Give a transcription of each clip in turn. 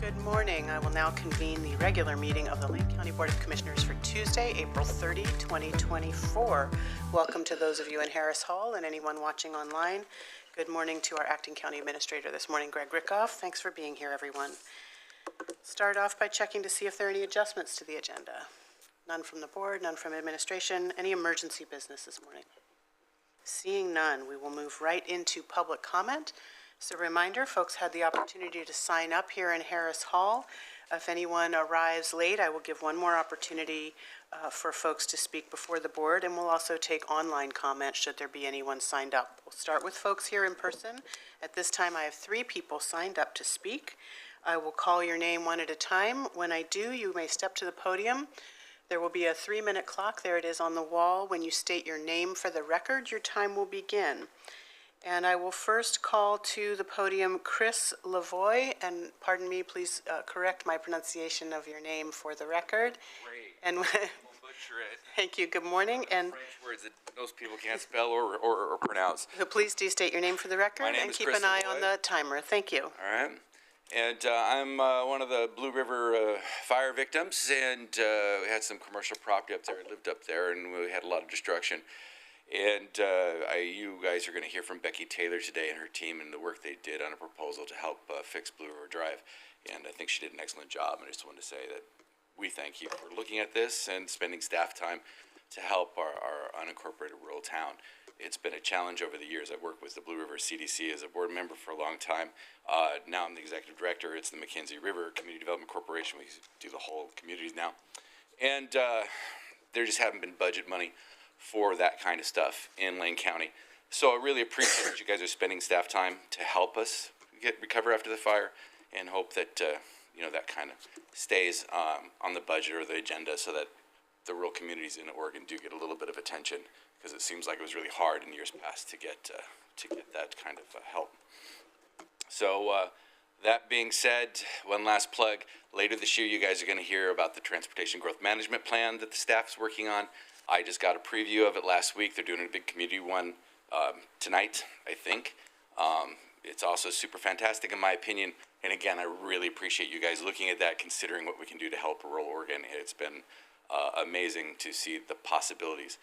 Good morning. I will now convene the regular meeting of the Lane County Board of Commissioners for Tuesday, April 30, 2024. Welcome to those of you in Harris Hall and anyone watching online. Good morning to our Acting County Administrator this morning, Greg Rickoff. Thanks for being here, everyone. Start off by checking to see if there are any adjustments to the agenda. None from the board, none from administration. Any emergency business this morning? Seeing none, we will move right into public comment. As a reminder, folks had the opportunity to sign up here in Harris Hall. If anyone arrives late, I will give one more opportunity for folks to speak before the board, and we'll also take online comments should there be anyone signed up. We'll start with folks here in person. At this time, I have 3 people signed up to speak. I will call your name one at a time. When I do, you may step to the podium. There will be a 3-minute clock. There it is on the wall. When you state your name for the record, your time will begin. And I will first call to the podium Chris Lavoie, and pardon me, please correct my pronunciation of your name for the record. Great. And we'll butcher it. Thank you. Good morning. And French words that most people can't spell or pronounce. So please do state your name for the record. My name and is keep Chris an eye Lavoie. on the timer. Thank you. All right. And I'm one of the Blue River fire victims, and we had some commercial property up there. I lived up there, and we had a lot of destruction. And you guys are going to hear from Becky Taylor today and her team and the work they did on a proposal to help fix Blue River Drive. And I think she did an excellent job. And I just wanted to say that we thank you for looking at this and spending staff time to help our unincorporated rural town. It's been a challenge over the years. I've worked with the Blue River CDC as a board member for a long time. Now I'm the executive director. It's the Mackenzie River Community Development Corporation. We do the whole communities now. And there just haven't been budget money for that kind of stuff in Lane County. So I really appreciate that you guys are spending staff time to help us recover after the fire, and hope that that kind of stays on the budget or the agenda, so that the rural communities in Oregon do get a little bit of attention, because it seems like it was really hard in years past to get that kind of help. So that being said, one last plug. Later this year, you guys are going to hear about the Transportation Growth Management Plan that the staff's working on. I just got a preview of it last week. They're doing a big community one tonight, I think. It's also super fantastic in my opinion. And again, I really appreciate you guys looking at that, considering what we can do to help rural Oregon. It's been amazing to see the possibilities.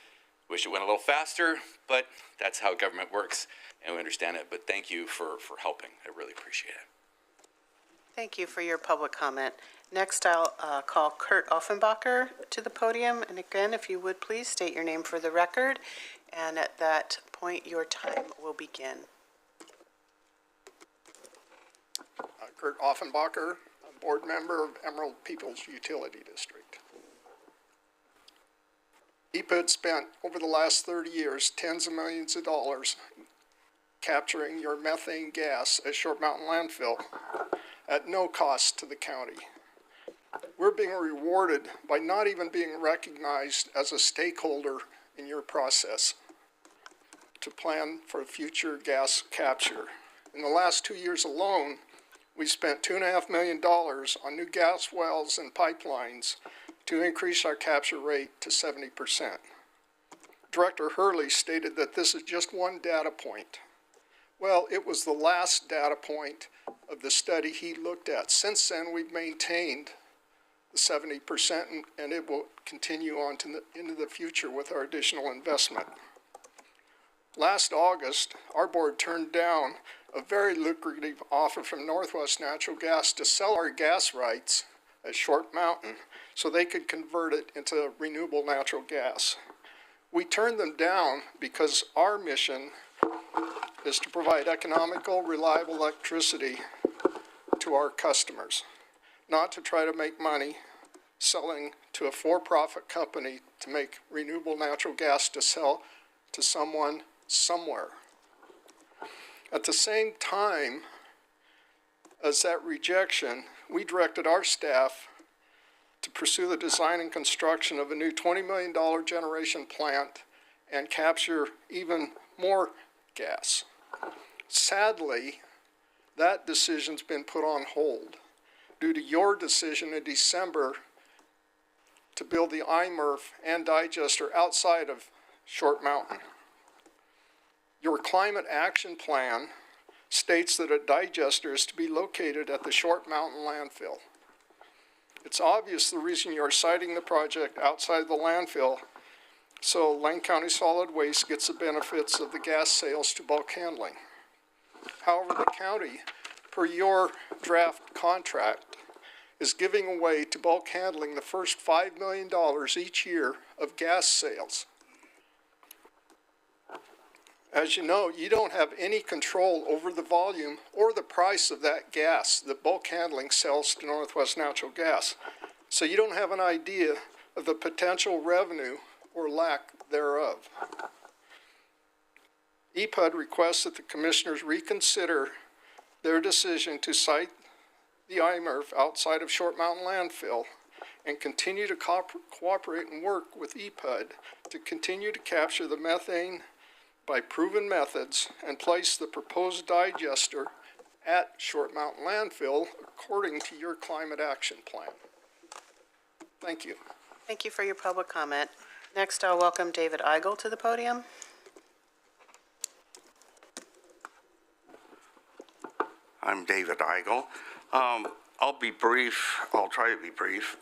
Wish it went a little faster, but that's how government works, and we understand it. But thank you for helping. I really appreciate it. Thank you for your public comment. Next, I'll call Kurt Offenbacher to the podium. And again, if you would please state your name for the record. And at that point, your time will begin. Kurt Offenbacher, a board member of Emerald Peoples Utility District. EPA had spent over the last 30 years tens of millions of dollars capturing your methane gas at Short Mountain Landfill at no cost to the county. We're being rewarded by not even being recognized as a stakeholder in your process to plan for future gas capture. In the last 2 years alone, we spent $2.5 million on new gas wells and pipelines to increase our capture rate to 70%. Director Hurley stated that this is just one data point. Well, it was the last data point of the study he looked at. Since then, we've maintained the 70%, and it will continue on to into the future with our additional investment. Last August, our board turned down a very lucrative offer from Northwest Natural Gas to sell our gas rights at Short Mountain so they could convert it into renewable natural gas. We turned them down because our mission is to provide economical, reliable electricity to our customers, not to try to make money selling to a for-profit company to make renewable natural gas to sell to someone somewhere. At the same time as that rejection, we directed our staff to pursue the design and construction of a new $20 million generation plant and capture even more gas. Sadly, that decision's been put on hold due to your decision in December to build the iMRF and digester outside of Short Mountain. Your climate action plan states that a digester is to be located at the Short Mountain landfill. It's obvious the reason you're citing the project outside the landfill, so Lane County Solid Waste gets the benefits of the gas sales to bulk handling. However, the county, per your draft contract, is giving away to bulk handling the first $5 million each year of gas sales. As you know, you don't have any control over the volume or the price of that gas that bulk handling sells to Northwest Natural Gas. So you don't have an idea of the potential revenue or lack thereof. EPUD requests that the commissioners reconsider their decision to site the IMRF outside of Short Mountain Landfill and continue to cooperate and work with EPUD to continue to capture the methane by proven methods and place the proposed digester at Short Mountain Landfill according to your climate action plan. Thank you. Thank you for your public comment. Next, I'll welcome David Eigel to the podium. I'm David Eigel. I'll be brief. I'll try to be brief.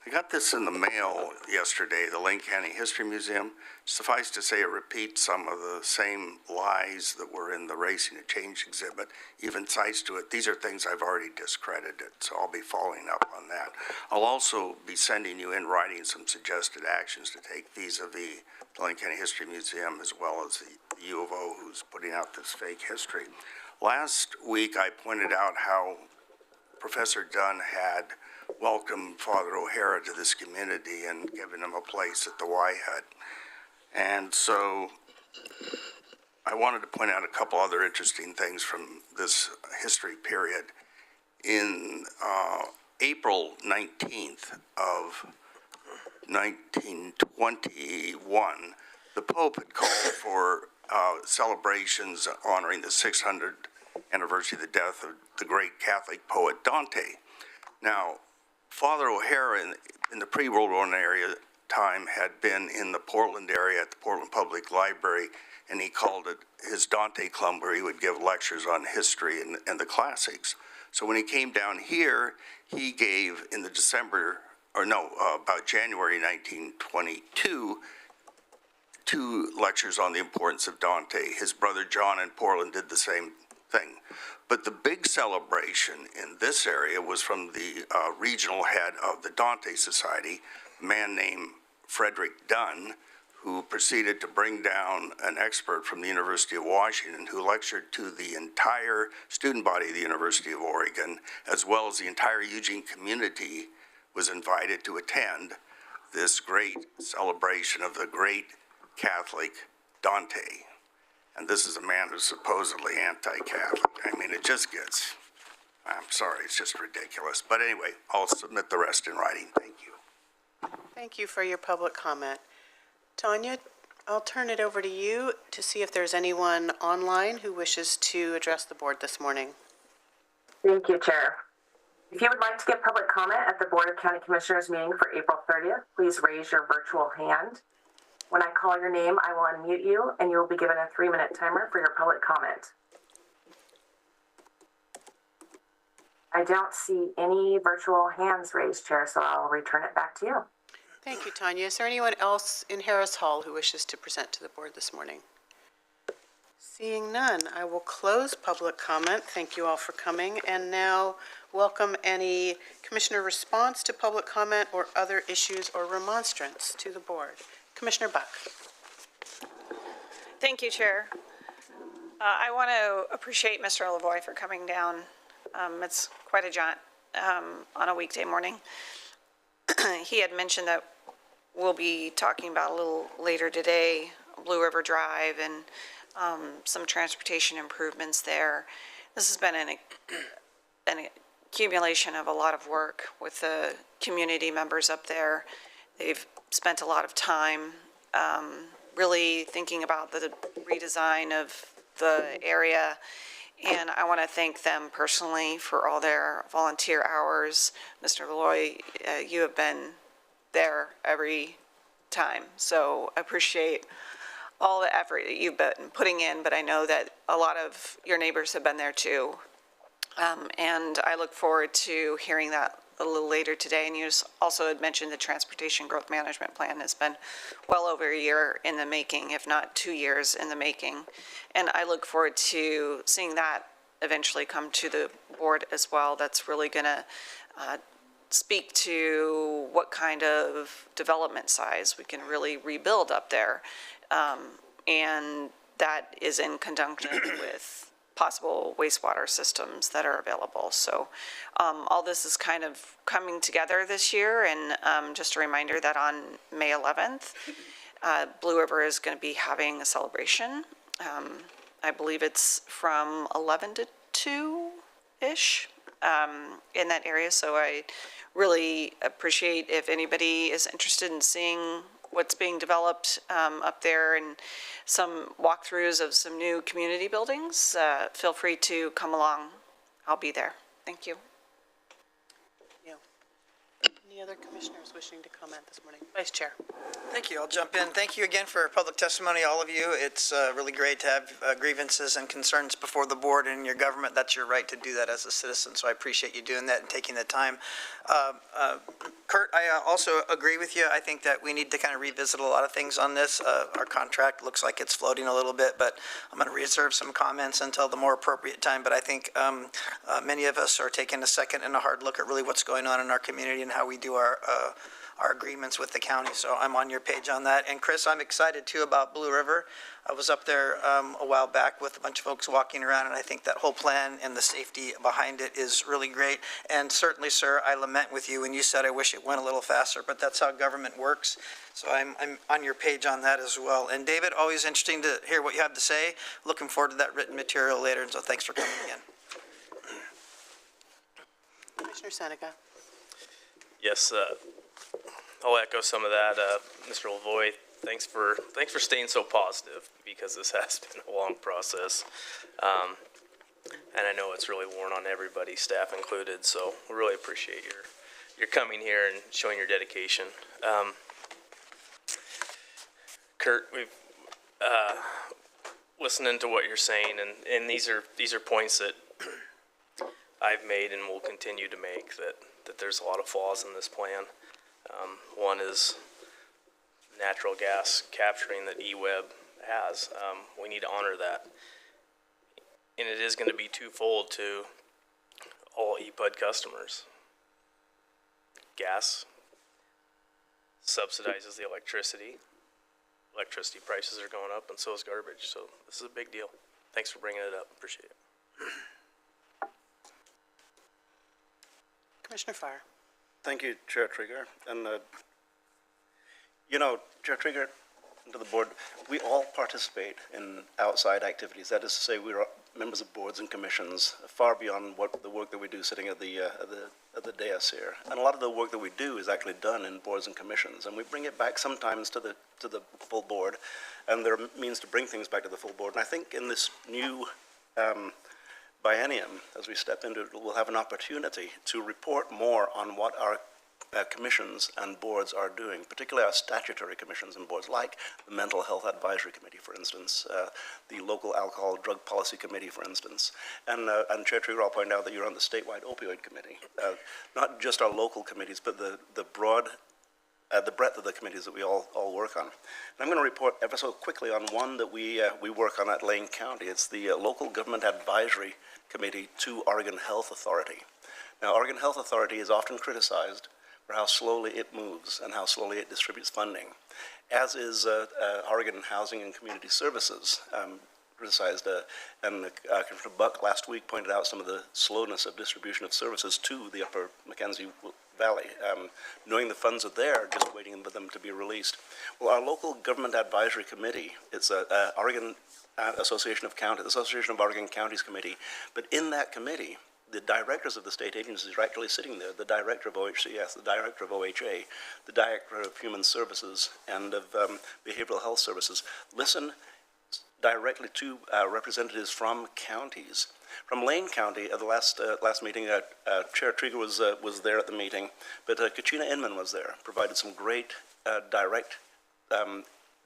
I got this in the mail yesterday, the Lane County History Museum. Suffice to say, it repeats some of the same lies that were in the Racing to Change exhibit, even cites to it. These are things I've already discredited, so I'll be following up on that. I'll also be sending you in writing some suggested actions to take vis-a-vis the Lane County History Museum, as well as the U of O, who's putting out this fake history. Last week, I pointed out how Professor Dunn had welcomed Father O'Hara to this community and given him a place at the Y Hut. And so I wanted to point out a couple other interesting things from this history period. In April 19th of 1921, the Pope had called for celebrations honoring the 600th anniversary of the death of the great Catholic poet Dante. Now, Father O'Hara in the pre-World War area time had been in the Portland area at the Portland Public Library, and he called it his Dante Club, where he would give lectures on history and the classics. So when he came down here, he gave in the about January 1922, 2 lectures on the importance of Dante. His brother John in Portland did the same thing. But the big celebration in this area was from the regional head of the Dante Society, a man named Frederick Dunn, who proceeded to bring down an expert from the University of Washington who lectured to the entire student body of the University of Oregon, as well as the entire Eugene community was invited to attend this great celebration of the great Catholic Dante. And this is a man who's supposedly anti-Catholic. I mean, it just gets, I'm sorry, it's just ridiculous. But anyway, I'll submit the rest in writing. Thank you. Thank you for your public comment. Tanya, I'll turn it over to you to see if there's anyone online who wishes to address the board this morning. Thank you, Chair. If you would like to give public comment at the Board of County Commissioners meeting for April 30th, please raise your virtual hand. When I call your name, I will unmute you, and you will be given a 3-minute timer for your public comment. I don't see any virtual hands raised, Chair, so I'll return it back to you. Thank you, Tanya. Is there anyone else in Harris Hall who wishes to present to the board this morning? Seeing none, I will close public comment. Thank you all for coming, and now welcome any commissioner response to public comment or other issues or remonstrance to the board. Commissioner Buck. Thank you, Chair. I want to appreciate Mr. Lavoie for coming down. It's quite a jaunt on a weekday morning. He had mentioned that we'll be talking about a little later today, Blue River Drive and some transportation improvements there. This has been an accumulation of a lot of work with the community members up there. They've spent a lot of time really thinking about the redesign of the area, and I want to thank them personally for all their volunteer hours. Mr. Lavoie, you have been there every time, so I appreciate all the effort that you've been putting in, but I know that a lot of your neighbors have been there too. And I look forward to hearing that a little later today. And you also had mentioned the Transportation Growth Management Plan has been well over a year in the making, if not 2 years in the making. And I look forward to seeing that eventually come to the board as well. That's really going to speak to what kind of development size we can really rebuild up there. And that is in conjunction with possible wastewater systems that are available. So all this is kind of coming together this year. And just a reminder that on May 11th, Blue River is going to be having a celebration. I believe it's from 11 to 2-ish in that area. So I really appreciate if anybody is interested in seeing what's being developed up there and some walkthroughs of some new community buildings, feel free to come along. I'll be there. Thank you. Yeah. Any other commissioners wishing to comment this morning? Vice Chair. Thank you. I'll jump in. Thank you again for public testimony, all of you. It's really great to have grievances and concerns before the board and your government. That's your right to do that as a citizen, so I appreciate you doing that and taking the time. Kurt, I also agree with you. I think that we need to kind of revisit a lot of things on this. Our contract looks like it's floating a little bit, but I'm going to reserve some comments until the more appropriate time. But I think many of us are taking a second and a hard look at really what's going on in our community and how we do our agreements with the county. So I'm on your page on that. And Chris, I'm excited too about Blue River. I was up there a while back with a bunch of folks walking around, and I think that whole plan and the safety behind it is really great. And certainly, sir, I lament with you when you said I wish it went a little faster, but that's how government works. So I'm on your page on that as well. And David, always interesting to hear what you have to say. Looking forward to that written material later, and so thanks for coming again. Commissioner Seneca. Yes, I'll echo some of that. Mr. Lavoie, thanks for staying so positive, because this has been a long process. And I know it's really worn on everybody, staff included, so we really appreciate your coming here and showing your dedication. Kurt, we've listening to what you're saying, and these are points that I've made and will continue to make, that there's a lot of flaws in this plan. One is natural gas capturing that EWEB has. We need to honor that. And it is going to be twofold to all EPUD customers. Gas subsidizes the electricity. Electricity prices are going up, and so is garbage. So this is a big deal. Thanks for bringing it up. Appreciate it. Commissioner Farr. Thank you, Chair Trigger. And, Chair Trigger, and to the board, we all participate in outside activities. That is to say, we are members of boards and commissions far beyond what the work that we do sitting at the dais here. And a lot of the work that we do is actually done in boards and commissions. And we bring it back sometimes to the full board. And there are means to bring things back to the full board. And I think in this new biennium, as we step into it, we'll have an opportunity to report more on what our commissions and boards are doing, particularly our statutory commissions and boards, like the Mental Health Advisory Committee, for instance, the Local Alcohol Drug Policy Committee, for instance. And Chair Trigger, I'll point out that you're on the Statewide Opioid Committee. Not just our local committees, but the breadth of the committees that we all work on. And I'm going to report ever so quickly on one that we work on at Lane County. It's the Local Government Advisory Committee to Oregon Health Authority. Now, Oregon Health Authority is often criticized for how slowly it moves and how slowly it distributes funding, as is Oregon Housing and Community Services, criticized, and Commissioner Buck last week pointed out some of the slowness of distribution of services to the upper Mackenzie Valley, knowing the funds are there, just waiting for them to be released. Well, our Local Government Advisory Committee, it's a Oregon Association of Counties, Association of Oregon Counties Committee, but in that committee, the directors of the state agencies are actually sitting there, the director of OHCS, the director of OHA, the director of Human Services and of Behavioral Health Services. Listen directly to representatives from counties. From Lane County, at the last meeting, Chair Trigger was there at the meeting, but Kachina Inman was there, provided some great direct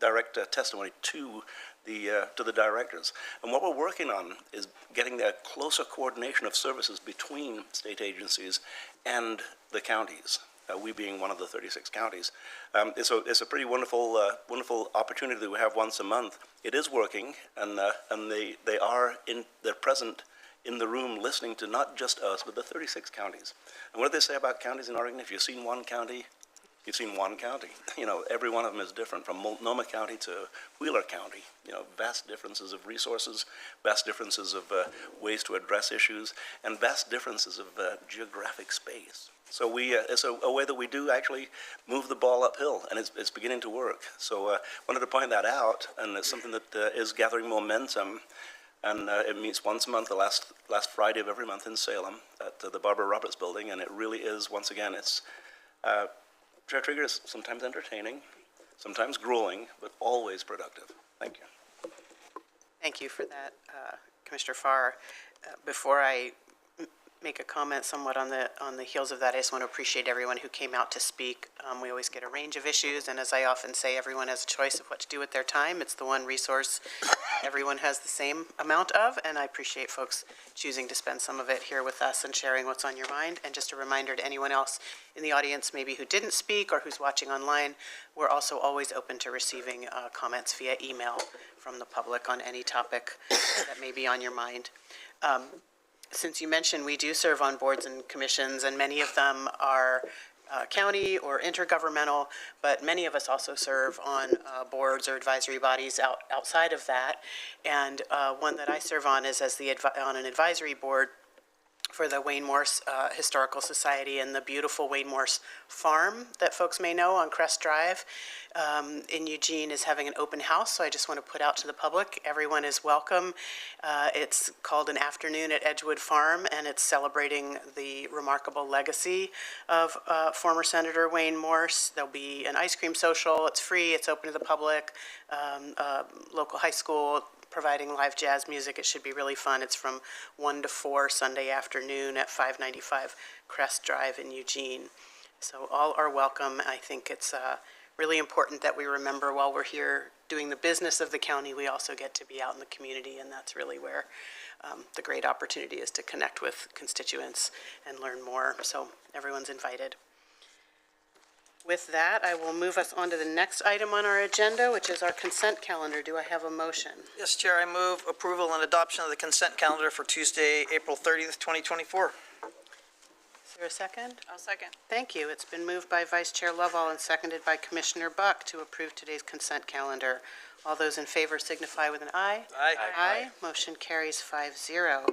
direct testimony to the directors. And what we're working on is getting a closer coordination of services between state agencies and the counties. We being one of the 36 counties. It's a pretty wonderful opportunity that we have once a month. It is working, and they're present in the room listening to not just us, but the 36 counties. And what do they say about counties in Oregon? If you've seen one county, you've seen one county. You know, every one of them is different, from Multnomah County to Wheeler County. You know, vast differences of resources, vast differences of ways to address issues, and vast differences of geographic space. So it's a way that we do actually move the ball uphill, and it's beginning to work. So wanted to point that out, and it's something that is gathering momentum. And it meets once a month, the last Friday of every month in Salem at the Barbara Roberts Building, and it really is, once again, it's Chair Trieger is sometimes entertaining, sometimes grueling, but always productive. Thank you. Thank you for that, Commissioner Farr. Before I make a comment somewhat on the heels of that, I just want to appreciate everyone who came out to speak. We always get a range of issues, and as I often say, everyone has a choice of what to do with their time. It's the one resource everyone has the same amount of, and I appreciate folks choosing to spend some of it here with us and sharing what's on your mind. And just a reminder to anyone else in the audience, maybe who didn't speak or who's watching online, we're also always open to receiving comments via email from the public on any topic that may be on your mind. Since you mentioned we do serve on boards and commissions, and many of them are county or intergovernmental, but many of us also serve on boards or advisory bodies outside of that. And one that I serve on is on an advisory board for the Wayne Morse Historical Society and the beautiful Wayne Morse Farm that folks may know on Crest Drive in Eugene is having an open house, so I just want to put out to the public, everyone is welcome. It's called An Afternoon at Edgewood Farm, and it's celebrating the remarkable legacy of former Senator Wayne Morse. There'll be an ice cream social, it's free, it's open to the public, local high school providing live jazz music. It should be really fun. It's from 1 to 4 Sunday afternoon at 595 Crest Drive in Eugene. So all are welcome. I think it's really important that we remember while we're here doing the business of the county, we also get to be out in the community, and that's really where the great opportunity is to connect with constituents and learn more. So everyone's invited. With that, I will move us on to the next item on our agenda, which is our consent calendar. Do I have a motion? Yes, Chair, I move approval and adoption of the consent calendar for Tuesday, April 30th, 2024. Is there a second? I'll second. Thank you. It's been moved by Vice Chair Lovall and seconded by Commissioner Buck to approve today's consent calendar. All those in favor signify with an aye. Aye. Aye. Motion carries 5-0.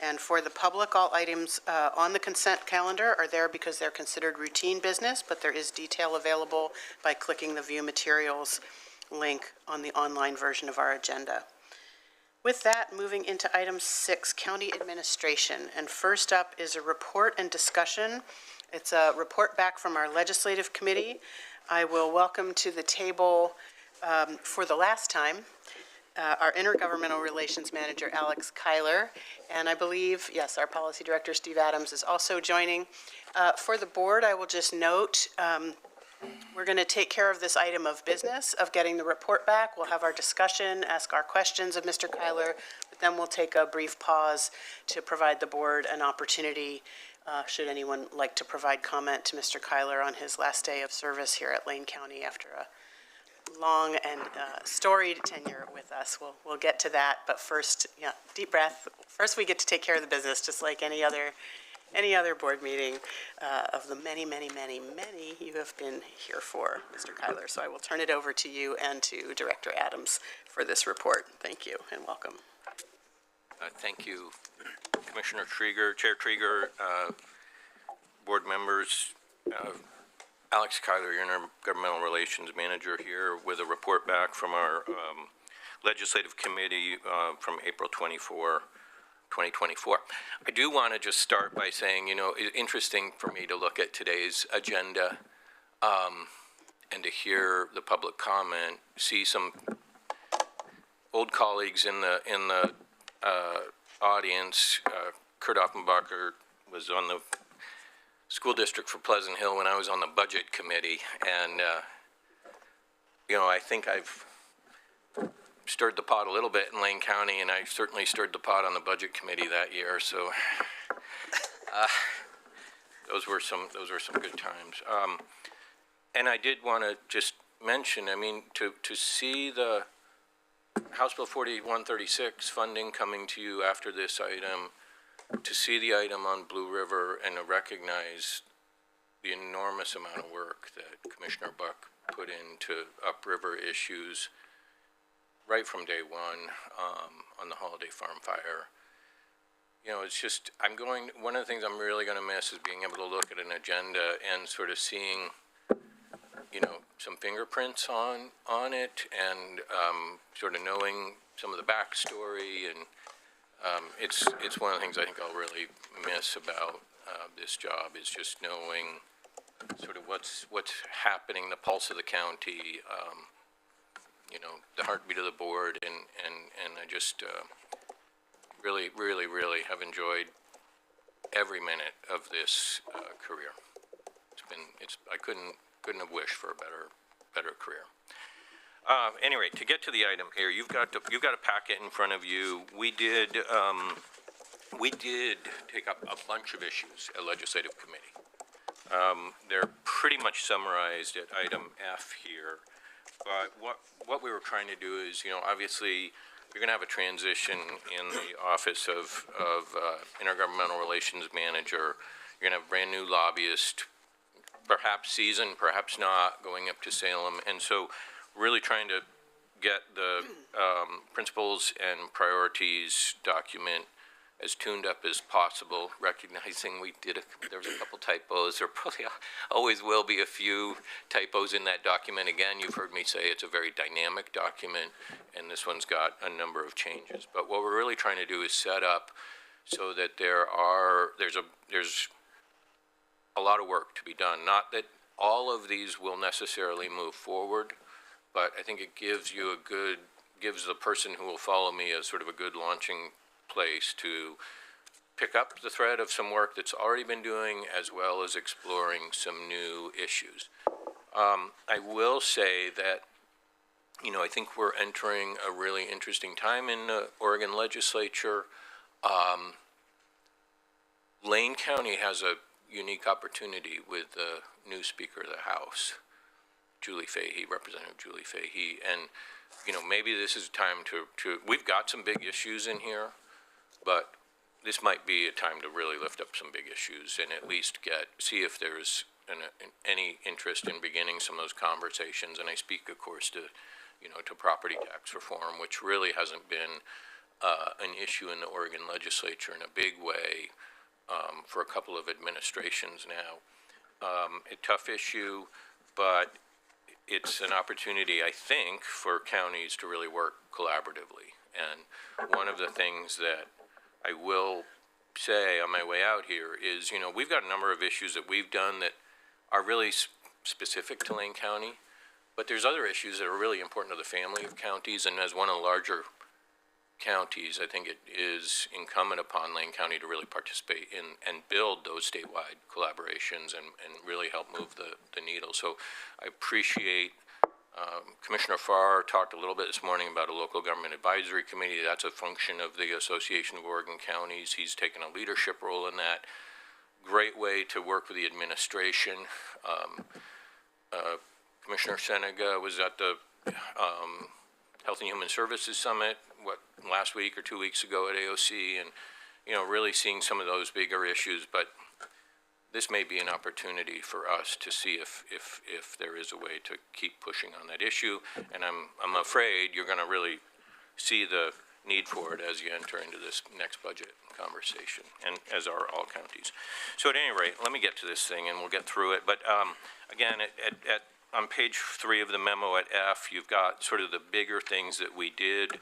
And for the public, all items on the consent calendar are there because they're considered routine business, but there is detail available by clicking the View Materials link on the online version of our agenda. With that, moving into item 6, County Administration. And first up is a report and discussion. It's a report back from our Legislative Committee. I will welcome to the table for the last time our Intergovernmental Relations Manager, Alex Kyler, and I believe, yes, our Policy Director, Steve Adams, is also joining. For the board, I will just note, we're going to take care of this item of business of getting the report back. We'll have our discussion, ask our questions of Mr. Kyler, but then we'll take a brief pause to provide the board an opportunity, should anyone like to provide comment to Mr. Kyler on his last day of service here at Lane County after a long and storied tenure with us. We'll get to that, but first, yeah, deep breath. First, we get to take care of the business, just like any other board meeting of the many, many, many, many you have been here for, Mr. Kyler. So I will turn it over to you and to Director Adams for this report. Thank you and welcome. Thank you, Commissioner Trieger, Chair Trieger, board members. Alex Kyler, your Intergovernmental Relations Manager, here with a report back from our Legislative Committee from April 24, 2024. I do want to just start by saying, you know, it's interesting for me to look at today's agenda and to hear the public comment, see some old colleagues in the audience. Kurt Offenbacher was on the school district for Pleasant Hill when I was on the budget committee, and you know, I think I've stirred the pot a little bit in Lane County, and I certainly stirred the pot on the Budget Committee that year, so those were some good times. And I did want to just mention, I mean, to see the House Bill 4136 funding coming to you after this item, to see the item on Blue River and to recognize the enormous amount of work that Commissioner Buck put into upriver issues right from day one on the Holiday Farm fire. You know, it's just, one of the things I'm really going to miss is being able to look at an agenda and sort of seeing, you know, some fingerprints on it and sort of knowing some of the backstory. And it's one of the things I think I'll really miss about this job is just knowing sort of what's happening, the pulse of the county, you know, the heartbeat of the board, and I just really have enjoyed every minute of this career. I couldn't have wished for a better career. Anyway, to get to the item here, you've got a packet in front of you. We did take up a bunch of issues at Legislative Committee. They're pretty much summarized at item F here. But what we were trying to do is, you know, obviously you're going to have a transition in the office of Intergovernmental Relations Manager. You're going to have a brand new lobbyist, perhaps seasoned, perhaps not, going up to Salem. And so really trying to get the principles and priorities document as tuned up as possible, recognizing there was a couple typos. There probably always will be a few typos in that document. Again, you've heard me say it's a very dynamic document, and this one's got a number of changes. But what we're really trying to do is set up so that there's a lot of work to be done. Not that all of these will necessarily move forward, but I think it gives the person who will follow me a sort of a good launching place to pick up the thread of some work that's already been doing, as well as exploring some new issues. I will say that, you know, I think we're entering a really interesting time in the Oregon legislature. Lane County has a unique opportunity with the new Speaker of the House, Representative Julie Fahey, and, you know, maybe this is time to we've got some big issues in here, but this might be a time to really lift up some big issues and at least see if there's any interest in beginning some of those conversations. And I speak, of course, to property tax reform, which really hasn't been an issue in the Oregon legislature in a big way for a couple of administrations now. A tough issue, but it's an opportunity, I think, for counties to really work collaboratively. And one of the things that I will say on my way out here is, you know, we've got a number of issues that we've done that are really specific to Lane County, but there's other issues that are really important to the family of counties, and as one of the larger counties, I think it is incumbent upon Lane County to really participate in and build those statewide collaborations and really help move the needle. So I appreciate Commissioner Farr talked a little bit this morning about a local government advisory committee. That's a function of the Association of Oregon Counties. He's taken a leadership role in that. Great way to work with the administration. Commissioner Senega was at the Health and Human Services Summit, last week or 2 weeks ago at AOC, and, you know, really seeing some of those bigger issues. But this may be an opportunity for us to see if there is a way to keep pushing on that issue. And I'm afraid you're going to really see the need for it as you enter into this next budget conversation, and as are all counties. So at any rate, let me get to this thing and we'll get through it. But again, on page 3 of the memo at F, you've got sort of the bigger things that we did.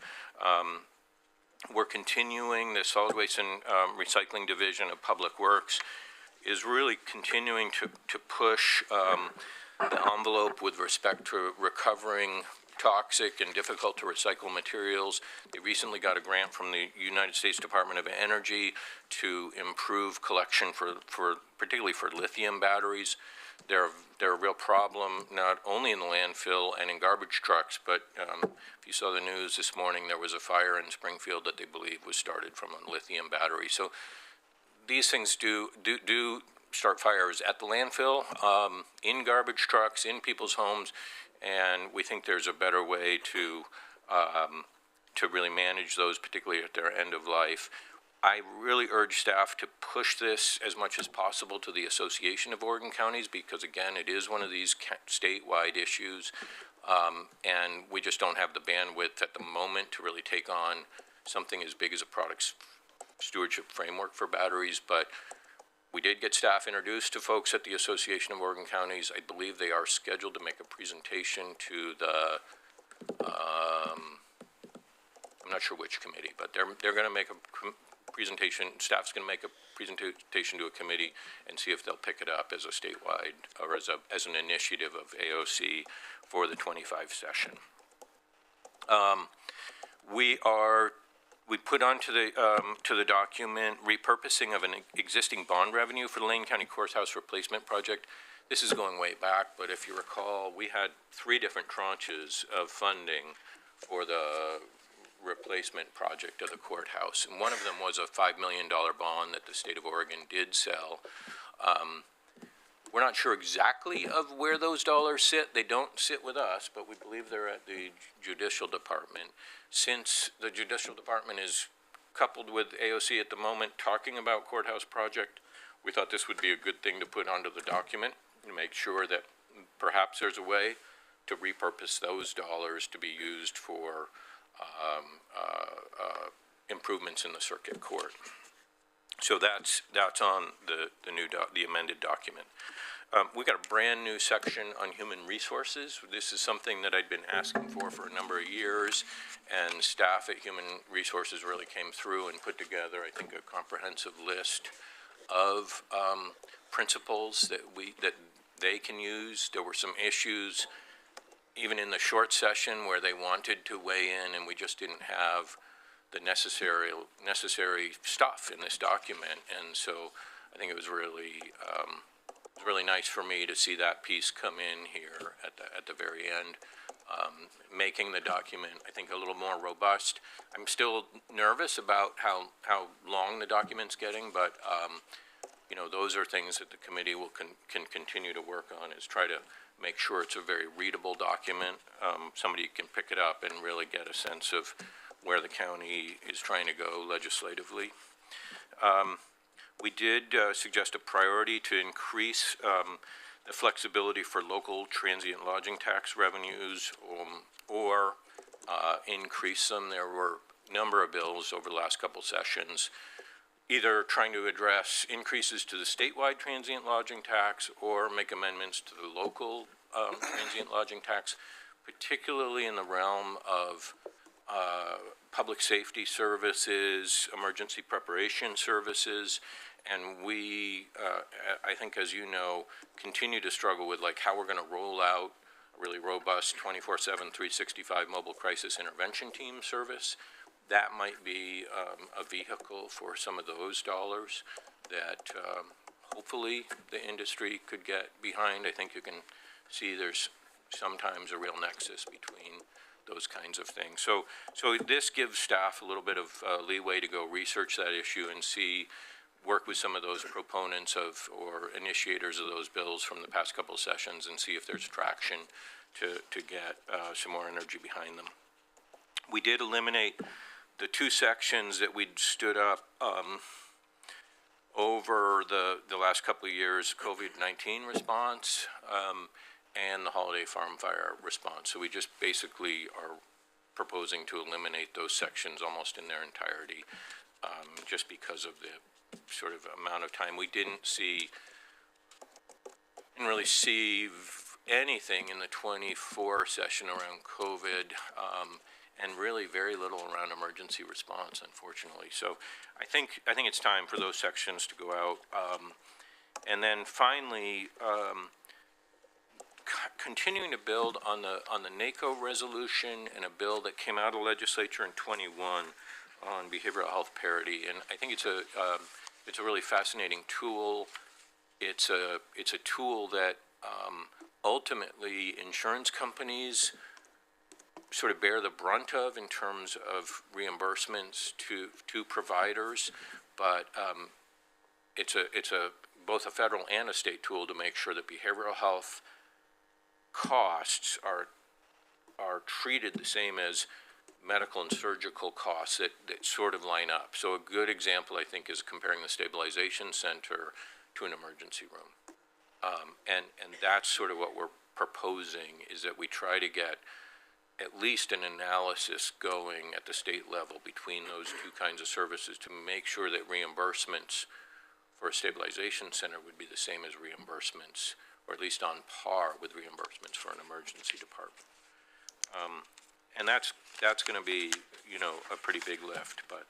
We're continuing the Solid Waste and Recycling Division of Public Works is really continuing to push the envelope with respect to recovering toxic and difficult to recycle materials. They recently got a grant from the United States Department of Energy to improve collection for particularly for lithium batteries. They're a real problem, not only in the landfill and in garbage trucks, but if you saw the news this morning, there was a fire in Springfield that they believe was started from a lithium battery. So these things do start fires at the landfill, in garbage trucks, in people's homes, and we think there's a better way to really manage those, particularly at their end of life. I really urge staff to push this as much as possible to the Association of Oregon Counties, because again, it is one of these statewide issues, and we just don't have the bandwidth at the moment to really take on something as big as a product stewardship framework for batteries. But we did get staff introduced to folks at the Association of Oregon Counties. I believe they are scheduled to make a presentation to the, I'm not sure which committee, but they're going to make a presentation, staff's going to make a presentation to a committee and see if they'll pick it up as a statewide or as an initiative of AOC for the 25 session. We put onto the document repurposing of an existing bond revenue for the Lane County Courthouse Replacement Project. This is going way back, but if you recall, we had 3 different tranches of funding for the replacement project of the courthouse, and one of them was a $5 million bond that the state of Oregon did sell. We're not sure exactly of where those dollars sit. They don't sit with us, but we believe they're at the Judicial Department. Since the Judicial Department is coupled with AOC at the moment talking about courthouse project, we thought this would be a good thing to put onto the document to make sure that perhaps there's a way to repurpose those dollars to be used for improvements in the circuit court. So that's on the amended document. We got a brand new section on human resources. This is something that I'd been asking for a number of years, and staff at Human Resources really came through and put together, I think, a comprehensive list of principles that they can use. There were some issues even in the short session where they wanted to weigh in, and we just didn't have the necessary stuff in this document. And so I think it was really nice for me to see that piece come in here at the very end, making the document, I think, a little more robust. I'm still nervous about how long the document's getting, but you know, those are things that the committee can continue to work on, is try to make sure it's a very readable document. Somebody can pick it up and really get a sense of where the county is trying to go legislatively. We did suggest a priority to increase the flexibility for local transient lodging tax revenues, or increase them. There were a number of bills over the last couple sessions either trying to address increases to the statewide transient lodging tax or make amendments to the local transient lodging tax, particularly in the realm of public safety services, emergency preparation services, and we, I think, as you know, continue to struggle with like how we're going to roll out a really robust 24/7, 365 mobile crisis intervention team service. That might be a vehicle for some of those dollars that hopefully the industry could get behind. I think you can see there's sometimes a real nexus between those kinds of things. So this gives staff a little bit of leeway to go research that issue and work with some of those proponents of or initiators of those bills from the past couple of sessions and see if there's traction to get some more energy behind them. We did eliminate the 2 sections that we'd stood up over the last couple of years, COVID-19 response and the Holiday Farm Fire response. So we just basically are proposing to eliminate those sections almost in their entirety, just because of the sort of amount of time. We didn't really see anything in the 24 session around COVID, and really very little around emergency response, unfortunately. So I think it's time for those sections to go out. And then finally, continuing to build on the NACO resolution and a bill that came out of the legislature in '21 on behavioral health parity, and I think it's a really fascinating tool. It's a tool that ultimately insurance companies sort of bear the brunt of in terms of reimbursements to providers, but it's both a federal and a state tool to make sure that behavioral health costs are treated the same as medical and surgical costs that sort of line up. So a good example, I think, is comparing the stabilization center to an emergency room. And that's sort of what we're proposing, is that we try to get at least an analysis going at the state level between those two kinds of services to make sure that reimbursements for a stabilization center would be the same as reimbursements, or at least on par with reimbursements for an emergency department. And that's going to be, a pretty big lift. But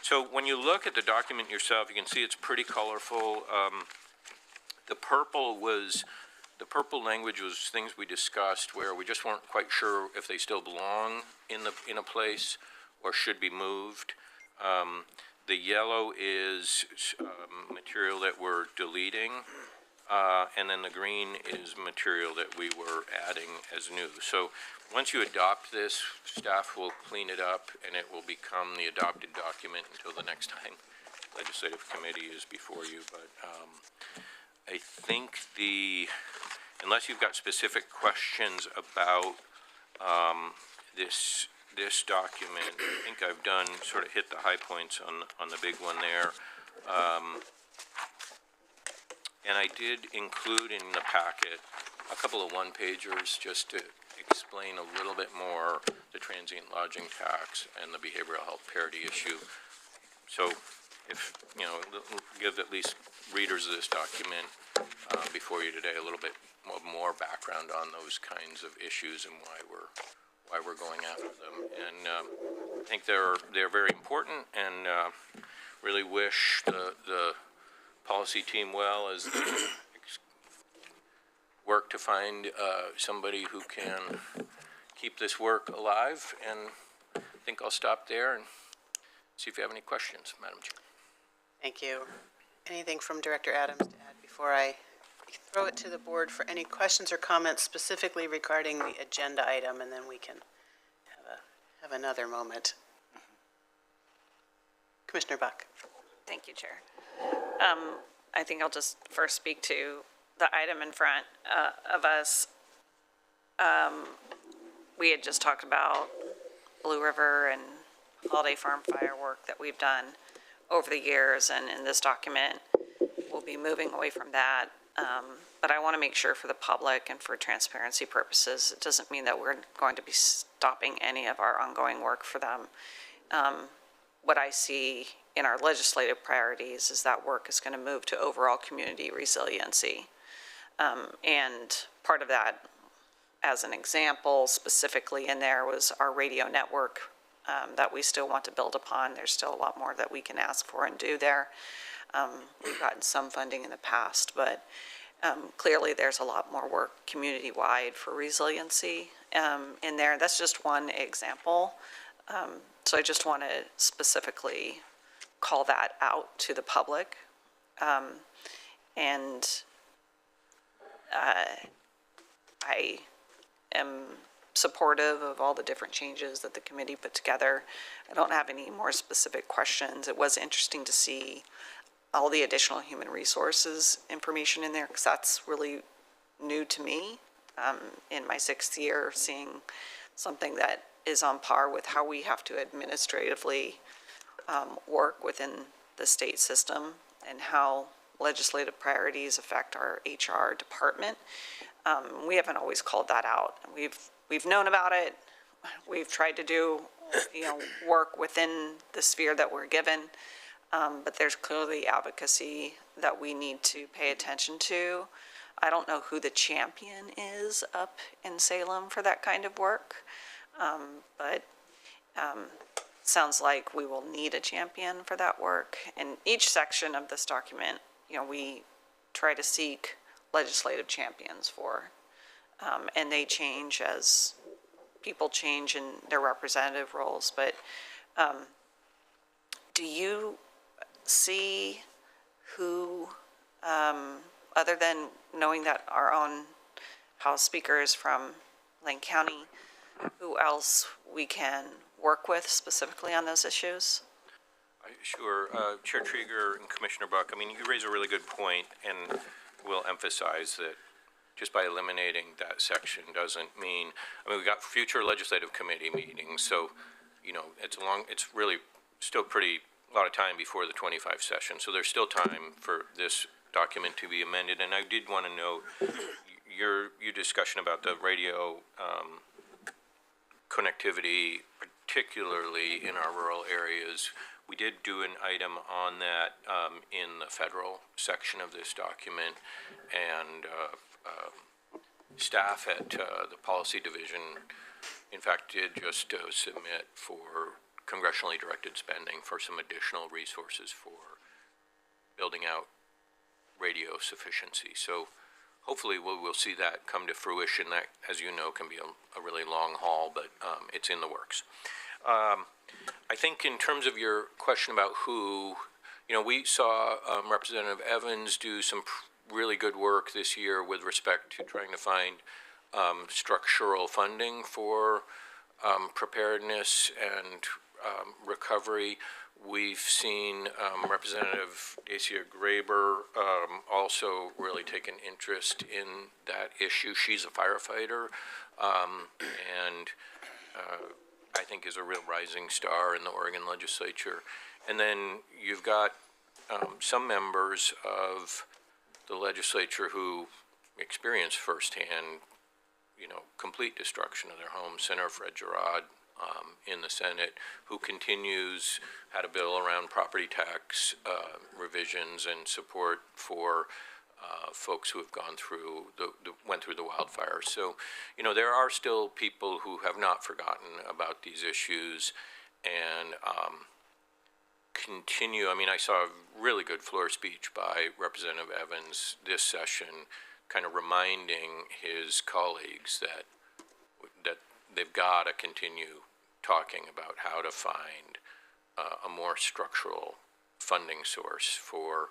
so when you look at the document yourself, you can see it's pretty colorful. The purple language was things we discussed where we just weren't quite sure if they still belong in a place or should be moved. The yellow is material that we're deleting, and then the green is material that we were adding as new. So once you adopt this, staff will clean it up, and it will become the adopted document until the next time legislative committee is before you. But I think unless you've got specific questions about this document, I think I've sort of hit the high points on the big one there. And I did include in the packet a couple of one-pagers just to explain a little bit more the transient lodging tax and the behavioral health parity issue. So if, give at least readers of this document before you today a little bit more background on those kinds of issues and why we're going after them. And I think they're very important, and really wish the policy team well as they work to find somebody who can keep this work alive. And I think I'll stop there and see if you have any questions, Madam Chair. Thank you. Anything from Director Adams to add before I throw it to the board for any questions or comments specifically regarding the agenda item, and then we can have another moment. Commissioner Buck. Thank you, Chair. I think I'll just first speak to the item in front of us. We had just talked about Blue River and Holiday Farm firework that we've done over the years, and in this document, we'll be moving away from that. But I want to make sure for the public and for transparency purposes, it doesn't mean that we're going to be stopping any of our ongoing work for them. What I see in our legislative priorities is that work is going to move to overall community resiliency. And part of that, as an example, specifically in there was our radio network that we still want to build upon. There's still a lot more that we can ask for and do there. We've gotten some funding in the past, but clearly there's a lot more work community-wide for resiliency in there. That's just one example. So I just want to specifically call that out to the public. And I am supportive of all the different changes that the committee put together. I don't have any more specific questions. It was interesting to see all the additional human resources information in there, because that's really new to me in my 6th year, seeing something that is on par with how we have to administratively work within the state system and how legislative priorities affect our HR department. We haven't always called that out. We've known about it. We've tried to do, work within the sphere that we're given. But there's clearly advocacy that we need to pay attention to. I don't know who the champion is up in Salem for that kind of work, but sounds like we will need a champion for that work. In each section of this document, we try to seek legislative champions for and they change as people change in their representative roles. But do you see who, other than knowing that our own House Speaker is from Lane County, who else we can work with specifically on those issues? Sure. Chair Trieger and Commissioner Buck, I mean, you raise a really good point, and we'll emphasize that just by eliminating that section doesn't mean, I mean, we got future legislative committee meetings, so, you know, it's really still a lot of time before the 25 session, so there's still time for this document to be amended. And I did want to note your discussion about the radio connectivity, particularly in our rural areas. We did do an item on that in the federal section of this document, and staff at the policy division, in fact, did just submit for congressionally directed spending for some additional resources for building out radio sufficiency. So hopefully we'll see that come to fruition. That, as you know, can be a really long haul, but it's in the works. I think in terms of your question about who, you know, we saw Representative Evans do some really good work this year with respect to trying to find structural funding for preparedness and recovery. We've seen Representative Dacia Graber also really take an interest in that issue. She's a firefighter, and I think is a real rising star in the Oregon legislature. And then you've got some members of the legislature who experienced firsthand, you know, complete destruction of their homes. Senator Fred Girod in the Senate, who had a bill around property tax revisions and support for folks who have went through the wildfires. So, you know, there are still people who have not forgotten about these issues and continue. I mean, I saw a really good floor speech by Representative Evans this session, kind of reminding his colleagues that they've got to continue talking about how to find a more structural funding source for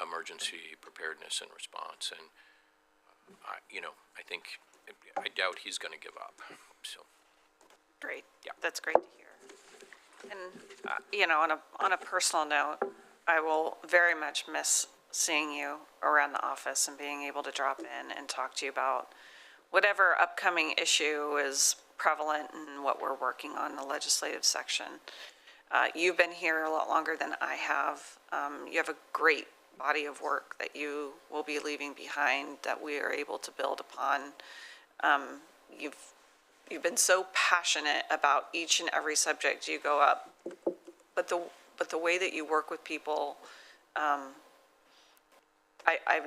emergency preparedness and response. And, I doubt he's going to give up, so. Great. Yeah, that's great to hear. And, on a personal note, I will very much miss seeing you around the office and being able to drop in and talk to you about whatever upcoming issue is prevalent in what we're working on in the legislative section. You've been here a lot longer than I have. You have a great body of work that you will be leaving behind that we are able to build upon. You've been so passionate about each and every subject you go up, but the way that you work with people, I've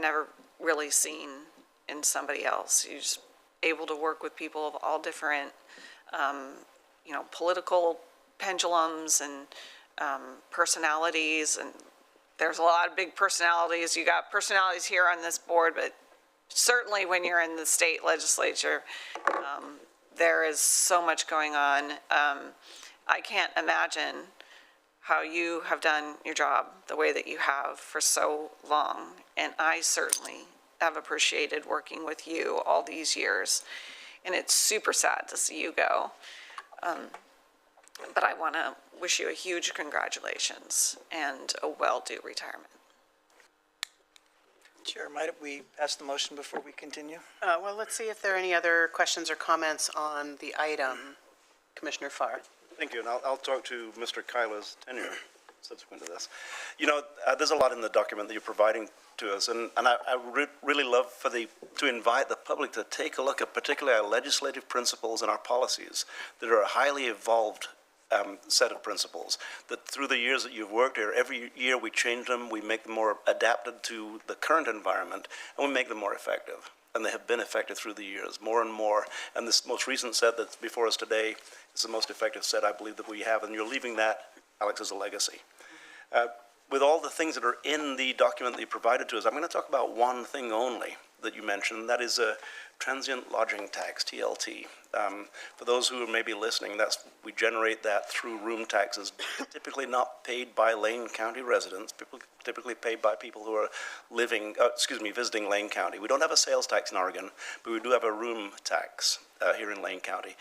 never really seen in somebody else. You're just able to work with people of all different, political pendulums and personalities, and there's a lot of big personalities. You got personalities here on this board, but certainly when you're in the state legislature, there is so much going on. I can't imagine how you have done your job the way that you have for so long, and I certainly have appreciated working with you all these years, and it's super sad to see you go. But I want to wish you a huge congratulations and a well-due retirement. Chair, might we pass the motion before we continue? Well, let's see if there are any other questions or comments on the item. Commissioner Farr. Thank you, and I'll talk to Mr. Kyla's tenure subsequent to this. You know, there's a lot in the document that you're providing to us, and I really love to invite the public to take a look at particularly our legislative principles and our policies that are a highly evolved set of principles, that through the years that you've worked here, every year we change them, we make them more adapted to the current environment, and we make them more effective. And they have been effective through the years, more and more. And this most recent set that's before us today is the most effective set I believe that we have, and you're leaving that, Alex, as a legacy. with all the things that are in the document that you provided to us, I'm going to talk about one thing only that you mentioned, and that is a transient lodging tax, TLT. For those who may be listening, we generate that through room taxes, typically not paid by Lane County residents, typically paid by people who are visiting Lane County. We don't have a sales tax in Oregon, but we do have a room tax here in Lane County.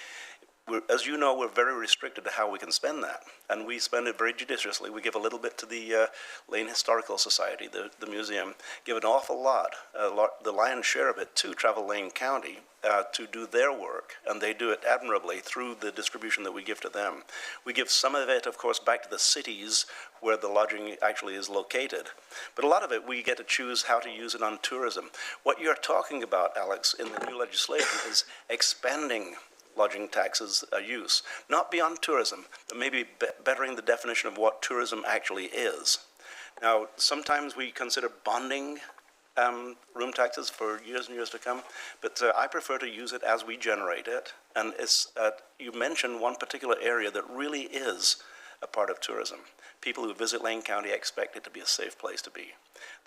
As you know, we're very restricted to how we can spend that, and we spend it very judiciously. We give a little bit to the Lane Historical Society, the museum, give an awful lot, the lion's share of it to Travel Lane County to do their work, and they do it admirably through the distribution that we give to them. We give some of it, of course, back to the cities where the lodging actually is located, but a lot of it we get to choose how to use it on tourism. What you're talking about, Alex, in the new legislation is expanding lodging taxes use, not beyond tourism, but maybe bettering the definition of what tourism actually is. Now, sometimes we consider bonding room taxes for years and years to come, but I prefer to use it as we generate it. And you mentioned one particular area that really is a part of tourism. People who visit Lane County expect it to be a safe place to be.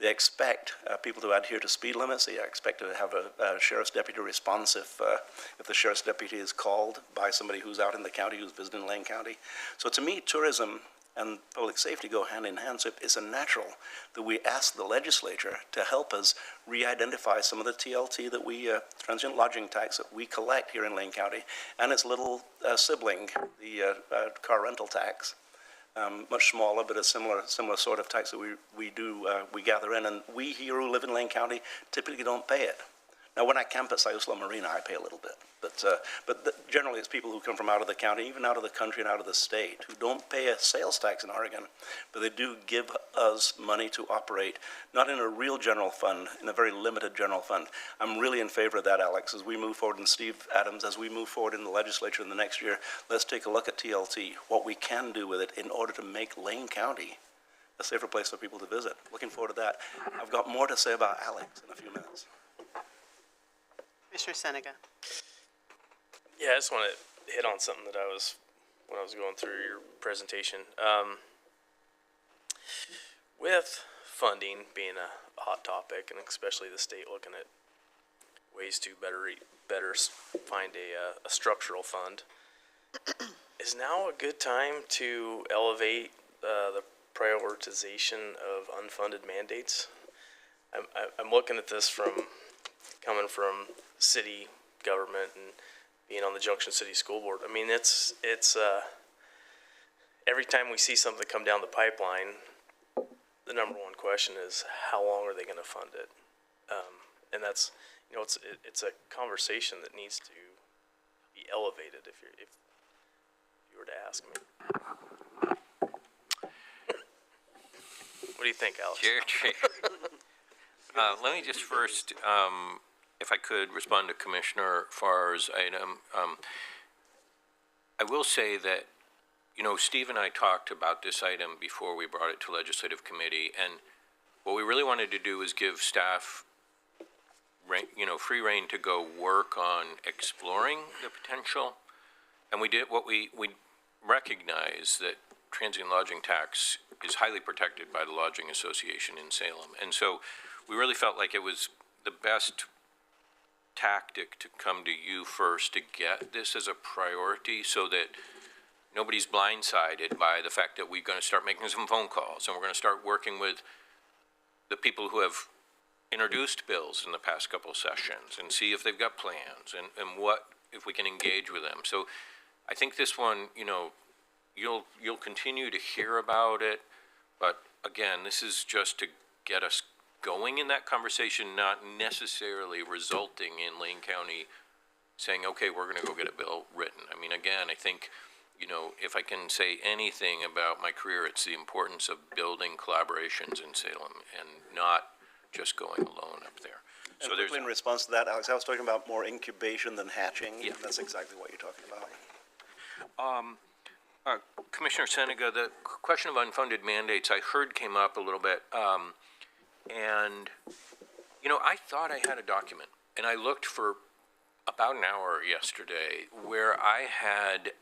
They expect people to adhere to speed limits. They expect to have a sheriff's deputy response if the sheriff's deputy is called by somebody who's out in the county who's visiting Lane County. So to me, tourism and public safety go hand in hand. So it's a natural that we ask the legislature to help us re-identify some of the TLT that transient lodging tax that we collect here in Lane County, and its little sibling, the car rental tax. Much smaller, but a similar sort of tax that we gather in, and we here who live in Lane County typically don't pay it. Now, when I camp at Sayusla Marina, I pay a little bit, but generally it's people who come from out of the county, even out of the country and out of the state, who don't pay a sales tax in Oregon, but they do give us money to operate, not in a real general fund, in a very limited general fund. I'm really in favor of that, Alex, as we move forward, and Steve Adams, as we move forward in the legislature in the next year, let's take a look at TLT, what we can do with it in order to make Lane County a safer place for people to visit. Looking forward to that. I've got more to say about Alex in a few minutes. Commissioner Seneca. Yeah, I just want to hit on something that when I was going through your presentation. With funding being a hot topic, and especially the state looking at ways to better find a structural fund, is now a good time to elevate the prioritization of unfunded mandates? I'm looking at this coming from city government and being on the Junction City School Board. I mean, it's every time we see something come down the pipeline, the number one question is, how long are they going to fund it? And that's, it's a conversation that needs to be elevated if you were to ask me. What do you think, Alex? Chair. Let me just first, if I could, respond to Commissioner Farr's item. I will say that, Steve and I talked about this item before we brought it to Legislative Committee, and what we really wanted to do was give staff, free rein to go work on exploring the potential. And we did what we recognize that transient lodging tax is highly protected by the Lodging Association in Salem. And so we really felt like it was the best tactic to come to you first to get this as a priority so that nobody's blindsided by the fact that we're going to start making some phone calls and we're going to start working with the people who have introduced bills in the past couple of sessions and see if they've got plans and what, if we can engage with them. So I think this one, you'll continue to hear about it, but again, this is just to get us going in that conversation, not necessarily resulting in Lane County saying, okay, we're going to go get a bill written. I mean, again, I think, if I can say anything about my career, it's the importance of building collaborations in Salem and not just going alone up there. So there's in response to that, Alex, I was talking about more incubation than hatching. Yeah. That's exactly what you're talking about. Commissioner Seneca, the question of unfunded mandates I heard came up a little bit. And, I thought I had a document, and I looked for about an hour yesterday where I had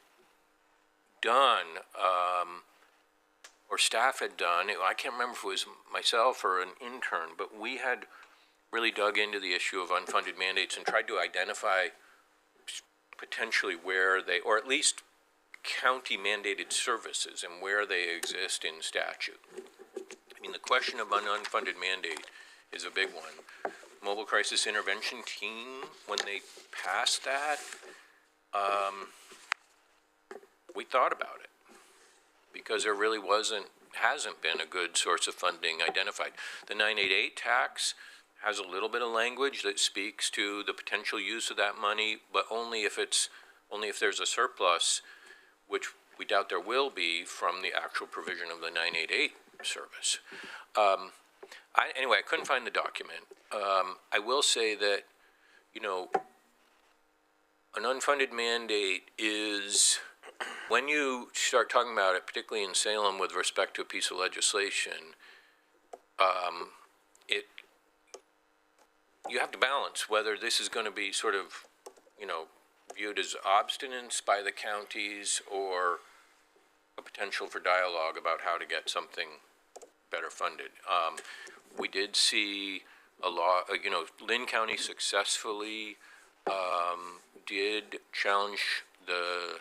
done or staff had done, I can't remember if it was myself or an intern, but we had really dug into the issue of unfunded mandates and tried to identify potentially where they, or at least county mandated services and where they exist in statute. I mean, the question of an unfunded mandate is a big one. Mobile Crisis Intervention Team, when they passed that, we thought about it because there really hasn't been a good source of funding identified. The 988 tax has a little bit of language that speaks to the potential use of that money, but only if there's a surplus, which we doubt there will be from the actual provision of the 988 service. Anyway, I couldn't find the document. I will say that, you know, an unfunded mandate is, when you start talking about it, particularly in Salem with respect to a piece of legislation, you have to balance whether this is going to be sort of, you know, viewed as obstinance by the counties or a potential for dialogue about how to get something better funded. We did see a law, you know, Lynn County successfully did challenge the,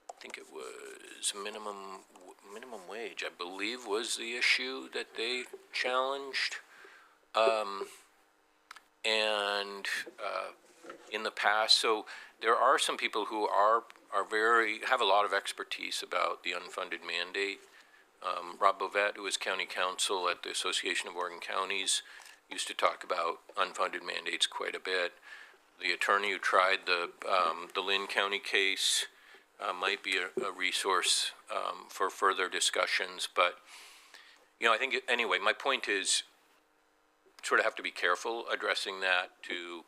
I think it was minimum wage, I believe was the issue that they challenged. In the past, so there are some people who have a lot of expertise about the unfunded mandate. Rob Bovet, who was county counsel at the Association of Oregon Counties, used to talk about unfunded mandates quite a bit. The attorney who tried the Lynn County case might be a resource for further discussions. But, you know, I think, anyway, my point is sort of have to be careful addressing that to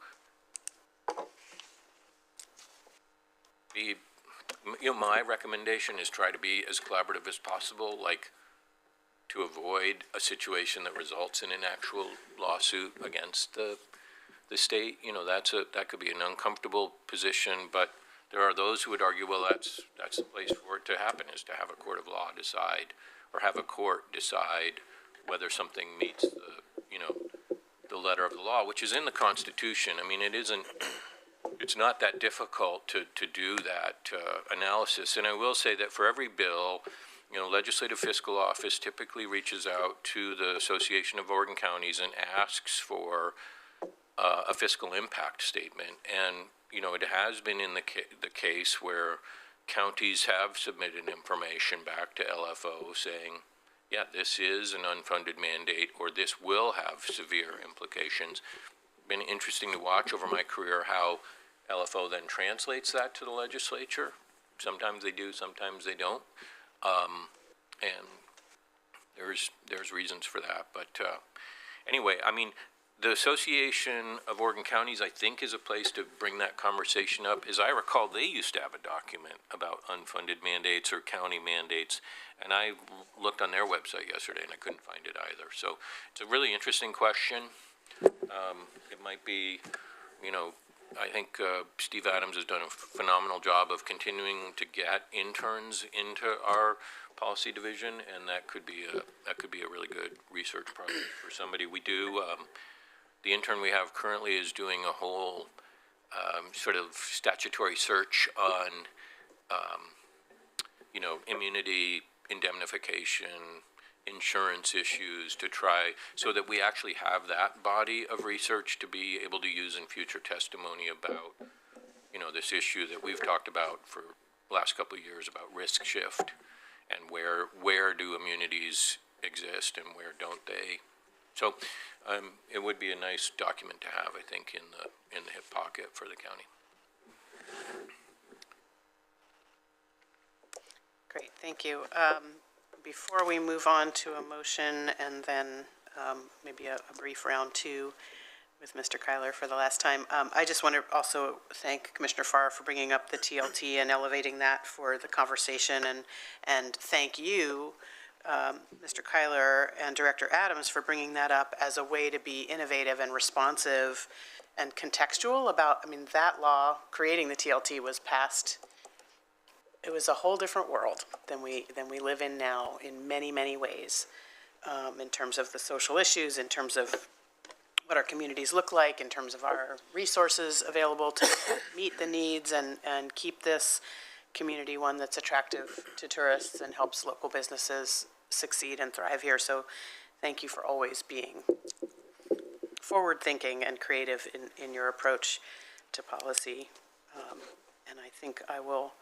be, you know, my recommendation is try to be as collaborative as possible, like to avoid a situation that results in an actual lawsuit against the state. You know, that could be an uncomfortable position, but there are those who would argue, well, that's the place for it to happen, is to have a court of law decide, or have a court decide whether something meets the, you know, the letter of the law, which is in the Constitution. I mean, it's not that difficult to do that analysis. And I will say that for every bill, you know, Legislative Fiscal Office typically reaches out to the Association of Oregon Counties and asks for a fiscal impact statement. And, you know, it has been in the case where counties have submitted information back to LFO saying, yeah, this is an unfunded mandate, or this will have severe implications. Been interesting to watch over my career how LFO then translates that to the legislature. Sometimes they do, sometimes they don't. And there's reasons for that. But anyway, I mean, the Association of Oregon Counties, I think, is a place to bring that conversation up. As I recall, they used to have a document about unfunded mandates or county mandates, and I looked on their website yesterday and I couldn't find it either. So it's a really interesting question. It might be, you know, I think Steve Adams has done a phenomenal job of continuing to get interns into our policy division, and that could be a really good research project for somebody. We do. The intern we have currently is doing a whole sort of statutory search on, you know, immunity, indemnification, insurance issues, to try so that we actually have that body of research to be able to use in future testimony about, you know, this issue that we've talked about for the last couple of years about risk shift and where do immunities exist and where don't they. So it would be a nice document to have, I think, in the hip pocket for the county. Great, thank you. Before we move on to a motion and then maybe a brief round two with Mr. Kyler for the last time, I just want to also thank Commissioner Farr for bringing up the TLT and elevating that for the conversation, and thank you, Mr. Kyler and Director Adams, for bringing that up as a way to be innovative and responsive and contextual about, I mean, that law creating the TLT was passed it was a whole different world than we live in now in many, many ways, in terms of the social issues, in terms of what our communities look like, in terms of our resources available to meet the needs and keep this community one that's attractive to tourists and helps local businesses succeed and thrive here. So thank you for always being forward-thinking and creative in your approach to policy. And I think I will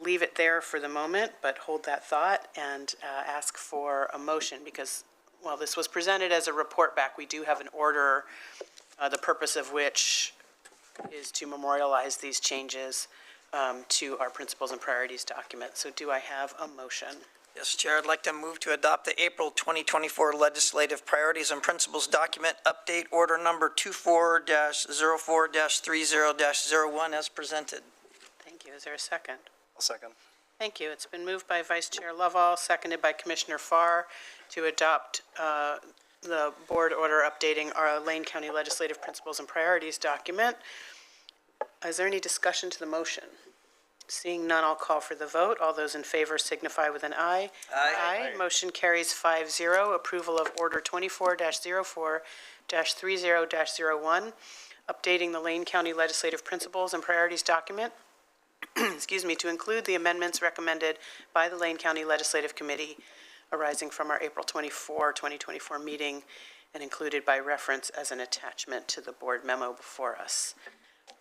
leave it there for the moment, but hold that thought and ask for a motion because, well, this was presented as a report back. We do have an order, the purpose of which is to memorialize these changes to our principles and priorities document. So do I have a motion? Yes, Chair, I'd like to move to adopt the April 2024 Legislative Priorities and Principles Document Update Order Number 24-04-30-01 as presented. Thank you. Is there a second? I'll second. Thank you. It's been moved by Vice Chair Lovall, seconded by Commissioner Farr to adopt the board order updating our Lane County Legislative Principles and Priorities document. Is there any discussion to the motion? Seeing none, I'll call for the vote. All those in favor signify with an aye. Aye. Motion carries 5-0. Approval of Order 24-04-30-01, updating the Lane County Legislative Principles and Priorities document, excuse me, to include the amendments recommended by the Lane County Legislative Committee arising from our April 24, 2024 meeting and included by reference as an attachment to the board memo before us.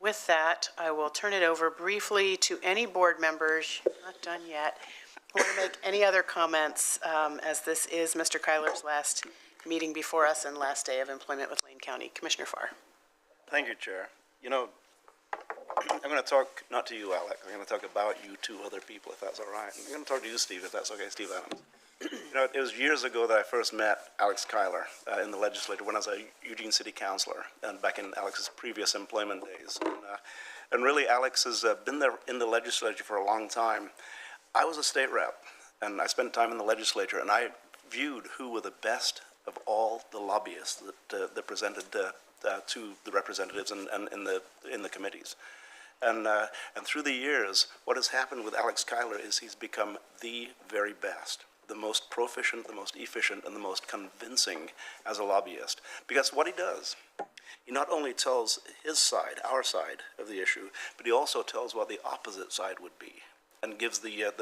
With that, I will turn it over briefly to any board members, not done yet, who want to make any other comments, as this is Mr. Kyler's last meeting before us and last day of employment with Lane County. Commissioner Farr. Thank you, Chair. You know, I'm going to talk, not to you, Alec, I'm going to talk about you two other people, if that's all right. I'm going to talk to you, Steve, if that's okay, Steve Adams. You know, it was years ago that I first met Alex Kyler in the legislature when I was a Eugene City Councilor and back in Alex's previous employment days. And really, Alex has been there in the legislature for a long time. I was a state rep, and I spent time in the legislature, and I viewed who were the best of all the lobbyists that presented to the representatives and in the committees. And through the years, what has happened with Alex Kyler is he's become the very best, the most proficient, the most efficient, and the most convincing as a lobbyist. Because what he does, he not only tells his side, our side of the issue, but he also tells what the opposite side would be and gives the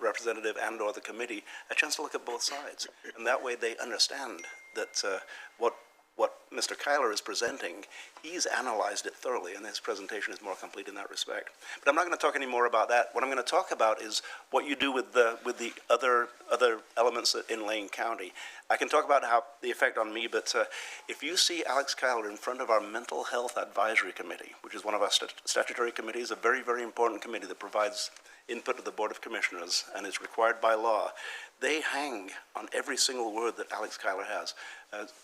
representative and or the committee a chance to look at both sides. And that way they understand that what Mr. Kyler is presenting, he's analyzed it thoroughly, and his presentation is more complete in that respect. But I'm not going to talk any more about that. What I'm going to talk about is what you do with the other elements in Lane County. I can talk about how the effect on me, but if you see Alex Kyler in front of our Mental Health Advisory Committee, which is one of our statutory committees, a very, very important committee that provides input to the Board of Commissioners and is required by law, they hang on every single word that Alex Kyler has.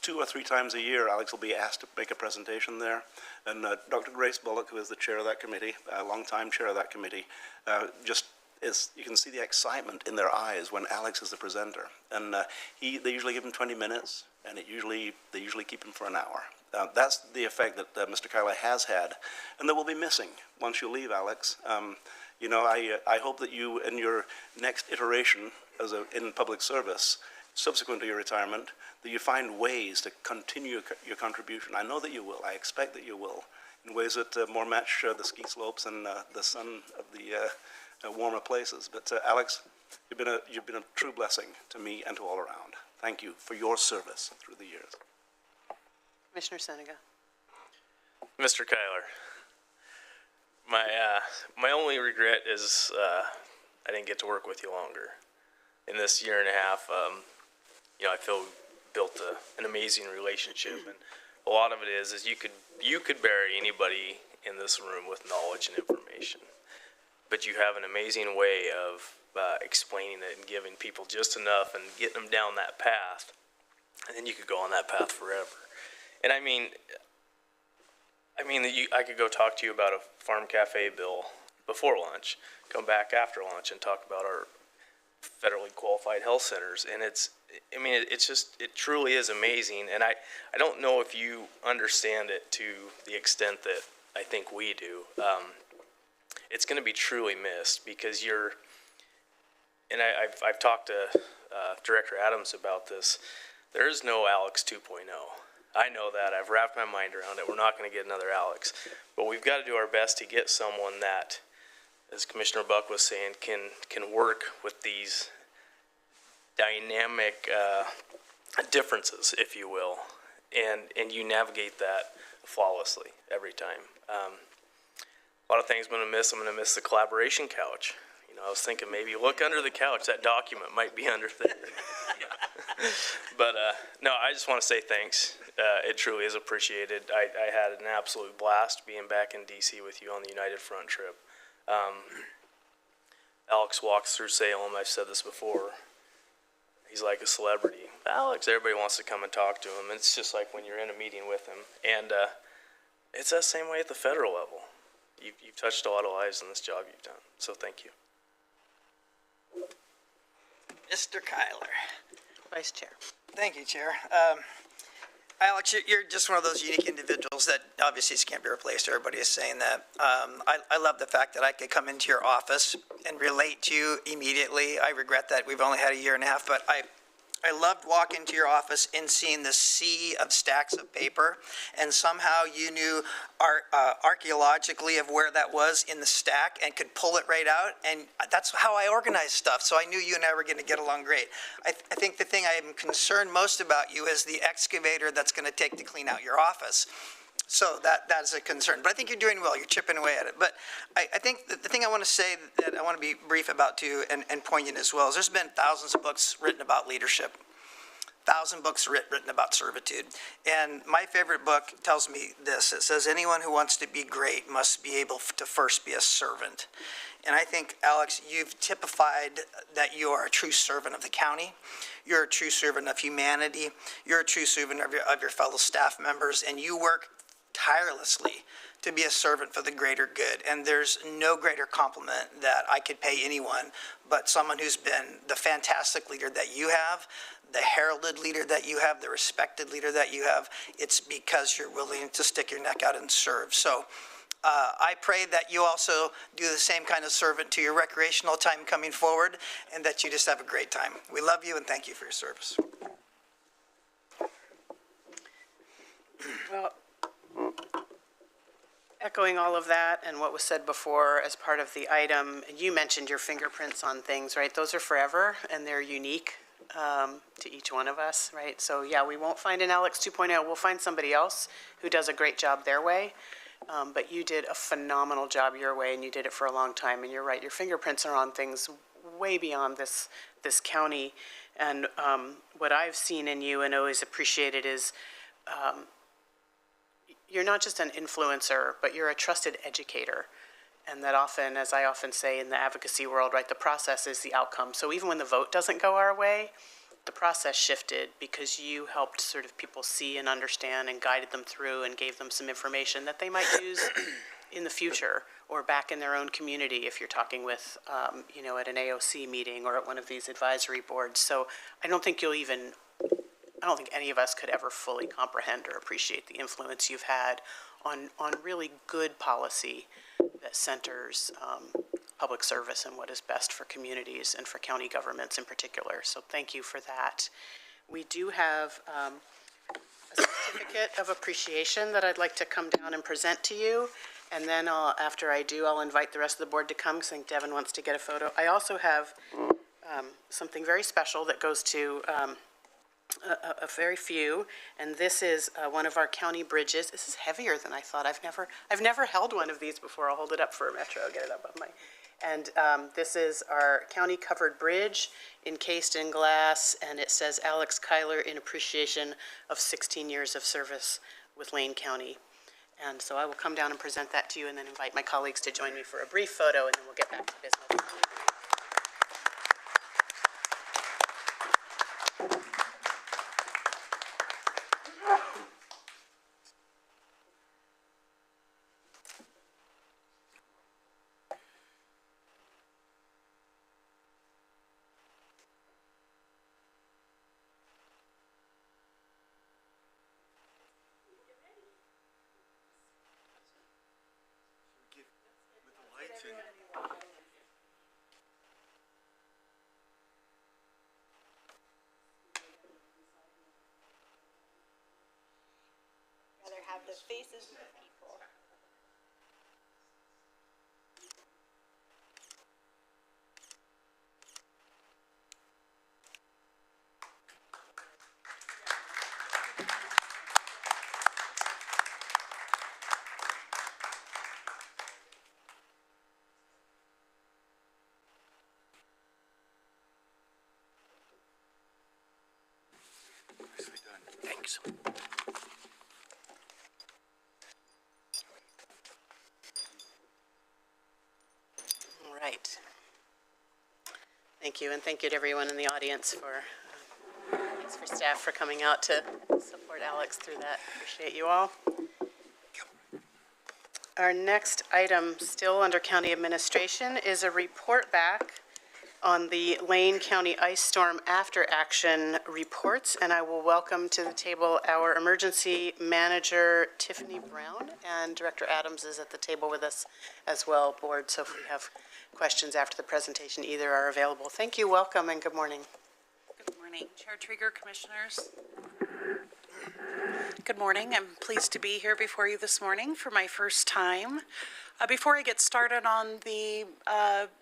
2 or 3 times a year, Alex will be asked to make a presentation there. And Dr. Grace Bullock, who is the chair of that committee, longtime chair of that committee, you can see the excitement in their eyes when Alex is the presenter. And they usually give him 20 minutes, and they usually keep him for an hour. That's the effect that Mr. Kyler has had, and that will be missing once you leave, Alex. You know, I hope that you, in your next iteration in public service, subsequent to your retirement, that you find ways to continue your contribution. I know that you will. I expect that you will, in ways that more match the ski slopes and the sun of the warmer places. But Alex, you've been a true blessing to me and to all around. Thank you for your service through the years. Commissioner Seneca. Mr. Kyler, my only regret is I didn't get to work with you longer. In this year and a half, you know, I feel we built an amazing relationship, and a lot of it is you could bury anybody in this room with knowledge and information, but you have an amazing way of explaining it and giving people just enough and getting them down that path, and then you could go on that path forever. And I mean, I could go talk to you about a farm cafe bill before lunch, come back after lunch and talk about our federally qualified health centers. And it truly is amazing. And I don't know if you understand it to the extent that I think we do. it's going to be truly missed because and I've talked to Director Adams about this. There is no Alex 2.0. I know that. I've wrapped my mind around it. We're not going to get another Alex. But we've got to do our best to get someone that, as Commissioner Buck was saying, can work with these dynamic differences, if you will, and you navigate that flawlessly every time. A lot of things I'm going to miss. I'm going to miss the collaboration couch. You know, I was thinking maybe look under the couch. That document might be under there. But no, I just want to say thanks. It truly is appreciated. I had an absolute blast being back in D.C. with you on the United Front trip. Alex walks through Salem. I've said this before. He's like a celebrity. Alex, everybody wants to come and talk to him. It's just like when you're in a meeting with him. And it's that same way at the federal level. You've touched a lot of lives in this job you've done. So thank you. Mr. Kyler. Vice Chair. Thank you, Chair. Alex, you're just one of those unique individuals that obviously can't be replaced. Everybody is saying that. I love the fact that I could come into your office and relate to you immediately. I regret that we've only had a year and a half, but I loved walking to your office and seeing the sea of stacks of paper, and somehow you knew archaeologically of where that was in the stack and could pull it right out, and that's how I organize stuff, so I knew you and I were going to get along great. I think the thing I am concerned most about you is the excavator that's going to take to clean out your office. So that's a concern. But I think you're doing well. You're chipping away at it. But I think the thing I want to say that I want to be brief about too and poignant as well is there's been thousands of books written about leadership, 1,000 books written about servitude. And my favorite book tells me this. It says anyone who wants to be great must be able to first be a servant. And I think, Alex, you've typified that you are a true servant of the county. You're a true servant of humanity. You're a true servant of your fellow staff members. And you work tirelessly to be a servant for the greater good. And there's no greater compliment that I could pay anyone but someone who's been the fantastic leader that you have, the heralded leader that you have, the respected leader that you have. It's because you're willing to stick your neck out and serve. So I pray that you also do the same kind of servant to your recreational time coming forward, and that you just have a great time. We love you and thank you for your service. Well, echoing all of that and what was said before as part of the item, you mentioned your fingerprints on things, right? Those are forever and they're unique to each one of us, right? So yeah, we won't find an Alex 2.0. We'll find somebody else who does a great job their way. But you did a phenomenal job your way, and you did it for a long time. And you're right, your fingerprints are on things way beyond this county. And what I've seen in you and always appreciated is you're not just an influencer, but you're a trusted educator. And that often, as I often say in the advocacy world, right, the process is the outcome. So even when the vote doesn't go our way, the process shifted because you helped sort of people see and understand and guided them through and gave them some information that they might use in the future or back in their own community if you're talking with, you know, at an AOC meeting or at one of these advisory boards. So I don't think any of us could ever fully comprehend or appreciate the influence you've had on really good policy that centers public service and what is best for communities and for county governments in particular. So thank you for that. We do have a certificate of appreciation that I'd like to come down and present to you. And then after I do, I'll invite the rest of the board to come because I think Devin wants to get a photo. I also have something very special that goes to a very few, and this is one of our county bridges. This is heavier than I thought. I've never held one of these before. I'll hold it up for Metro. Get it up on my. And this is our county covered bridge encased in glass, and it says Alex Kyler in appreciation of 16 years of service with Lane County. And so I will come down and present that to you, and then invite my colleagues to join me for a brief photo, and then we'll get back to business. With the lights in. have the faces of people. Thanks. All right. Thank you, and thank you to everyone in the audience thanks for staff for coming out to support Alex through that. Appreciate you all. Our next item, still under county administration, is a report back on the Lane County Ice Storm After Action reports, and I will welcome to the table our emergency manager, Tiffany Brown, and Director Adams is at the table with us as well, board, so if we have questions after the presentation, either are available. Thank you, welcome, and good morning. Good morning, Chair Trieger, Commissioners. Good morning. I'm pleased to be here before you this morning for my first time. Before I get started on the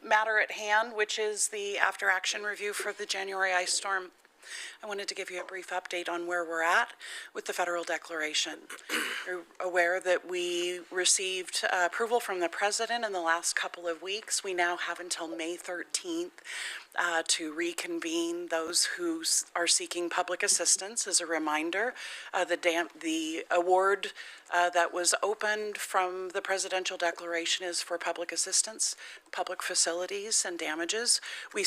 matter at hand, which is the after-action review for the January ice storm, I wanted to give you a brief update on where we're at with the federal declaration. You're aware that we received approval from the President in the last couple of weeks. We now have until May 13th to reconvene those who are seeking public assistance. As a reminder, the award that was opened from the presidential declaration is for public assistance, public facilities, and damages. We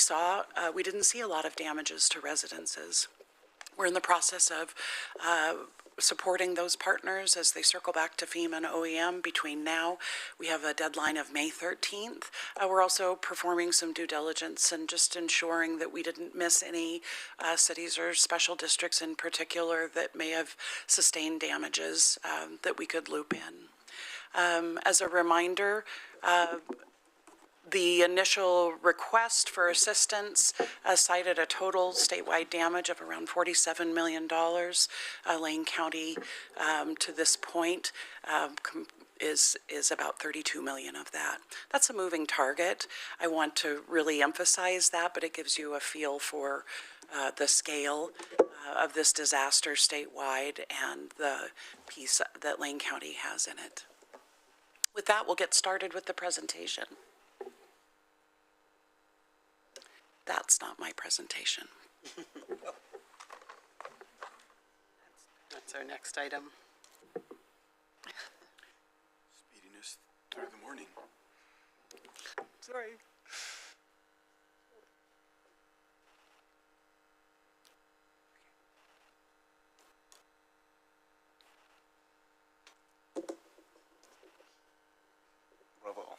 didn't see a lot of damages to residences. We're in the process of supporting those partners as they circle back to FEMA and OEM between now. We have a deadline of May 13th. We're also performing some due diligence and just ensuring that we didn't miss any cities or special districts in particular that may have sustained damages that we could loop in. As a reminder, the initial request for assistance cited a total statewide damage of around $47 million. Lane County, to this point, is about 32 million of that. That's a moving target. I want to really emphasize that, but it gives you a feel for the scale of this disaster statewide and the piece that Lane County has in it. With that, we'll get started with the presentation. That's not my presentation. That's our next item. Speediness through the morning. Sorry. Bravo.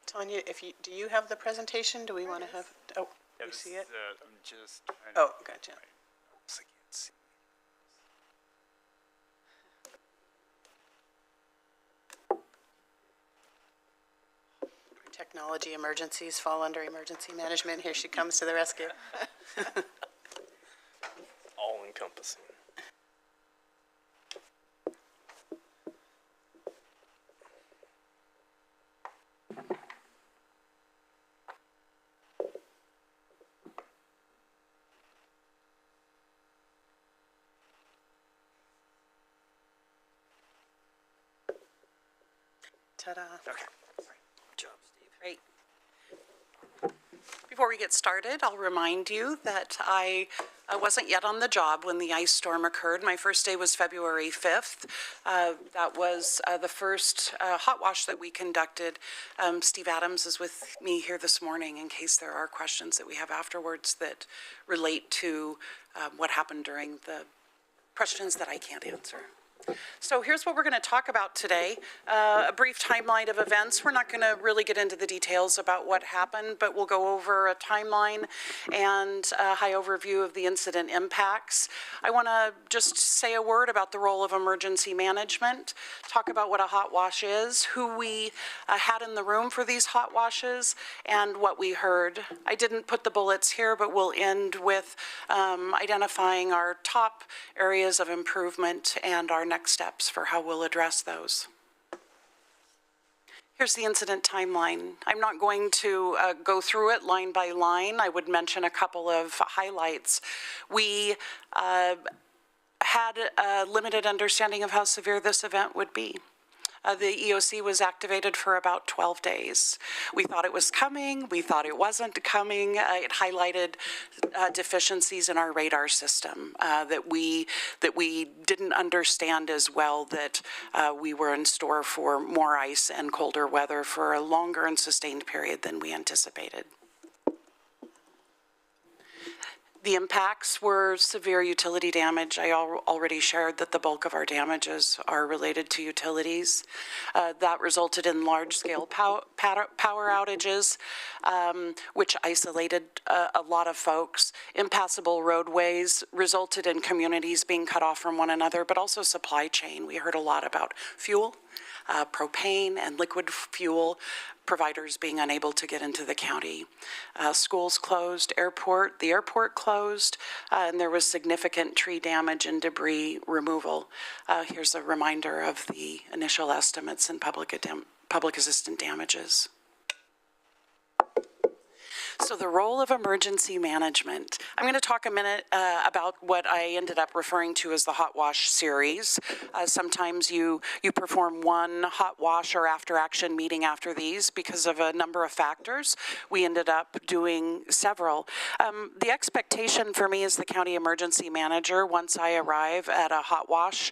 Tanya, do you have the presentation? Do we want to have, oh, you see it? I'm just trying Oh, gotcha. I can't see. Technology emergencies fall under emergency management. Here she comes to the rescue. All encompassing. Ta-da. Okay. Good job, Steve. Great. Before we get started, I'll remind you that I wasn't yet on the job when the ice storm occurred. My first day was February 5th. That was the first hot wash that we conducted. Steve Adams is with me here this morning in case there are questions that we have afterwards that relate to what happened during the questions that I can't answer. So here's what we're going to talk about today. A brief timeline of events. We're not going to really get into the details about what happened, but we'll go over a timeline and a high overview of the incident impacts. I want to just say a word about the role of emergency management, talk about what a hot wash is, who we had in the room for these hot washes, and what we heard. I didn't put the bullets here, but we'll end with identifying our top areas of improvement and our next steps for how we'll address those. Here's the incident timeline. I'm not going to go through it line by line. I would mention a couple of highlights. We had a limited understanding of how severe this event would be. The EOC was activated for about 12 days. We thought it was coming. We thought it wasn't coming. It highlighted deficiencies in our radar system that we didn't understand as well, that we were in store for more ice and colder weather for a longer and sustained period than we anticipated. The impacts were severe utility damage. I already shared that the bulk of our damages are related to utilities. That resulted in large-scale power outages, which isolated a lot of folks. Impassable roadways resulted in communities being cut off from one another, but also supply chain. We heard a lot about fuel, propane, and liquid fuel providers being unable to get into the county. Schools closed, the airport closed, and there was significant tree damage and debris removal. Here's a reminder of the initial estimates in public assistant damages. So the role of emergency management. I'm going to talk a minute about what I ended up referring to as the hot wash series. Sometimes you perform one hot wash or after action meeting after these because of a number of factors. We ended up doing several. The expectation for me as the county emergency manager, once I arrive at a hot wash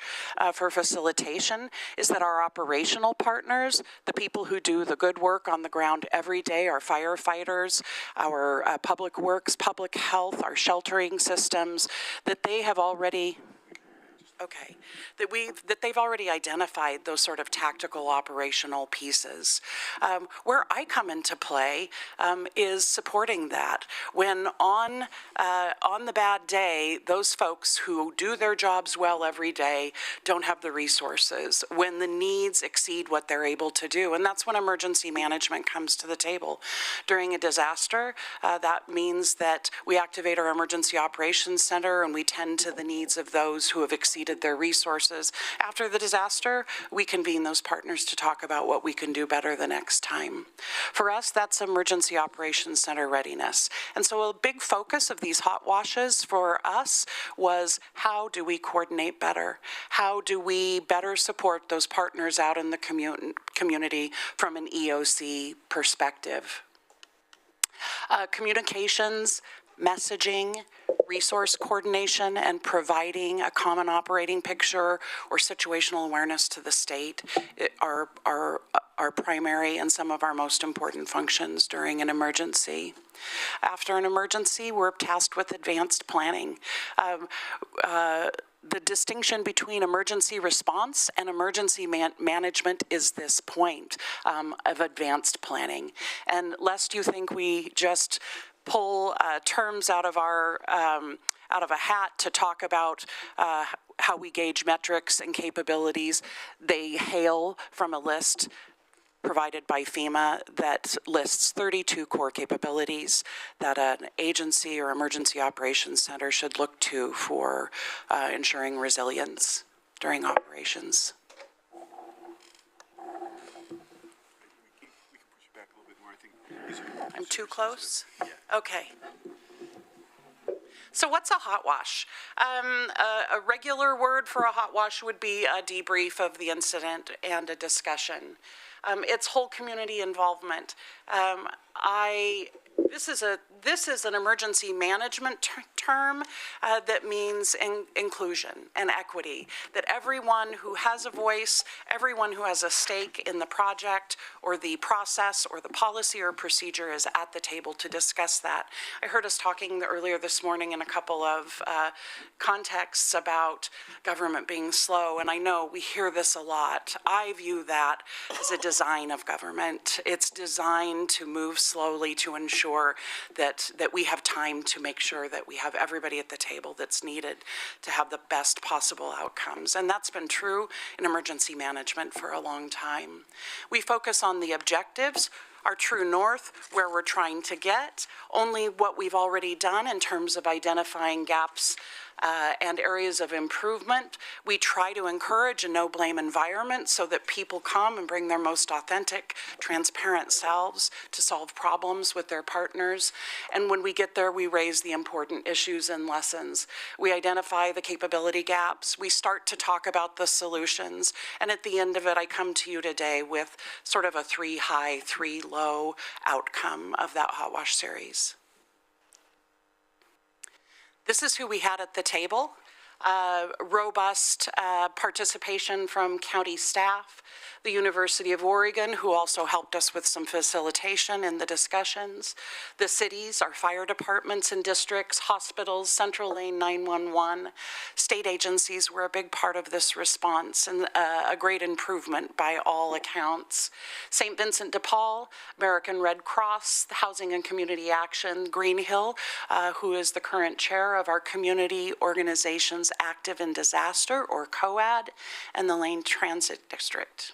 for facilitation, is that our operational partners, the people who do the good work on the ground every day, our firefighters, our public works, public health, our sheltering systems, that they have already, that they've already identified those sort of tactical operational pieces. Where I come into play is supporting that. When on the bad day, those folks who do their jobs well every day don't have the resources, when the needs exceed what they're able to do, and that's when emergency management comes to the table. During a disaster, that means that we activate our emergency operations center and we tend to the needs of those who have exceeded their resources. After the disaster, we convene those partners to talk about what we can do better the next time. For us, that's emergency operations center readiness. And so a big focus of these hot washes for us was, how do we coordinate better? How do we better support those partners out in the community from an EOC perspective? Communications, messaging, resource coordination, and providing a common operating picture or situational awareness to the state are primary and some of our most important functions during an emergency. After an emergency, we're tasked with advanced planning. The distinction between emergency response and emergency management is this point of advanced planning. And lest you think we just pull terms out of a hat to talk about how we gauge metrics and capabilities, they hail from a list provided by FEMA that lists 32 core capabilities that an agency or emergency operations center should look to for ensuring resilience during operations. I'm too close? Okay. So what's a hot wash? A regular word for a hot wash would be a debrief of the incident and a discussion. It's whole community involvement. This is This is an emergency management term that means inclusion and equity, that everyone who has a voice, everyone who has a stake in the project or the process or the policy or procedure is at the table to discuss that. I heard us talking earlier this morning in a couple of contexts about government being slow, and I know we hear this a lot. I view that as a design of government. It's designed to move slowly to ensure that we have time to make sure that we have everybody at the table that's needed to have the best possible outcomes. And that's been true in emergency management for a long time. We focus on the objectives, our true north, where we're trying to get, only what we've already done in terms of identifying gaps and areas of improvement. We try to encourage a no-blame environment so that people come and bring their most authentic, transparent selves to solve problems with their partners. And when we get there, we raise the important issues and lessons. We identify the capability gaps. We start to talk about the solutions. And at the end of it, I come to you today with sort of a 3 high, 3 low outcome of that Hot Wash series. This is who we had at the table. Robust participation from county staff, the University of Oregon, who also helped us with some facilitation in the discussions, the cities, our fire departments and districts, hospitals, Central Lane 911, state agencies were a big part of this response and a great improvement by all accounts. St. Vincent de Paul, American Red Cross, the Housing and Community Action, Greenhill, who is the current chair of our Community Organizations Active in Disaster, or COAD, and the Lane Transit District.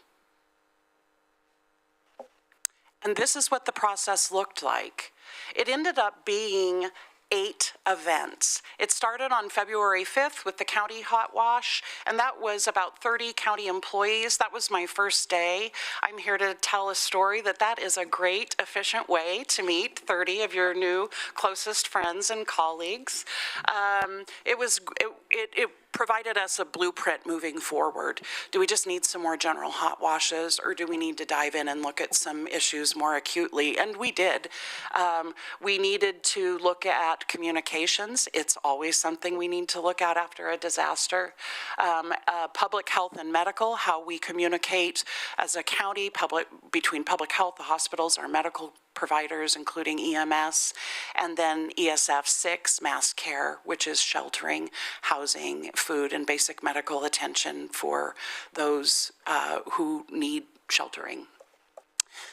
And this is what the process looked like. It ended up being 8 events. It started on February 5th with the county hot wash, and that was about 30 county employees. That was my first day. I'm here to tell a story that is a great, efficient way to meet 30 of your new closest friends and colleagues. It provided us a blueprint moving forward. Do we just need some more general hot washes, or do we need to dive in and look at some issues more acutely? And we did. We needed to look at communications. It's always something we need to look at after a disaster. Public health and medical, how we communicate as a county, between public health, the hospitals, our medical providers, including EMS, and then ESF 6, mass care, which is sheltering, housing, food, and basic medical attention for those who need sheltering.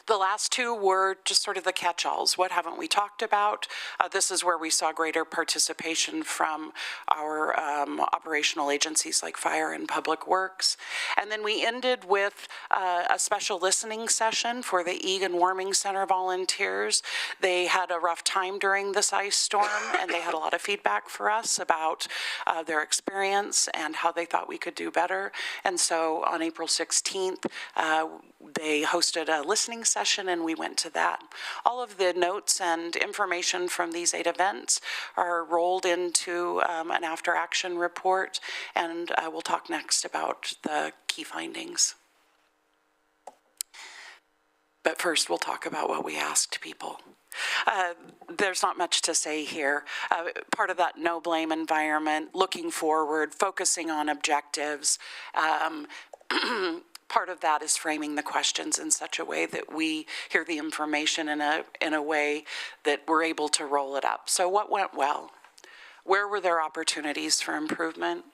The last 2 were just sort of the catch-alls. What haven't we talked about? This is where we saw greater participation from our operational agencies like Fire and Public Works. And then we ended with a special listening session for the Egan Warming Center volunteers. They had a rough time during this ice storm, and they had a lot of feedback for us about their experience and how they thought we could do better. And so on April 16th, they hosted a listening session, and we went to that. All of the notes and information from these 8 events are rolled into an after-action report, and we'll talk next about the key findings. But first, we'll talk about what we asked people. There's not much to say here. Part of that no-blame environment, looking forward, focusing on objectives, part of that is framing the questions in such a way that we hear the information in a way that we're able to roll it up. So what went well? Where were there opportunities for improvement?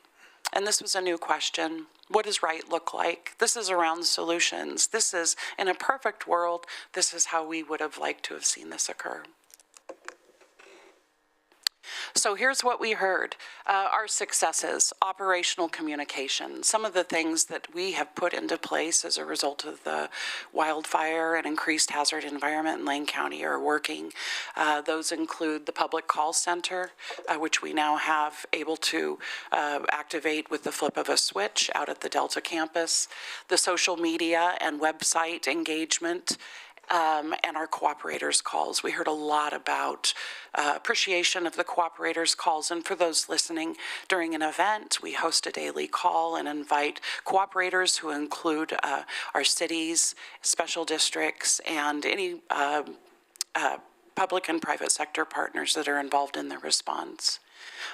And this was a new question. What does right look like? This is around solutions. This is, in a perfect world, this is how we would have liked to have seen this occur. So here's what we heard. Our successes, operational communication, some of the things that we have put into place as a result of the wildfire and increased hazard environment in Lane County are working. Those include the public call center, which we now have able to activate with the flip of a switch out at the Delta campus, the social media and website engagement, and our cooperators calls. We heard a lot about appreciation of the cooperators calls, and for those listening, during an event, we host a daily call and invite cooperators who include our cities, special districts, and any public and private sector partners that are involved in the response.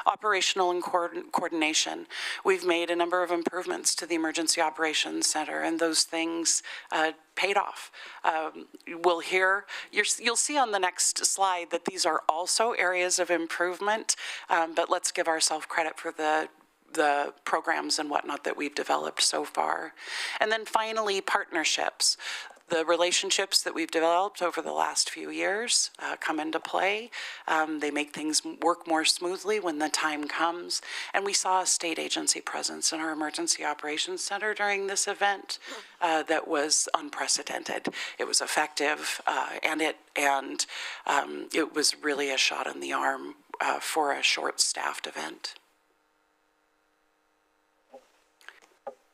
Operational and coordination. We've made a number of improvements to the Emergency Operations Center, and those things paid off. We'll hear, you'll see on the next slide that these are also areas of improvement, but let's give ourselves credit for the programs and whatnot that we've developed so far. And then finally, partnerships. The relationships that we've developed over the last few years come into play. They make things work more smoothly when the time comes. And we saw a state agency presence in our Emergency Operations Center during this event that was unprecedented. It was effective, and it was really a shot in the arm for a short-staffed event.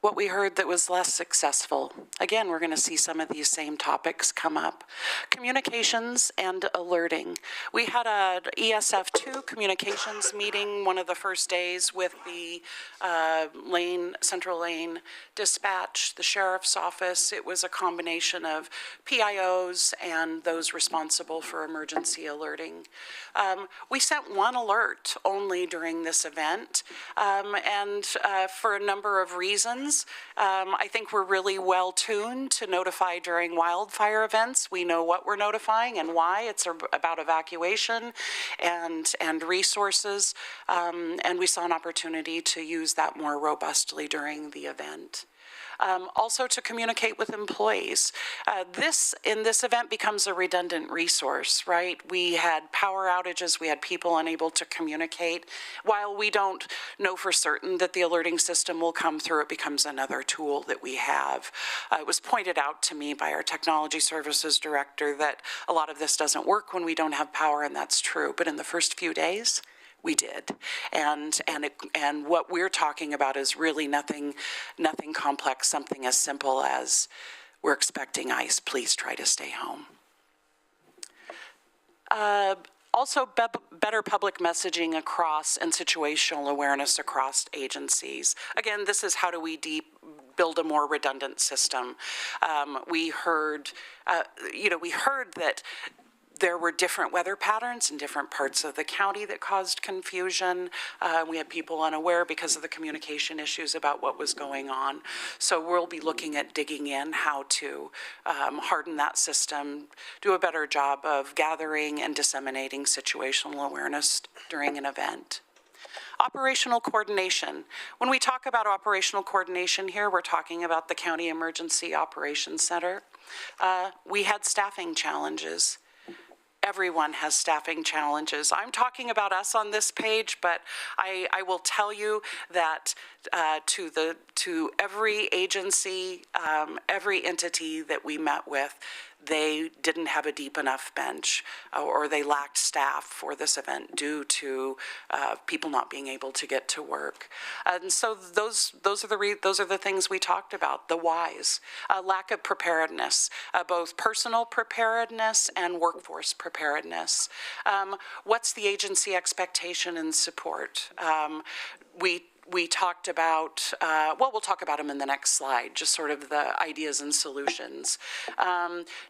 What we heard that was less successful. Again, we're going to see some of these same topics come up. Communications and alerting. We had an ESF2 communications meeting one of the first days with the Central Lane Dispatch, the Sheriff's Office. It was a combination of PIOs and those responsible for emergency alerting. We sent one alert only during this event, and for a number of reasons. I think we're really well tuned to notify during wildfire events. We know what we're notifying and why. It's about evacuation and resources, and we saw an opportunity to use that more robustly during the event. Also to communicate with employees. In this event becomes a redundant resource, right? We had power outages, we had people unable to communicate. While we don't know for certain that the alerting system will come through, it becomes another tool that we have. It was pointed out to me by our technology services director that a lot of this doesn't work when we don't have power, and that's true. But in the first few days, we did, and what we're talking about is really nothing complex. Something as simple as, we're expecting ice. Please try to stay home. Also, better public messaging across and situational awareness across agencies. Again, this is how do we build a more redundant system. We heard that there were different weather patterns in different parts of the county that caused confusion. We had people unaware because of the communication issues about what was going on. So we'll be looking at digging in how to harden that system, do a better job of gathering and disseminating situational awareness during an event. Operational coordination. When we talk about operational coordination here, we're talking about the County Emergency Operations Center. We had staffing challenges. Everyone has staffing challenges. I'm talking about us on this page, but I will tell you that to every agency, every entity that we met with, they didn't have a deep enough bench, or they lacked staff for this event due to people not being able to get to work. And so those are the things we talked about. The whys: lack of preparedness, both personal preparedness and workforce preparedness. What's the agency expectation and support? We talked about, we'll talk about them in the next slide, just sort of the ideas and solutions.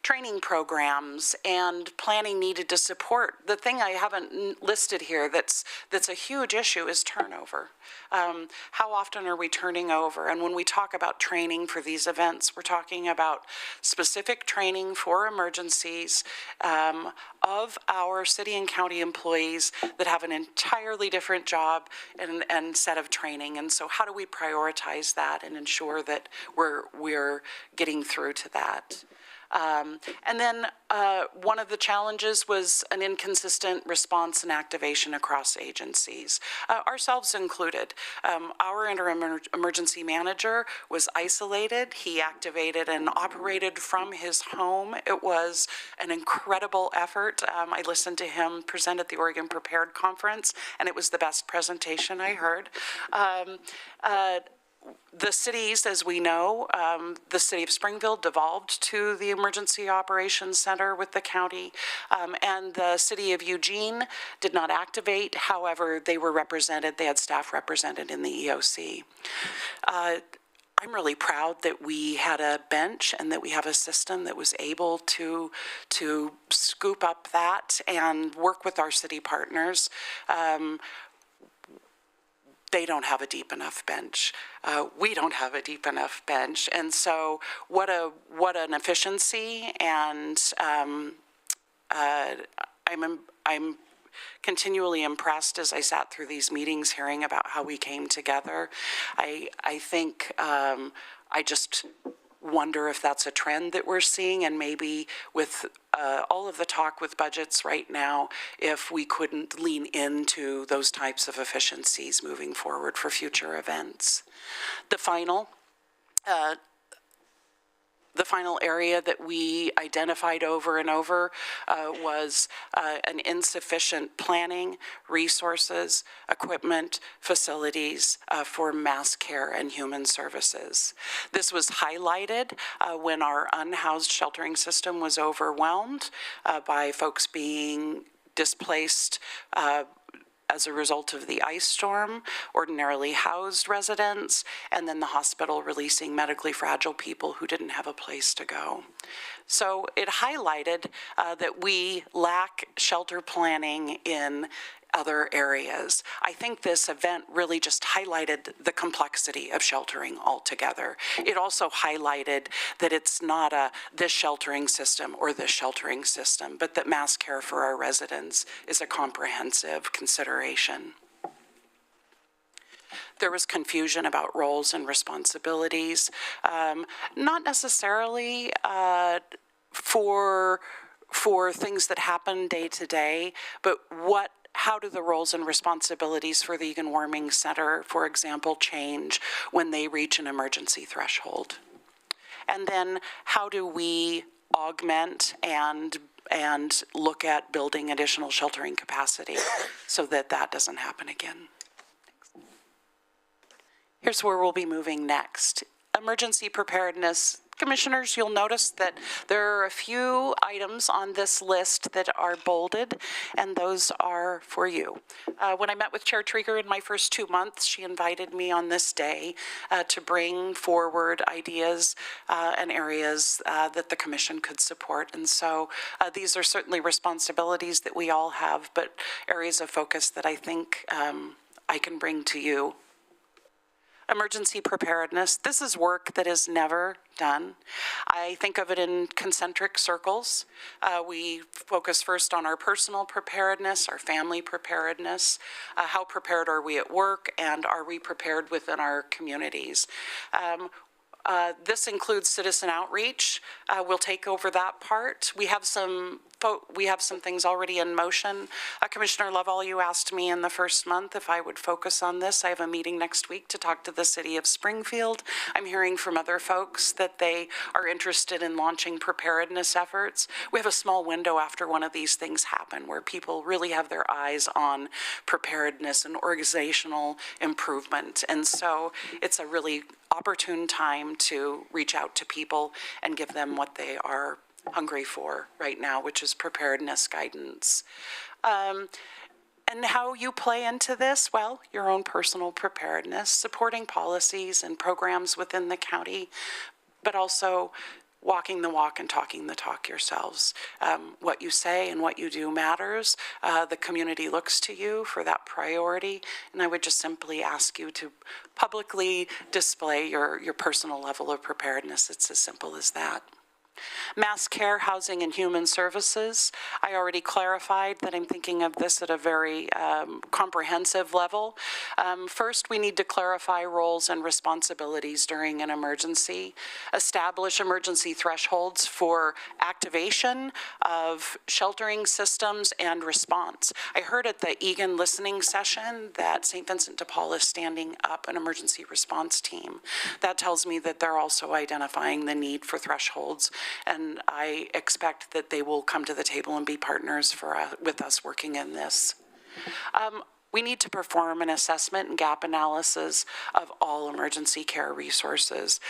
Training programs and planning needed to support. The thing I haven't listed here that's a huge issue is turnover. How often are we turning over? And when we talk about training for these events, we're talking about specific training for emergencies of our city and county employees that have an entirely different job and set of training. And so how do we prioritize that and ensure that we're getting through to that? And then one of the challenges was an inconsistent response and activation across agencies, ourselves included. Our interim emergency manager was isolated. He activated and operated from his home. It was an incredible effort. I listened to him present at the Oregon Prepared Conference, and it was the best presentation I heard. The cities, as we know, the city of Springfield devolved to the Emergency Operations Center with the county, and the city of Eugene did not activate. However, they were represented, they had staff represented in the EOC. I'm really proud that we had a bench and that we have a system that was able to scoop up that and work with our city partners. They don't have a deep enough bench. We don't have a deep enough bench, and so what an efficiency. And I'm continually impressed as I sat through these meetings hearing about how we came together. I think I just wonder if that's a trend that we're seeing, and maybe with all of the talk with budgets right now, if we couldn't lean into those types of efficiencies moving forward for future events. The final area that we identified over and over was an insufficient planning, resources, equipment, facilities for mass care and human services. This was highlighted when our unhoused sheltering system was overwhelmed by folks being displaced as a result of the ice storm, ordinarily housed residents, and then the hospital releasing medically fragile people who didn't have a place to go. So it highlighted that we lack shelter planning in other areas. I think this event really just highlighted the complexity of sheltering altogether. It also highlighted that it's not this sheltering system or this sheltering system, but that mass care for our residents is a comprehensive consideration. There was confusion about roles and responsibilities, not necessarily for things that happen day to day, but how do the roles and responsibilities for the Egan Warming Center, for example, change when they reach an emergency threshold? And then how do we augment and look at building additional sheltering capacity so that that doesn't happen again? Here's where we'll be moving next. Emergency preparedness. Commissioners, you'll notice that there are a few items on this list that are bolded, and those are for you. When I met with Chair Trieger in my first 2 months, she invited me on this day to bring forward ideas and areas that the Commission could support. And so these are certainly responsibilities that we all have, but areas of focus that I think I can bring to you. Emergency preparedness. This is work that is never done. I think of it in concentric circles. We focus first on our personal preparedness, our family preparedness, how prepared are we at work, and are we prepared within our communities. This includes citizen outreach. We'll take over that part. We have some things already in motion. Commissioner Lovell, you asked me in the first month if I would focus on this. I have a meeting next week to talk to the city of Springfield. I'm hearing from other folks that they are interested in launching preparedness efforts. We have a small window after one of these things happen where people really have their eyes on preparedness and organizational improvement. And so it's a really opportune time to reach out to people and give them what they are hungry for right now, which is preparedness guidance. And how you play into this? Well, your own personal preparedness, supporting policies and programs within the county, but also walking the walk and talking the talk yourselves. What you say and what you do matters. The community looks to you for that priority, and I would just simply ask you to publicly display your personal level of preparedness. It's as simple as that. Mass care, housing, and human services. I already clarified that I'm thinking of this at a very comprehensive level. First, we need to clarify roles and responsibilities during an emergency, establish emergency thresholds for activation of sheltering systems and response. I heard at the Egan listening session that St. Vincent de Paul is standing up an emergency response team. That tells me that they're also identifying the need for thresholds, and I expect that they will come to the table and be partners with us working in this. We need to perform an assessment and gap analysis of all emergency care resources.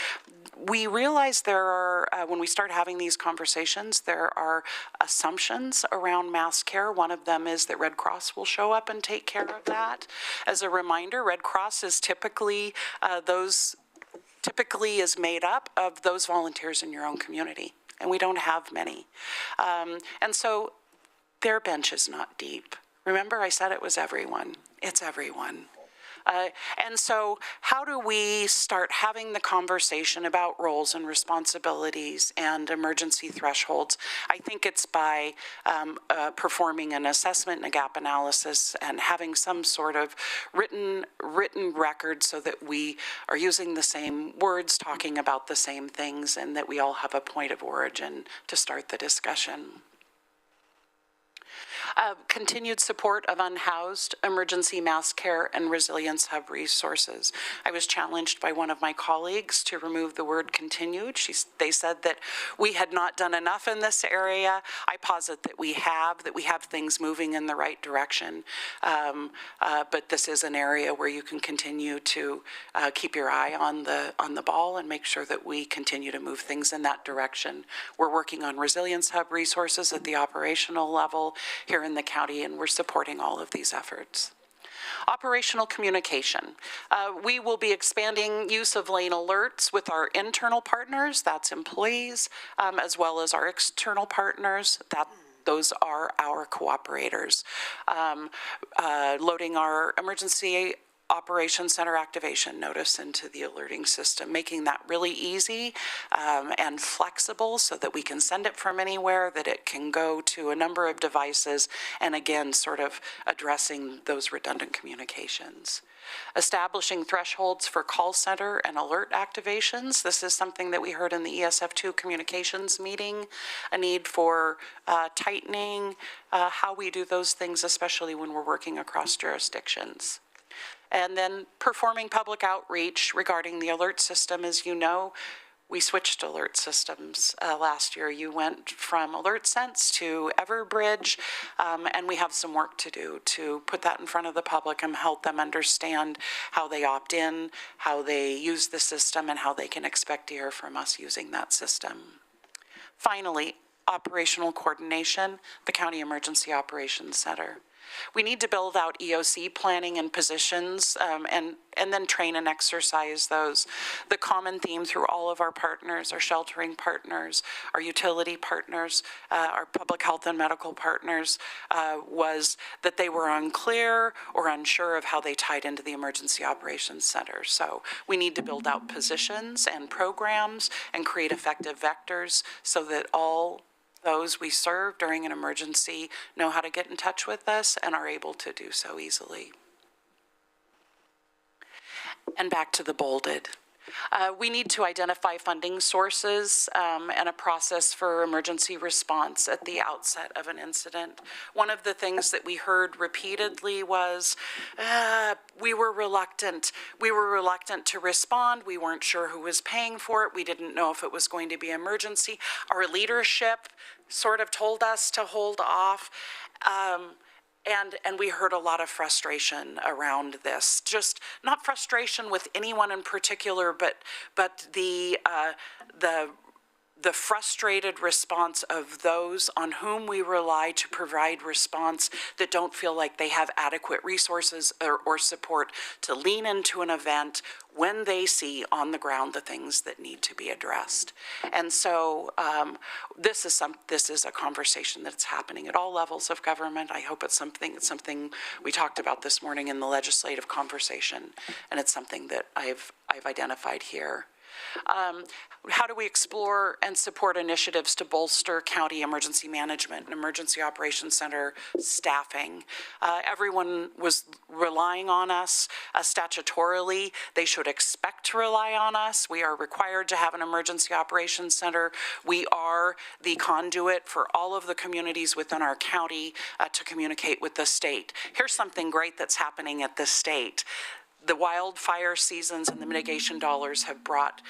We realize there are, when we start having these conversations, there are assumptions around mass care. One of them is that Red Cross will show up and take care of that. As a reminder, Red Cross is typically those typically is made up of those volunteers in your own community, and we don't have many. And so their bench is not deep. Remember, I said it was everyone. It's everyone. And so how do we start having the conversation about roles and responsibilities and emergency thresholds? I think it's by performing an assessment and a gap analysis and having some sort of written record so that we are using the same words, talking about the same things, and that we all have a point of origin to start the discussion. Continued support of unhoused, emergency mass care, and resilience hub resources. I was challenged by one of my colleagues to remove the word continued. They said that we had not done enough in this area. I posit that we have things moving in the right direction. But this is an area where you can continue to keep your eye on the ball and make sure that we continue to move things in that direction. We're working on resilience hub resources at the operational level here in the county, and we're supporting all of these efforts. Operational communication. We will be expanding use of lane alerts with our internal partners, that's employees, as well as our external partners, those are our cooperators. Loading our emergency Operations Center activation notice into the alerting system, making that really easy and flexible so that we can send it from anywhere, that it can go to a number of devices, and again, sort of addressing those redundant communications. Establishing thresholds for call center and alert activations. This is something that we heard in the ESF2 communications meeting, a need for tightening how we do those things, especially when we're working across jurisdictions. And then performing public outreach regarding the alert system. As you know, we switched alert systems last year. You went from AlertSense to Everbridge, and we have some work to do to put that in front of the public and help them understand how they opt in, how they use the system, and how they can expect to hear from us using that system. Finally, operational coordination, the County Emergency Operations Center. We need to build out EOC planning and positions and then train and exercise those. The common theme through all of our partners, our sheltering partners, our utility partners, our public health and medical partners, was that they were unclear or unsure of how they tied into the Emergency Operations Center. So we need to build out positions and programs and create effective vectors so that all those we serve during an emergency know how to get in touch with us and are able to do so easily. And back to the bolded. We need to identify funding sources and a process for emergency response at the outset of an incident. One of the things that we heard repeatedly was we were reluctant. We were reluctant to respond. We weren't sure who was paying for it. We didn't know if it was going to be emergency. Our leadership sort of told us to hold off. And we heard a lot of frustration around this. Just not frustration with anyone in particular, but the frustrated response of those on whom we rely to provide response that don't feel like they have adequate resources or support to lean into an event when they see on the ground the things that need to be addressed. And so this is a conversation that's happening at all levels of government. I hope it's something we talked about this morning in the legislative conversation, and it's something that I've identified here. How do we explore and support initiatives to bolster county emergency management and emergency operations center staffing? Everyone was relying on us statutorily. They should expect to rely on us. We are required to have an emergency operations center. We are the conduit for all of the communities within our county to communicate with the state. Here's something great that's happening at the state. The wildfire seasons and the mitigation dollars have brought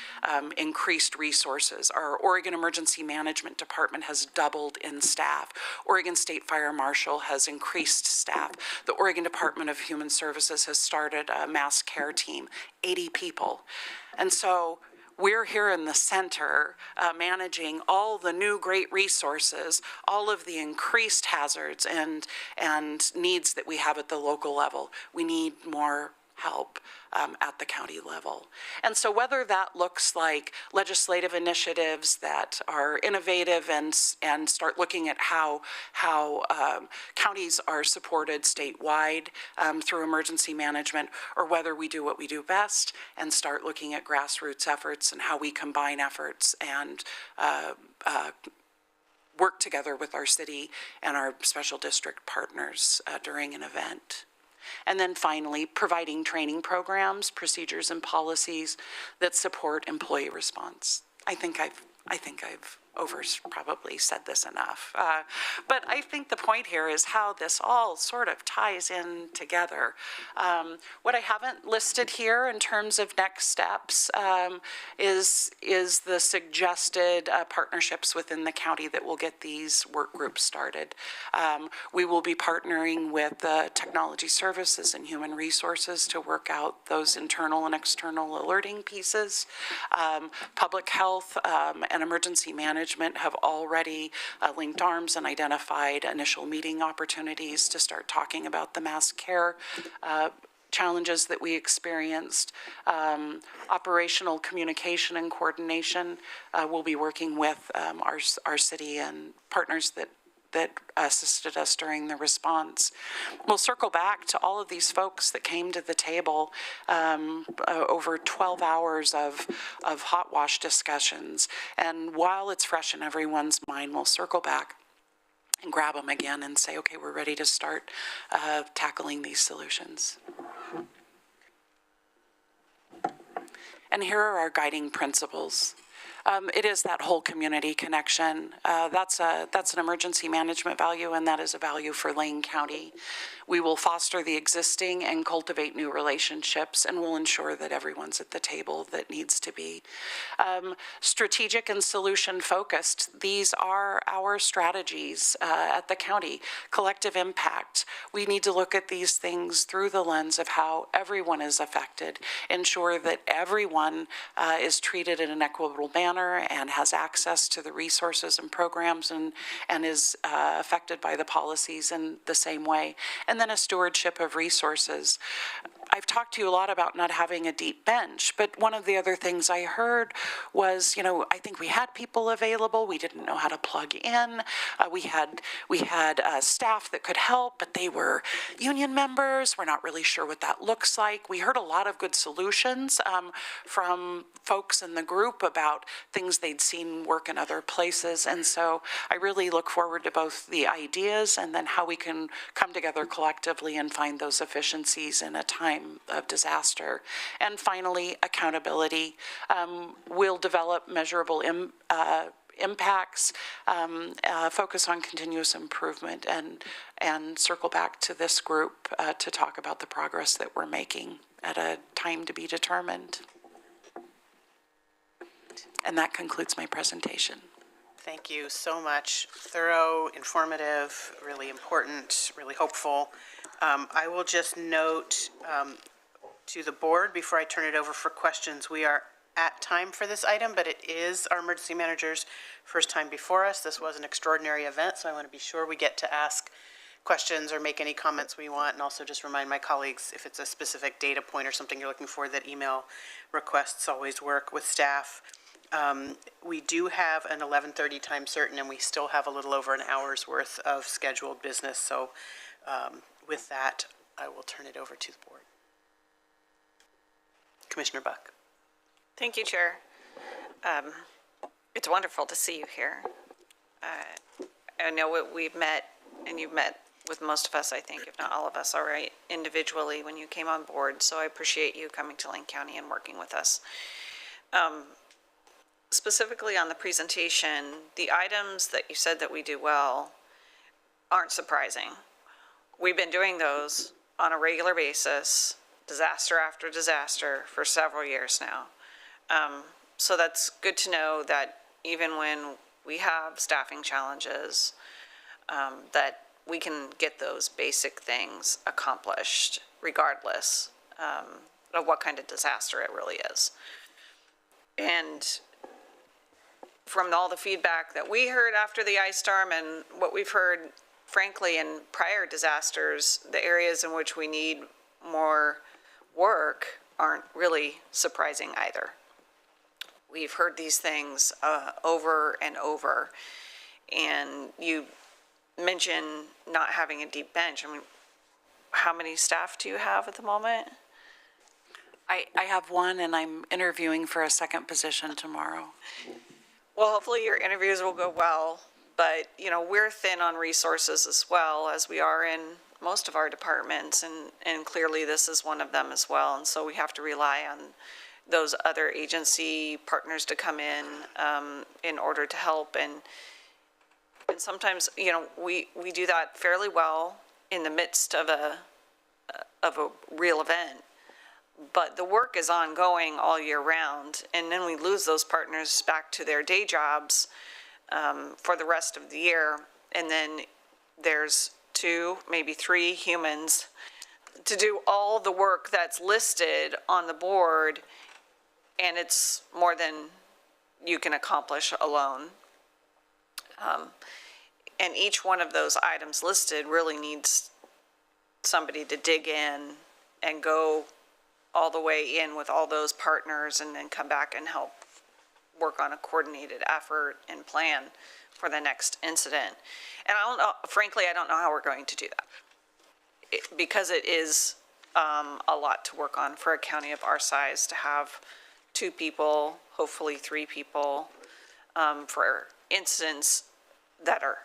increased resources. Our Oregon Emergency Management Department has doubled in staff. Oregon State Fire Marshal has increased staff. The Oregon Department of Human Services has started a mass care team, 80 people. And so we're here in the center managing all the new great resources, all of the increased hazards and needs that we have at the local level. We need more help at the county level. And so whether that looks like legislative initiatives that are innovative and start looking at how counties are supported statewide through emergency management, or whether we do what we do best and start looking at grassroots efforts and how we combine efforts and work together with our city and our special district partners during an event. And then finally, providing training programs, procedures, and policies that support employee response. I think I've probably said this enough. But I think the point here is how this all sort of ties in together. What I haven't listed here in terms of next steps is the suggested partnerships within the county that will get these work groups started. We will be partnering with technology services and human resources to work out those internal and external alerting pieces. Public health and emergency management have already linked arms and identified initial meeting opportunities to start talking about the mass care challenges that we experienced. Operational communication and coordination, we'll be working with our city and partners that assisted us during the response. We'll circle back to all of these folks that came to the table over 12 hours of hot wash discussions. And while it's fresh in everyone's mind, we'll circle back and grab them again and say, okay, we're ready to start tackling these solutions. And here are our guiding principles. It is that whole community connection. That's an emergency management value, and that is a value for Lane County. We will foster the existing and cultivate new relationships, and we'll ensure that everyone's at the table that needs to be. Strategic and solution-focused. These are our strategies at the county. Collective impact. We need to look at these things through the lens of how everyone is affected, ensure that everyone is treated in an equitable manner and has access to the resources and programs and is affected by the policies in the same way. And then a stewardship of resources. I've talked to you a lot about not having a deep bench, but one of the other things I heard was, I think we had people available. We didn't know how to plug in. We had staff that could help, but they were union members. We're not really sure what that looks like. We heard a lot of good solutions from folks in the group about things they'd seen work in other places. And so I really look forward to both the ideas and then how we can come together collectively and find those efficiencies in a time of disaster. And finally, accountability. We'll develop measurable impacts, focus on continuous improvement, and circle back to this group to talk about the progress that we're making at a time to be determined. And that concludes my presentation. Thank you so much. Thorough, informative, really important, really hopeful. I will just note to the board before I turn it over for questions, we are at time for this item, but it is our emergency manager's first time before us. This was an extraordinary event, so I want to be sure we get to ask questions or make any comments we want, and also just remind my colleagues if it's a specific data point or something you're looking for, that email requests always work with staff. We do have an 11:30 time certain, and we still have a little over an hour's worth of scheduled business. So with that, I will turn it over to the board. Commissioner Buck. Thank you, Chair. It's wonderful to see you here. I know we've met, and you've met with most of us, I think, if not all of us, all right, individually when you came on board. So I appreciate you coming to Lane County and working with us. Specifically on the presentation, the items that you said that we do well aren't surprising. We've been doing those on a regular basis, disaster after disaster, for several years now. So that's good to know that even when we have staffing challenges, that we can get those basic things accomplished regardless of what kind of disaster it really is. And from all the feedback that we heard after the ice storm and what we've heard, frankly, in prior disasters, the areas in which we need more work really surprising either. We've heard these things over and over, and you mentioned not having a deep bench. I mean, how many staff do you have at the moment? I have one, and I'm interviewing for a second position tomorrow. Well, hopefully your interviews will go well, but, you know, we're thin on resources as well, as we are in most of our departments, and clearly this is one of them as well, and so we have to rely on those other agency partners to come in order to help, and sometimes, you know, we do that fairly well in the midst of a real event. But the work is ongoing all year round, and then we lose those partners back to their day jobs for the rest of the year, and then there's 2, maybe 3 humans to do all the work that's listed on the board, and it's more than you can accomplish alone. And each one of those items listed really needs somebody to dig in and go all the way in with all those partners and then come back and help work on a coordinated effort and plan for the next incident. And I don't know, frankly, I don't know how we're going to do that. Because it is a lot to work on for a county of our size to have 2 people, hopefully 3 people, for incidents that are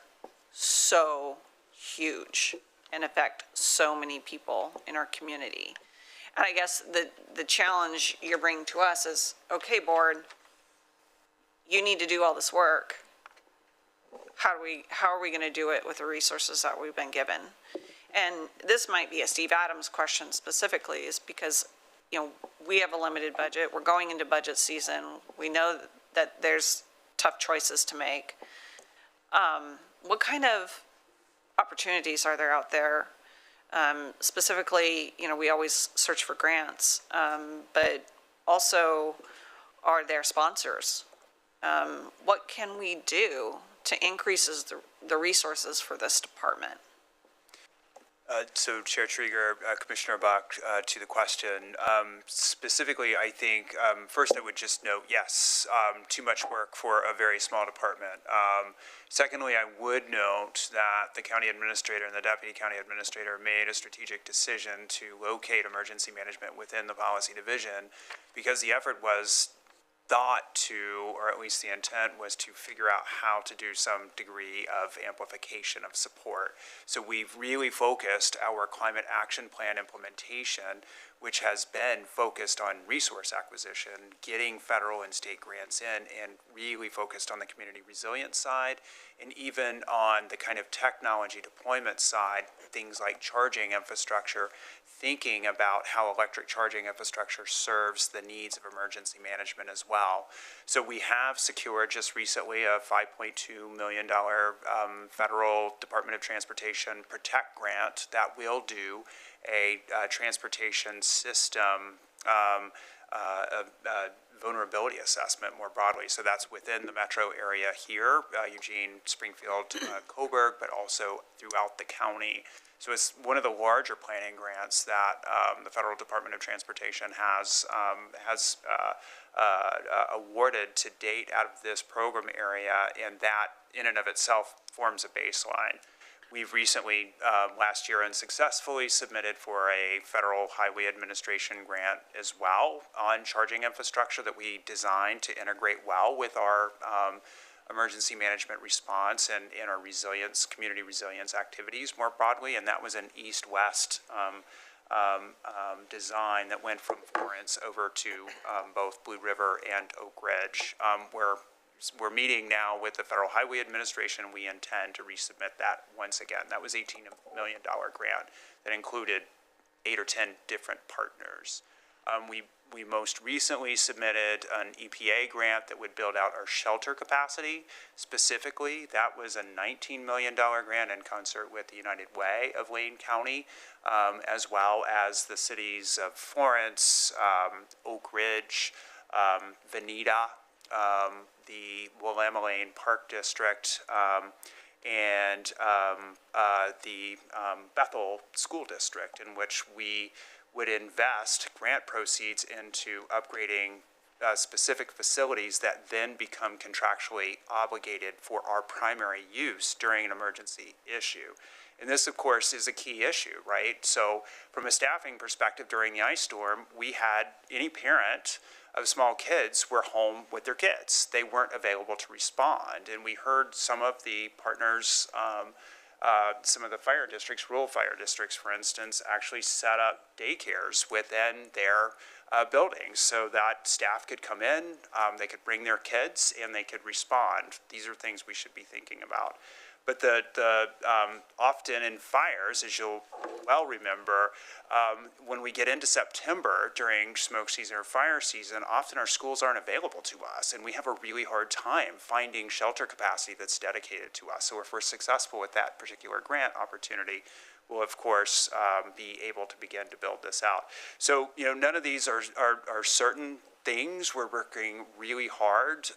so huge and affect so many people in our community. And I guess the challenge you're bringing to us is, okay, board, you need to do all this work. How are we going to do it with the resources that we've been given? And this might be a Steve Adams question specifically, is because, you know, we have a limited budget. We're going into budget season. We know that there's tough choices to make. What kind of opportunities are there out there? Specifically, you know, we always search for grants, but also, are there sponsors? What can we do to increase the resources for this department? So Chair Trieger, Commissioner Buck, to the question, specifically, I think, first I would just note, yes, too much work for a very small department. Secondly, I would note that the county administrator and the deputy county administrator made a strategic decision to locate emergency management within the policy division because the effort was thought to, or at least the intent was to figure out how to do some degree of amplification of support. So we've really focused our climate action plan implementation, which has been focused on resource acquisition, getting federal and state grants in, and really focused on the community resilience side, and even on the kind of technology deployment side, things like charging infrastructure, thinking about how electric charging infrastructure serves the needs of emergency management as well. So we have secured just recently a $5.2 million federal Department of Transportation Protect grant that will do a transportation system vulnerability assessment more broadly. So that's within the metro area here, Eugene, Springfield, Coburg, but also throughout the county. So it's one of the larger planning grants that the Federal Department of Transportation has awarded to date out of this program area, and that in and of itself forms a baseline. We've recently, last year, unsuccessfully submitted for a Federal Highway Administration grant as well on charging infrastructure that we designed to integrate well with our emergency management response and our resilience, community resilience activities more broadly, and that was an east-west design that went from Florence over to both Blue River and Oak Ridge. We're meeting now with the Federal Highway Administration. We intend to resubmit that once again. That was $18 million grant that included 8 or 10 different partners. We most recently submitted an EPA grant that would build out our shelter capacity. Specifically, that was a $19 million grant in concert with the United Way of Lane County, as well as the cities of Florence, Oak Ridge, Veneta, the Willamette Lane Park District, and the Bethel School District, in which we would invest grant proceeds into upgrading specific facilities that then become contractually obligated for our primary use during an emergency issue. And this, of course, is a key issue, right? So from a staffing perspective during the ice storm, we had any parent of small kids were home with their kids. They weren't available to respond. And we heard some of the partners, some of the fire districts, rural fire districts, for instance, actually set up daycares within their buildings so that staff could come in, they could bring their kids, and they could respond. These are things we should be thinking about. But often in fires, as you'll well remember, when we get into September during smoke season or fire season, often our schools aren't available to us, and we have a really hard time finding shelter capacity that's dedicated to us. So if we're successful with that particular grant opportunity, we'll of course be able to begin to build this out. So none of these are certain things. We're working really hard,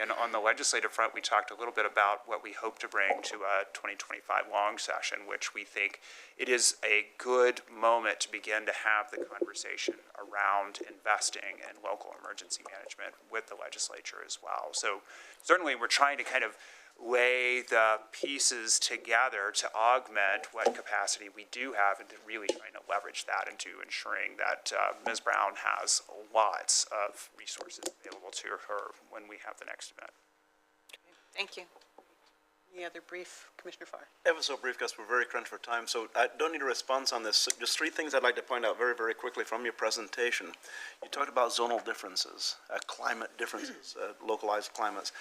and on the legislative front, we talked a little bit about what we hope to bring to a 2025 long session, which we think it is a good moment to begin to have the conversation around investing in local emergency management with the legislature as well. So certainly we're trying to kind of lay the pieces together to augment what capacity we do have and to really trying to leverage that into ensuring that Ms. Brown has lots of resources available to her when we have the next event. Thank you. Any other brief, Commissioner Farr? Ever so brief, because we're very crunched for time, so I don't need a response on this. Just three things I'd like to point out very, very quickly from your presentation. You talked about zonal differences, climate differences, localized climates.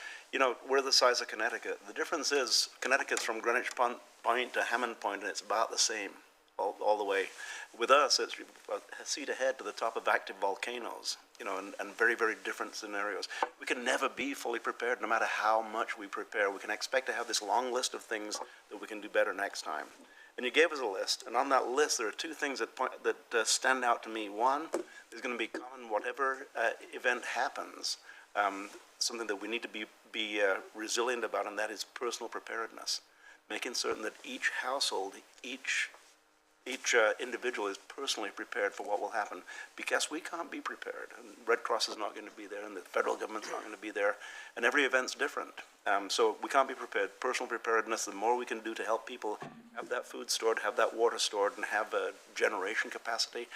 We're the size of Connecticut. The difference is Connecticut's from Greenwich Point to Hammond Point, and it's about the same all the way. With us, it's a seat ahead to the top of active volcanoes, and very, very different scenarios. We can never be fully prepared, no matter how much we prepare. We can expect to have this long list of things that we can do better next time. And you gave us a list, and on that list, there are two things that stand out to me. One is going to be common whatever event happens, something that we need to be resilient about, and that is personal preparedness. Making certain that each household, each individual is personally prepared for what will happen, because we can't be prepared. And Red Cross is not going to be there, and the federal government's not going to be there, and every event's different. So we can't be prepared. Personal preparedness, the more we can do to help people have that food stored, have that water stored, and have a generation capacity.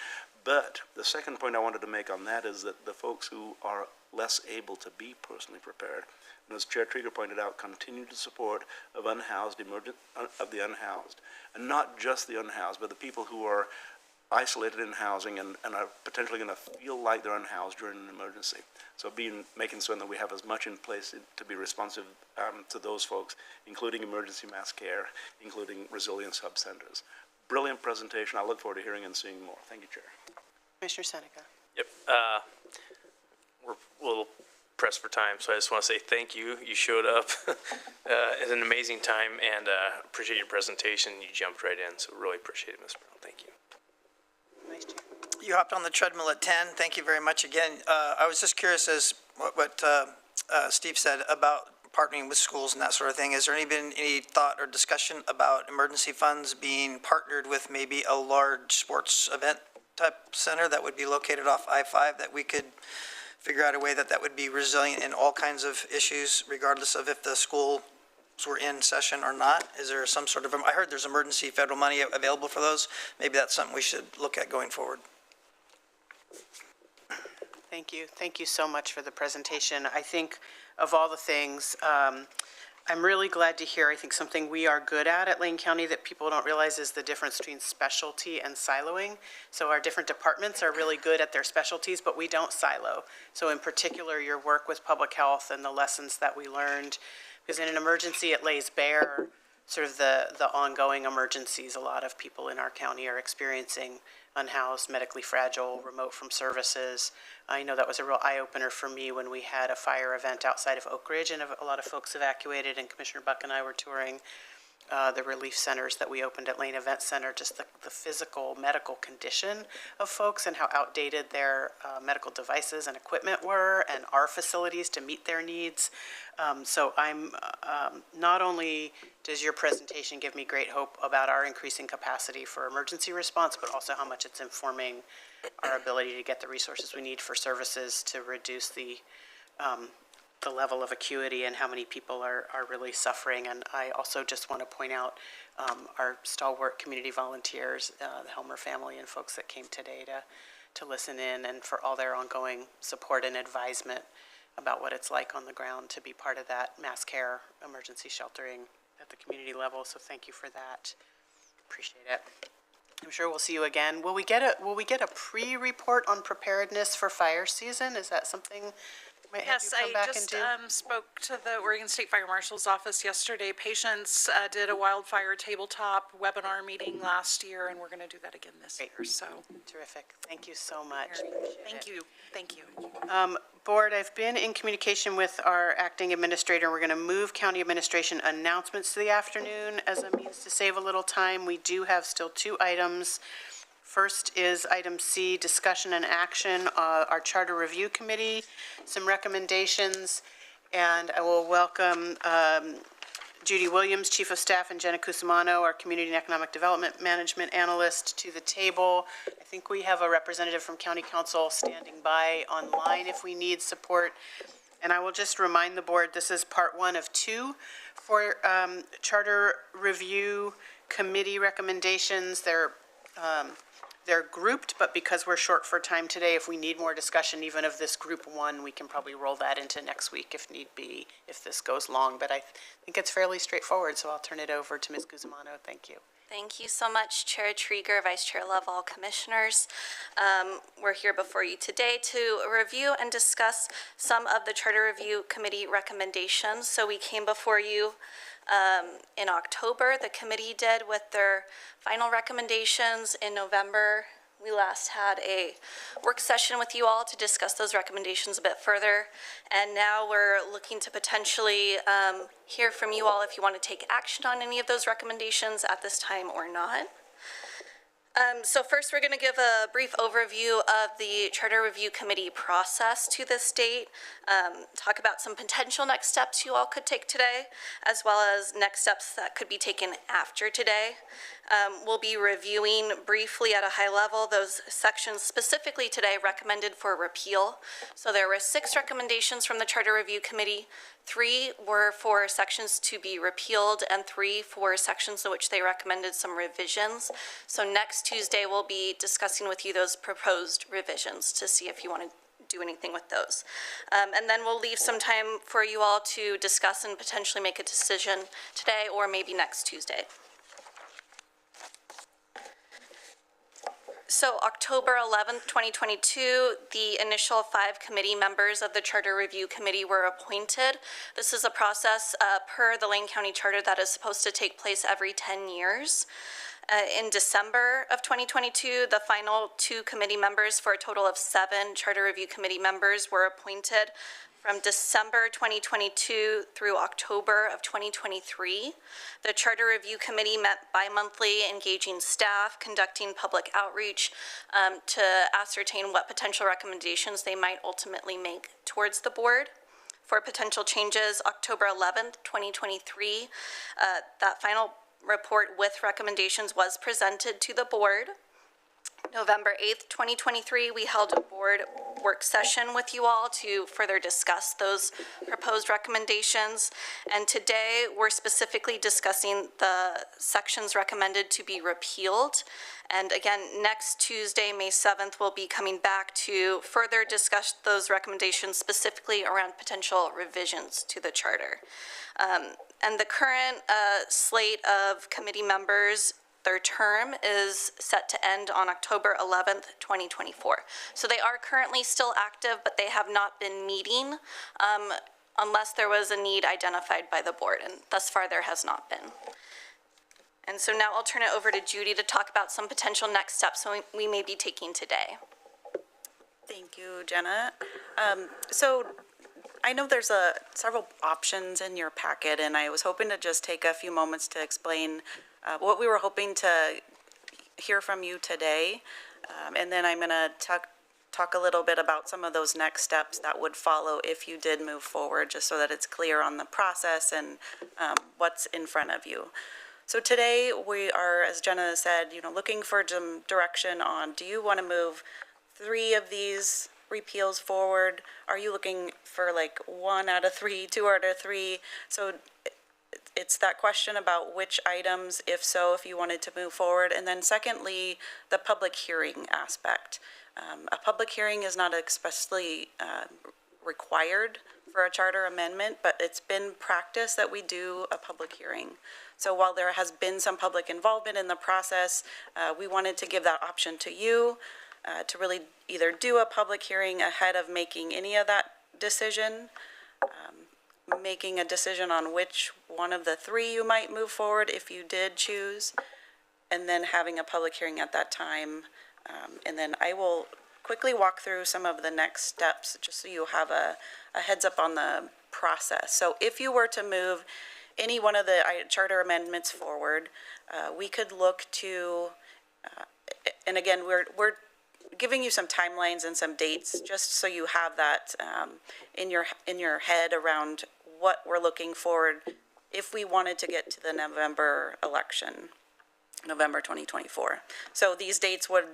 But the second point I wanted to make on that is that the folks who are less able to be personally prepared, and as Chair Trieger pointed out, continued support of the unhoused, and not just the unhoused, but the people who are isolated in housing and are potentially going to feel like they're unhoused during an emergency. So making certain that we have as much in place to be responsive to those folks, including emergency mass care, including resilience hub centers. Brilliant presentation. I look forward to hearing and seeing more. Thank you, Chair. Commissioner Seneca. Yep. We're a little pressed for time, so I just want to say thank you. You showed up at an amazing time, and appreciate your presentation. You jumped right in, so really appreciate it, Ms. Brown. Thank you. Nice chair. You hopped on the treadmill at 10. Thank you very much again. I was just curious as what Steve said about partnering with schools and that sort of thing. Has there been any thought or discussion about emergency funds being partnered with maybe a large sports event type center that would be located off I-5, that we could figure out a way that would be resilient in all kinds of issues, regardless of if the schools were in session or not? Is there some sort of, I heard there's emergency federal money available for those. Maybe that's something we should look at going forward. Thank you. Thank you so much for the presentation. I think of all the things, I'm really glad to hear, I think something we are good at Lane County that people don't realize is the difference between specialty and siloing. So our different departments are really good at their specialties, but we don't silo. So in particular, your work with public health and the lessons that we learned, because in an emergency, it lays bare sort of the ongoing emergencies a lot of people in our county are experiencing: unhoused, medically fragile, remote from services. I know that was a real eye-opener for me when we had a fire event outside of Oak Ridge and a lot of folks evacuated, and Commissioner Buck and I were touring. the relief centers that we opened at Lane Event Center, just the physical medical condition of folks and how outdated their medical devices and equipment were, and our facilities to meet their needs. So I'm, not only does your presentation give me great hope about our increasing capacity for emergency response, but also how much it's informing our ability to get the resources we need for services to reduce the level of acuity and how many people are really suffering. And I also just want to point out our stalwart community volunteers, the Helmer family and folks that came today to listen in, and for all their ongoing support and advisement about what it's like on the ground to be part of that mass care emergency sheltering at the community level. So thank you for that. Appreciate it. I'm sure we'll see you again. Will we get a pre-report on preparedness for fire season? Is that something we might have Yes, you come I back just and do? spoke to the Oregon State Fire Marshal's office yesterday. Patients did a wildfire tabletop webinar meeting last year, and we're going to do that again this year. So Terrific. Thank you so much. thank you. Thank you. Board, I've been in communication with our acting administrator. We're going to move county administration announcements to the afternoon as a means to save a little time. We do have still 2 items. First is item C, discussion and action, our charter review committee, some recommendations, and I will welcome Judy Williams, Chief of Staff, and Jenna Cusimano, our Community and Economic Development Management Analyst, to the table. I think we have a representative from County Council standing by online if we need support. And I will just remind the board, this is part 1 of 2 for Charter Review Committee recommendations. They're grouped, but because we're short for time today, if we need more discussion even of this group 1, we can probably roll that into next week if need be, if this goes long. But I think it's fairly straightforward, so I'll turn it over to Ms. Cusimano. Thank you. Thank you so much, Chair Trieger, Vice Chair Love, all commissioners. We're here before you today to review and discuss some of the Charter Review Committee recommendations. So we came before you in October, the committee did, with their final recommendations. In November, we last had a work session with you all to discuss those recommendations a bit further. And now we're looking to potentially hear from you all if you want to take action on any of those recommendations at this time or not. So first, we're going to give a brief overview of the Charter Review Committee process to this date, talk about some potential next steps you all could take today, as well as next steps that could be taken after today. We'll be reviewing briefly at a high level those sections specifically today recommended for repeal. So there were 6 recommendations from the Charter Review Committee. 3 were for sections to be repealed and 3 for sections in which they recommended some revisions. So next Tuesday, we'll be discussing with you those proposed revisions to see if you want to do anything with those. And then we'll leave some time for you all to discuss and potentially make a decision today or maybe next Tuesday. So October 11th, 2022, the initial 5 committee members of the Charter Review Committee were appointed. This is a process per the Lane County Charter that is supposed to take place every 10 years. In December of 2022, the final 2 committee members for a total of 7 Charter Review Committee members were appointed from December 2022 through October of 2023. The Charter Review Committee met bi-monthly, engaging staff, conducting public outreach to ascertain what potential recommendations they might ultimately make towards the board. For potential changes, October 11th, 2023, that final report with recommendations was presented to the board. November 8th, 2023, we held a board work session with you all to further discuss those proposed recommendations. And today, we're specifically discussing the sections recommended to be repealed. And again, next Tuesday, May 7th, we'll be coming back to further discuss those recommendations specifically around potential revisions to the charter. And the current slate of committee members, their term is set to end on October 11th, 2024. So they are currently still active, but they have not been meeting unless there was a need identified by the board, and thus far there has not been. And so now I'll turn it over to Judy to talk about some potential next steps we may be taking today. Thank you, Jenna. So I know there's several options in your packet, and I was hoping to just take a few moments to explain what we were hoping to hear from you today. And then I'm going to talk a little bit about some of those next steps that would follow if you did move forward, just so that it's clear on the process and what's in front of you. So today we are, as Jenna said, looking for some direction on, do you want to move 3 of these repeals forward? Are you looking for like 1 out of 3, 2 out of 3? So it's that question about which items, if so, if you wanted to move forward. And then secondly, the public hearing aspect. A public hearing is not expressly required for a charter amendment, but it's been practice that we do a public hearing. So while there has been some public involvement in the process, we wanted to give that option to you to really either do a public hearing ahead of making any of that decision, making a decision on which one of the 3 you might move forward if you did choose, and then having a public hearing at that time. And then I will quickly walk through some of the next steps just so you have a heads up on the process. So if you were to move any one of the charter amendments forward, we could look to, and again, we're giving you some timelines and some dates just so you have that in your head around what we're looking forward if we wanted to get to the November election, November 2024. So these dates would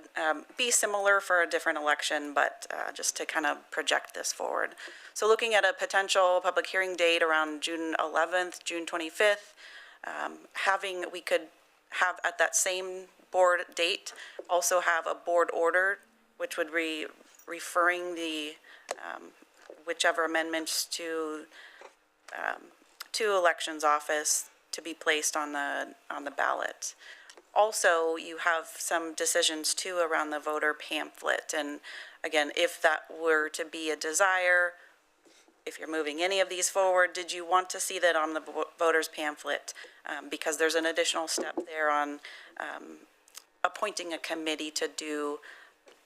be similar for a different election, but just to kind of project this forward. So looking at a potential public hearing date around June 11th, June 25th, we could have at that same board date also have a board order, which would be referring the whichever amendments to elections office to be placed on the ballot. Also, you have some decisions too around the voter pamphlet. And again, if that were to be a desire, if you're moving any of these forward, did you want to see that on the voter's pamphlet? Because there's an additional step there on appointing a committee to do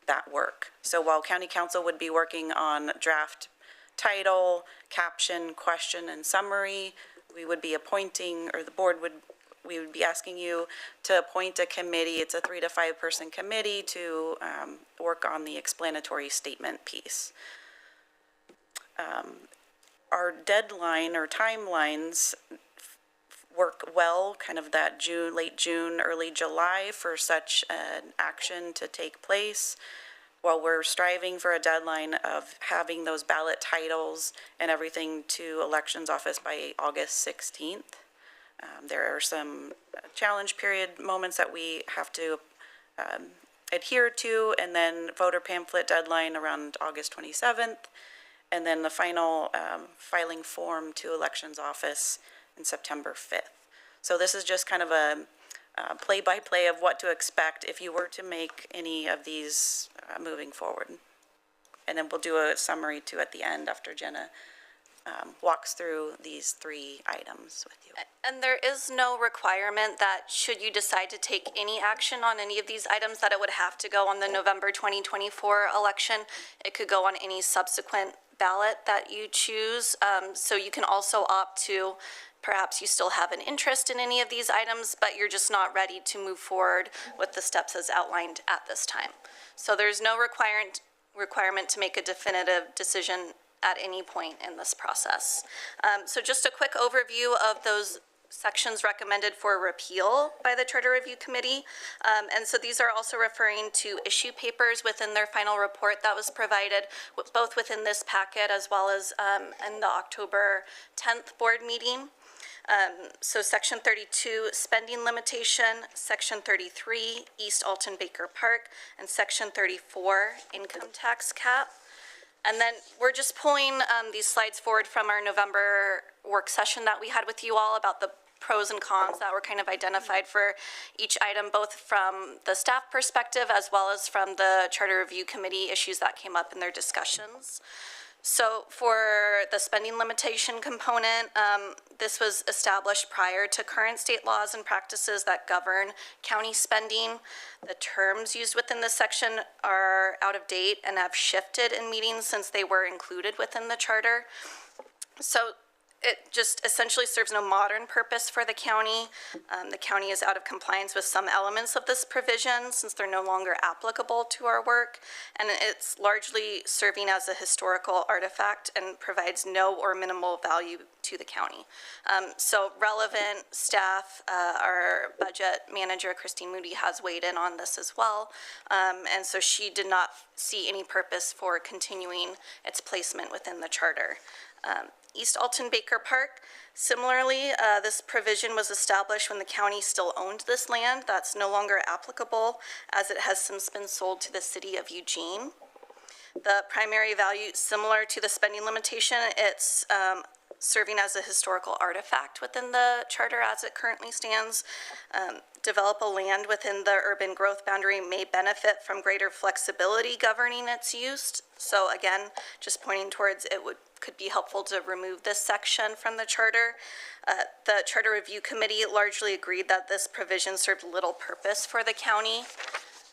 that work. So while County Council would be working on draft title, caption, question, and summary, we would be appointing, or the board would, we would be asking you to appoint a committee. It's a 3 to 5 person committee to work on the explanatory statement piece. Our deadline or timelines work well, kind of that June, late June, early July for such an action to take place. While we're striving for a deadline of having those ballot titles and everything to elections office by August 16th. There are some challenge period moments that we have to adhere to, and then voter pamphlet deadline around August 27th, and then the final filing form to elections office in September 5th. So this is just kind of a play-by-play of what to expect if you were to make any of these moving forward. And then we'll do a summary too at the end after Jenna walks through these 3 items with you. And there is no requirement that should you decide to take any action on any of these items that it would have to go on the November 2024 election. It could go on any subsequent ballot that you choose. So you can also opt to, perhaps you still have an interest in any of these items, but you're just not ready to move forward with the steps as outlined at this time. So there's no requirement to make a definitive decision at any point in this process. So just a quick overview of those sections recommended for repeal by the Charter Review Committee. And so these are also referring to issue papers within their final report that was provided both within this packet as well as in the October 10th board meeting. So Section 32, spending limitation, Section 33, East Alton Baker Park, and Section 34, income tax cap. And then we're just pulling these slides forward from our November work session that we had with you all about the pros and cons that were kind of identified for each item, both from the staff perspective as well as from the Charter Review Committee issues that came up in their discussions. So for the spending limitation component, this was established prior to current state laws and practices that govern county spending. The terms used within this section are out of date and have shifted in meetings since they were included within the charter. So it just essentially serves no modern purpose for the county. The county is out of compliance with some elements of this provision since they're no longer applicable to our work, and it's largely serving as a historical artifact and provides no or minimal value to the county. So relevant staff, our budget manager, Christine Moody, has weighed in on this as well, and so she did not see any purpose for continuing its placement within the charter. East Alton Baker Park, similarly, this provision was established when the county still owned this land. That's no longer applicable as it has since been sold to the city of Eugene. The primary value, similar to the spending limitation, it's serving as a historical artifact within the charter as it currently stands. Developable land within the urban growth boundary may benefit from greater flexibility governing its use. So again, just pointing towards it could be helpful to remove this section from the charter. The Charter Review Committee largely agreed that this provision served little purpose for the county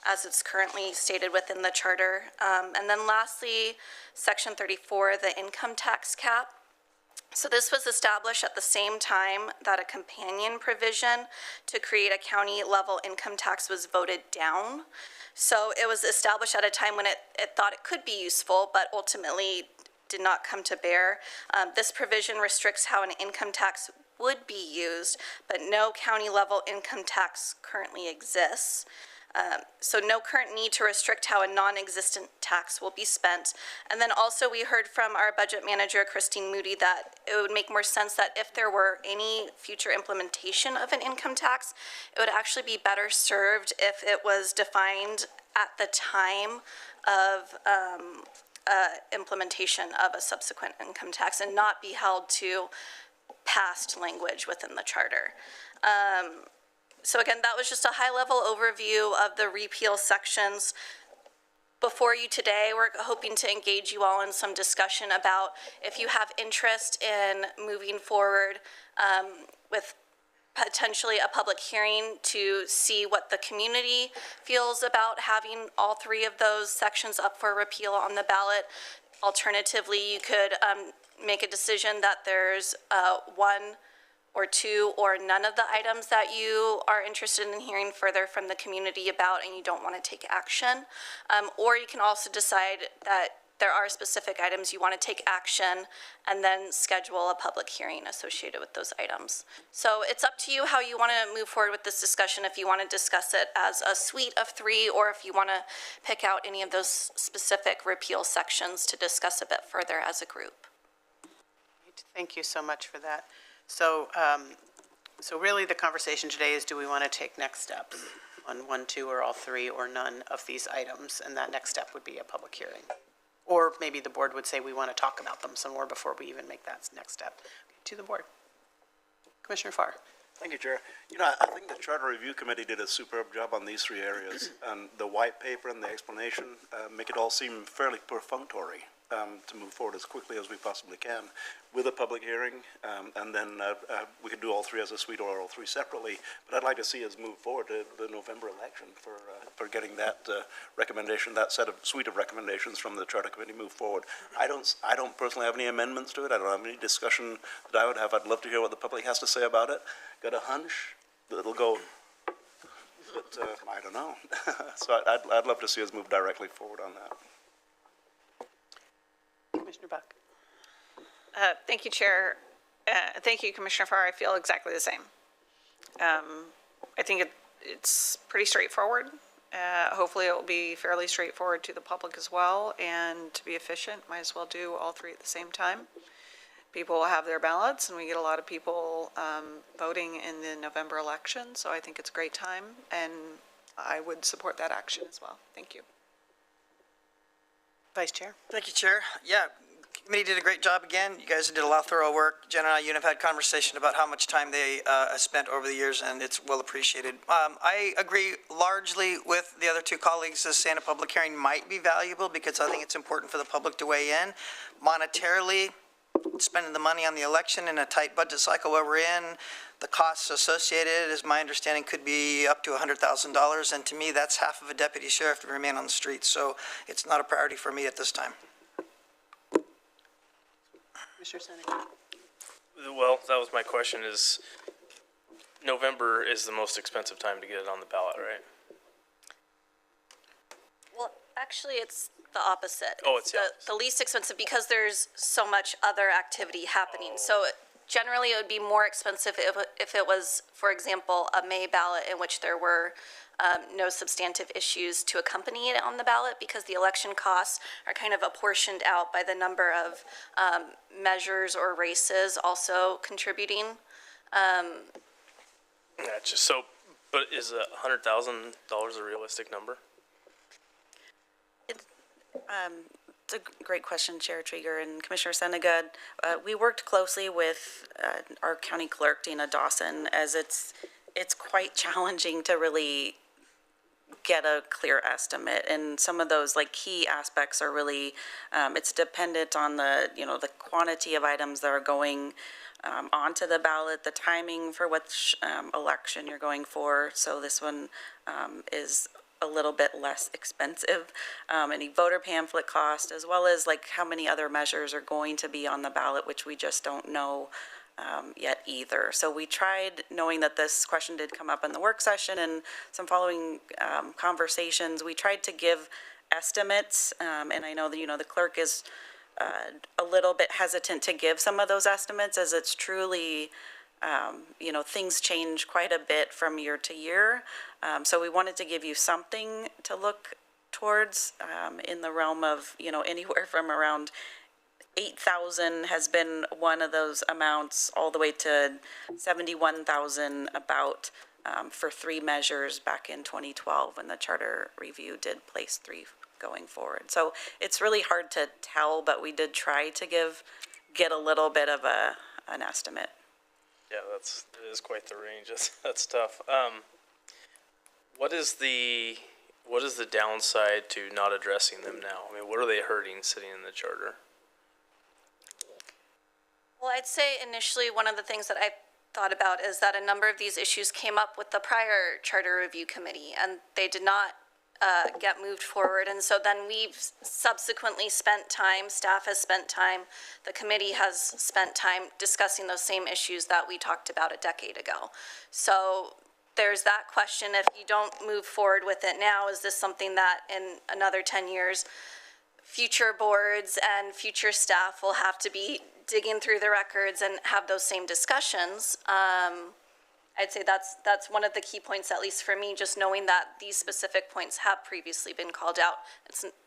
as it's currently stated within the charter. And then lastly, Section 34, the income tax cap. So this was established at the same time that a companion provision to create a county-level income tax was voted down. So it was established at a time when it thought it could be useful, but ultimately did not come to bear. This provision restricts how an income tax would be used, but no county-level income tax currently exists. So no current need to restrict how a non-existent tax will be spent. And then also we heard from our budget manager, Christine Moody, that it would make more sense that if there were any future implementation of an income tax, it would actually be better served if it was defined at the time of implementation of a subsequent income tax and not be held to past language within the charter. So again, that was just a high-level overview of the repeal sections. Before you today, we're hoping to engage you all in some discussion about if you have interest in moving forward with potentially a public hearing to see what the community feels about having all three of those sections up for repeal on the ballot. Alternatively, you could make a decision that there's one or two or none of the items that you are interested in hearing further from the community about and you don't want to take action. Or you can also decide that there are specific items you want to take action and then schedule a public hearing associated with those items. So it's up to you how you want to move forward with this discussion, if you want to discuss it as a suite of three or if you want to pick out any of those specific repeal sections to discuss a bit further as a group. Thank you so much for that. So, so really the conversation today is, do we want to take next steps on one, two, or all three, or none of these items? And that next step would be a public hearing. Or maybe the board would say we want to talk about them some more before we even make that next step. To the board. Commissioner Farr. Thank you, Chair. You know, I think the Charter Review Committee did a superb job on these three areas. And the white paper and the explanation make it all seem fairly perfunctory to move forward as quickly as we possibly can with a public hearing. And then we could do all three as a suite or all three separately. But I'd like to see us move forward to the November election for getting that recommendation, that suite of recommendations from the Charter Committee move forward. I don't personally have any amendments to it. I don't have any discussion that I would have. I'd love to hear what the public has to say about it. Got a hunch that it'll go, but I don't know. So I'd love to see us move directly forward on that. Commissioner Buck. Thank you, Chair. Thank you, Commissioner Farr. I feel exactly the same. I think it's pretty straightforward. Hopefully it will be fairly straightforward to the public as well, and to be efficient, might as well do all three at the same time. People will have their ballots, and we get a lot of people voting in the November election, so I think it's a great time, and I would support that action as well. Thank you. Vice Chair. Thank you, Chair. Yeah, Committee did a great job again. You guys did a lot of thorough work. Jen and I, you have had conversation about how much time they spent over the years, and it's well appreciated. I agree largely with the other two colleagues as saying a public hearing might be valuable because I think it's important for the public to weigh in. Monetarily, spending the money on the election in a tight budget cycle where we're in, the costs associated, as my understanding, could be up to $100,000. And to me, that's half of a deputy sheriff to remain on the street. So it's not a priority for me at this time. Commissioner Seneca. Well, that was my question is, November is the most expensive time to get it on the ballot, right? Well, actually, it's the opposite. Oh, it's the opposite. The least expensive because there's so much other activity happening. So generally, it would be more expensive if it was, for example, a May ballot in which there were no substantive issues to accompany it on the ballot because the election costs are kind of apportioned out by the number of measures or races also contributing. Gotcha. So, but is $100,000 a realistic number? It's a great question, Chair Trieger and Commissioner Seneca. We worked closely with our county clerk, Dina Dawson, as it's quite challenging to really get a clear estimate. And some of those like key aspects are really, it's dependent on the quantity of items that are going onto the ballot, the timing for which election you're going for. So this one is a little bit less expensive. Any voter pamphlet cost, as well as like how many other measures are going to be on the ballot, which we just don't know yet either. So we tried, knowing that this question did come up in the work session and some following conversations, we tried to give estimates. And I know that, the clerk is a little bit hesitant to give some of those estimates as it's truly things change quite a bit from year to year. So we wanted to give you something to look towards in the realm of, anywhere from around 8,000 has been one of those amounts all the way to 71,000 about for three measures back in 2012 when the charter review did place three going forward. So it's really hard to tell, but we did try to get a little bit of an estimate. Yeah, it is quite the range. That's tough. What is the downside to not addressing them now? I mean, what are they hurting sitting in the charter? Well, I'd say initially one of the things that I thought about is that a number of these issues came up with the prior charter review committee, and they did not get moved forward. And so then we've subsequently spent time, staff has spent time, the committee has spent time discussing those same issues that we talked about a decade ago. So there's that question. If you don't move forward with it now, is this something that in another 10 years, future boards and future staff will have to be digging through the records and have those same discussions? I'd say that's one of the key points, at least for me, just knowing that these specific points have previously been called out.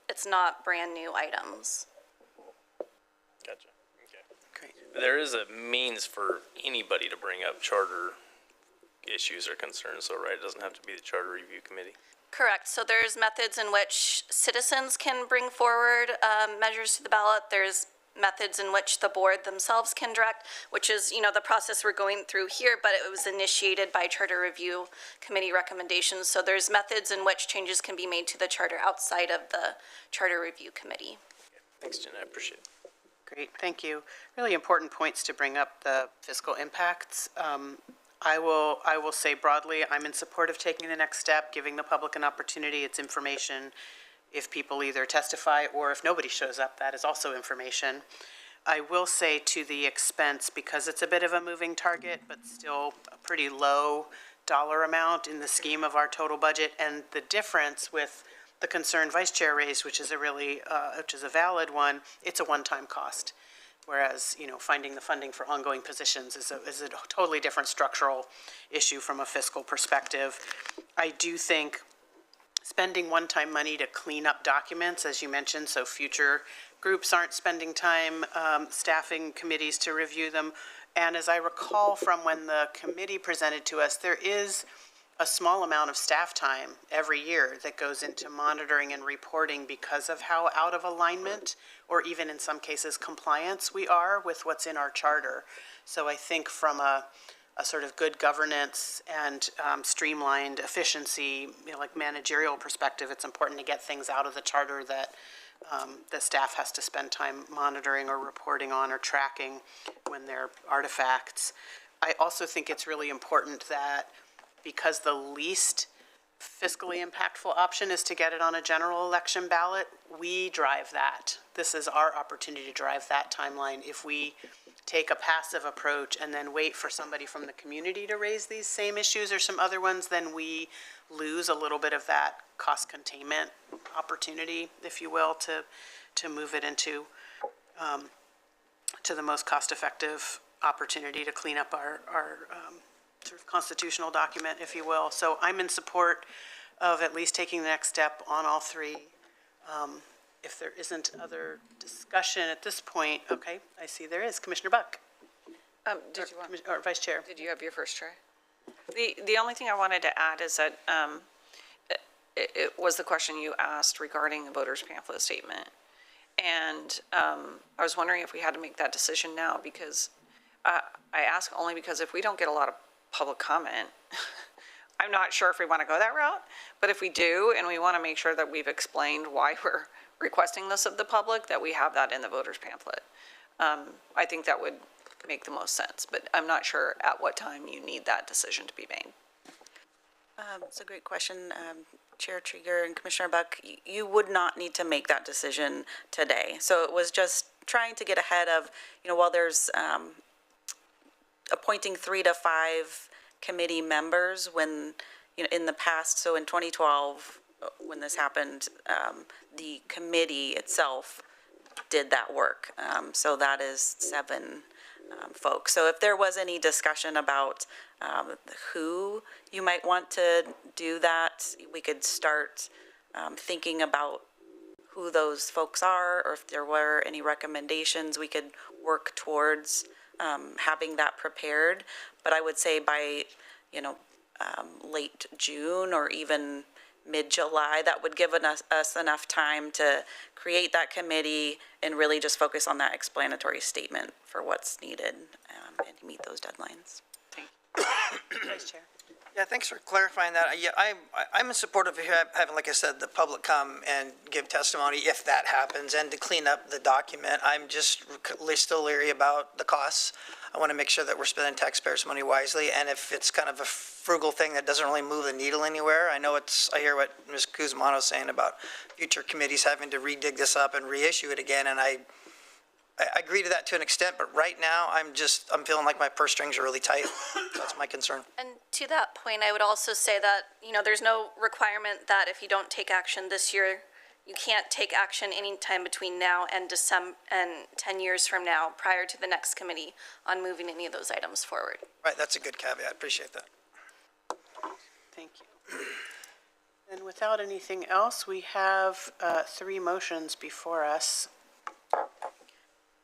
It's not brand new items. Gotcha. Okay. Great. There is a means for anybody to bring up charter issues or concerns, so right, it doesn't have to be the charter review committee. Correct. So there's methods in which citizens can bring forward measures to the ballot. There's methods in which the board themselves can direct, which is, the process we're going through here, but it was initiated by charter review committee recommendations. So there's methods in which changes can be made to the charter outside of the charter review committee. Thanks, Jen. I appreciate it. Great, thank you. Really important points to bring up the fiscal impacts. I will say broadly, I'm in support of taking the next step, giving the public an opportunity. It's information. If people either testify or if nobody shows up, that is also information. I will say to the expense, because it's a bit of a moving target, but still a pretty low dollar amount in the scheme of our total budget, and the difference with the concern Vice Chair raised, which is a valid one, it's a one-time cost. Whereas, finding the funding for ongoing positions is a totally different structural issue from a fiscal perspective. I do think spending one-time money to clean up documents, as you mentioned, so future groups aren't spending time staffing committees to review them. And as I recall from when the committee presented to us, there is a small amount of staff time every year that goes into monitoring and reporting because of how out of alignment, or even in some cases compliance, we are with what's in our charter. So I think from a sort of good governance and streamlined efficiency, like managerial perspective, it's important to get things out of the charter that the staff has to spend time monitoring or reporting on or tracking when they're artifacts. I also think it's really important that because the least fiscally impactful option is to get it on a general election ballot, we drive that. This is our opportunity to drive that timeline. If we take a passive approach and then wait for somebody from the community to raise these same issues or some other ones, then we lose a little bit of that cost containment opportunity, if you will, to move it into to the most cost-effective opportunity to clean up our sort of constitutional document, if you will. So I'm in support of at least taking the next step on all three. If there isn't other discussion at this point, okay, I see there is. Commissioner Buck. Did you want, or Vice Chair. did you have your first try? The only thing I wanted to add is that it was the question you asked regarding the voters pamphlet statement. And I was wondering if we had to make that decision now, because I ask only because if we don't get a lot of public comment, I'm not sure if we want to go that route, but if we do, and we want to make sure that we've explained why we're requesting this of the public, that we have that in the voters pamphlet. I think that would make the most sense, but I'm not sure at what time you need that decision to be made. It's a great question, Chair Trieger and Commissioner Buck. You would not need to make that decision today. So it was just trying to get ahead of, while there's appointing 3 to 5 committee members when, in the past, so in 2012, when this happened, the committee itself did that work. So that is 7 folks. So if there was any discussion about who you might want to do that, we could start thinking about who those folks are, or if there were any recommendations, we could work towards having that prepared. But I would say by, late June or even mid-July, that would give us enough time to create that committee and really just focus on that explanatory statement for what's needed and meet those deadlines. Thank you. Vice Chair. Yeah, thanks for clarifying that. Yeah, I'm in support of having, like I said, the public come and give testimony if that happens, and to clean up the document. I'm just still leery about the costs. I want to make sure that we're spending taxpayers' money wisely, and if it's kind of a frugal thing that doesn't really move the needle anywhere, I hear what Ms. Guzmano's saying about future committees having to redig this up and reissue it again, and I agree to that to an extent, but right now, I'm feeling like my purse strings are really tight. That's my concern. And to that point, I would also say that, there's no requirement that if you don't take action this year, you can't take action anytime between now and December and 10 years from now, prior to the next committee, on moving any of those items forward. Right, that's a good caveat. Appreciate that. Thank you. And without anything else, we have 3 motions before us.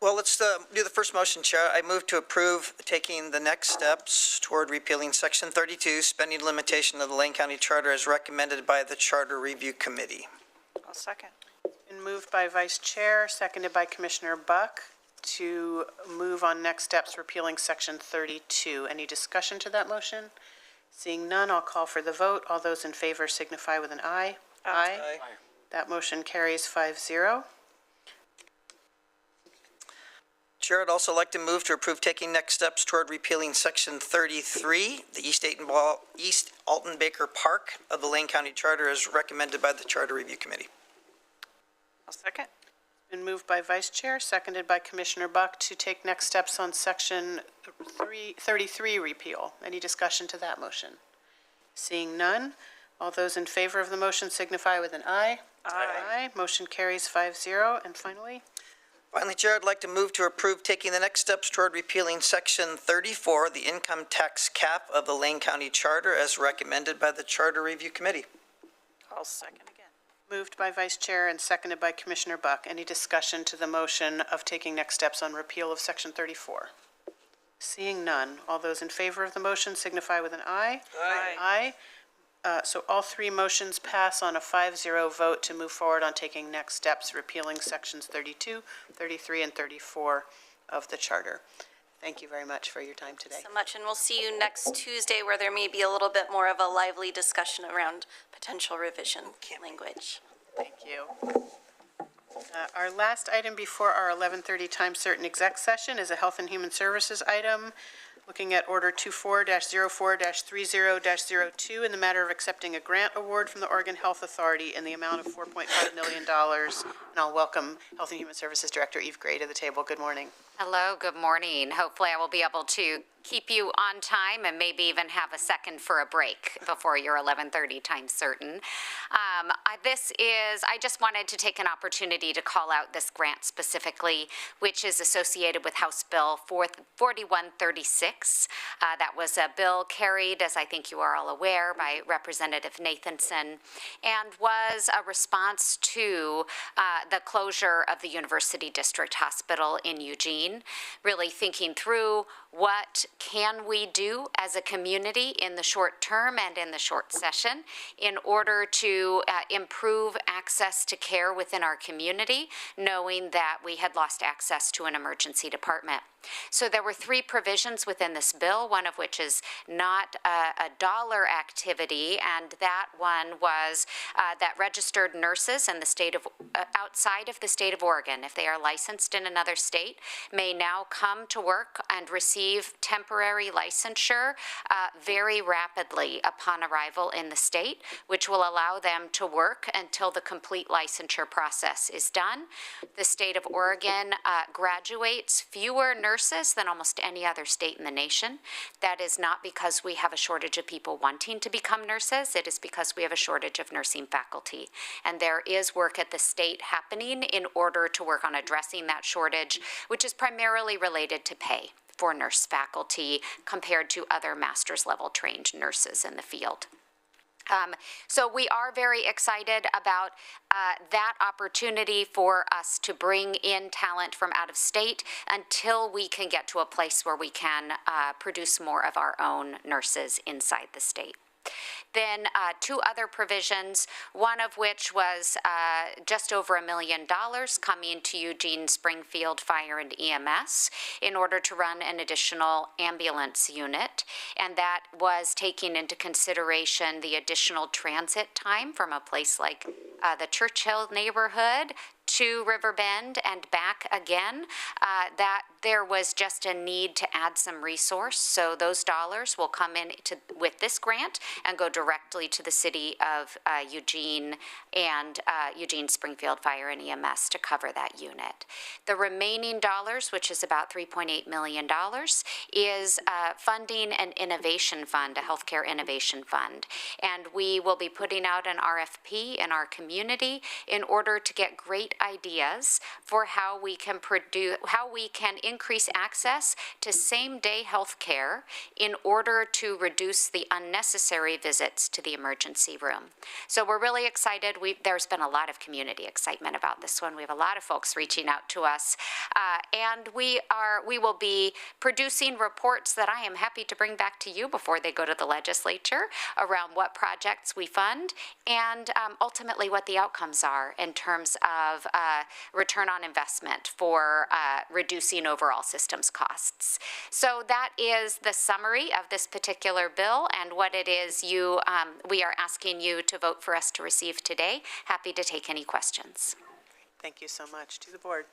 Well, let's do the first motion, Chair. I move to approve taking the next steps toward repealing Section 32, spending limitation of the Lane County Charter as recommended by the Charter Review Committee. I'll second. Been moved by Vice Chair, seconded by Commissioner Buck to move on next steps repealing Section 32. Any discussion to that motion? Seeing none, I'll call for the vote. All those in favor signify with an aye. Aye. That motion carries 5-0. Chair, I'd also like to move to approve taking next steps toward repealing Section 33, the East Alton Baker Park of the Lane County Charter as recommended by the Charter Review Committee. I'll second. Been moved by Vice Chair, seconded by Commissioner Buck to take next steps on Section 33 repeal. Any discussion to that motion? Seeing none, all those in favor of the motion signify with an aye. Aye. Motion carries 5-0. And finally? Finally, Chair, I'd like to move to approve taking the next steps toward repealing Section 34, the income tax cap of the Lane County Charter as recommended by the Charter Review Committee. I'll second again. Moved by Vice Chair and seconded by Commissioner Buck. Any discussion to the motion of taking next steps on repeal of Section 34? Seeing none, all those in favor of the motion signify with an aye. Aye. Aye. So all three motions pass on a 5-0 vote to move forward on taking next steps, repealing sections 32, 33, and 34 of the charter. Thank you very much for your time today. So much, and we'll see you next Tuesday where there may be a little bit more of a lively discussion around potential revision language. Thank you. Our last item before our 11:30 time certain exec session is a Health and Human Services item, looking at Order 24-04-30-02 in the matter of accepting a grant award from the Oregon Health Authority in the amount of $4.5 million. And I'll welcome Health and Human Services Director Eve Gray to the table. Good morning. Hello, good morning. Hopefully I will be able to keep you on time and maybe even have a second for a break before your 11:30 time certain. I just wanted to take an opportunity to call out this grant specifically, which is associated with House Bill 4136. That was a bill carried, as I think you are all aware, by Representative Nathanson, and was a response to the closure of the University District Hospital in Eugene, really thinking through what can we do as a community in the short term and in the short session in order to improve access to care within our community, knowing that we had lost access to an emergency department. So there were three provisions within this bill, one of which is not a dollar activity, and that one was that registered nurses in the state of outside of the state of Oregon, if they are licensed in another state, may now come to work and receive temporary licensure very rapidly upon arrival in the state, which will allow them to work until the complete licensure process is done. The state of Oregon graduates fewer nurses than almost any other state in the nation. That is not because we have a shortage of people wanting to become nurses. It is because we have a shortage of nursing faculty. And there is work at the state happening in order to work on addressing that shortage, which is primarily related to pay for nurse faculty compared to other master's level trained nurses in the field. So we are very excited about that opportunity for us to bring in talent from out of state until we can get to a place where we can produce more of our own nurses inside the state. Then two other provisions, one of which was just over $1 million coming to Eugene Springfield Fire and EMS in order to run an additional ambulance unit. And that was taking into consideration the additional transit time from a place like the Churchill neighborhood to Riverbend and back again, that there was just a need to add some resource. So those dollars will come in with this grant and go directly to the city of Eugene and Eugene Springfield Fire and EMS to cover that unit. The remaining dollars, which is about $3.8 million, is funding an innovation fund, a healthcare innovation fund. And we will be putting out an RFP in our community in order to get great ideas for how we can increase access to same-day health care in order to reduce the unnecessary visits to the emergency room. So we're really excited. There's been a lot of community excitement about this one. We have a lot of folks reaching out to us, and we will be producing reports that I am happy to bring back to you before they go to the legislature around what projects we fund and ultimately what the outcomes are in terms of return on investment for reducing overall systems costs. So that is the summary of this particular bill and what it is we are asking you to vote for us to receive today. Happy to take any questions. Thank you so much. To the board.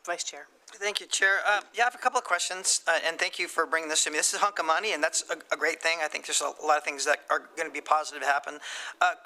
Vice Chair. Thank you, Chair. I have a couple of questions, and thank you for bringing this to me. This is a hunk of money, and that's a great thing. I think there's a lot of things that are going to be positive happen.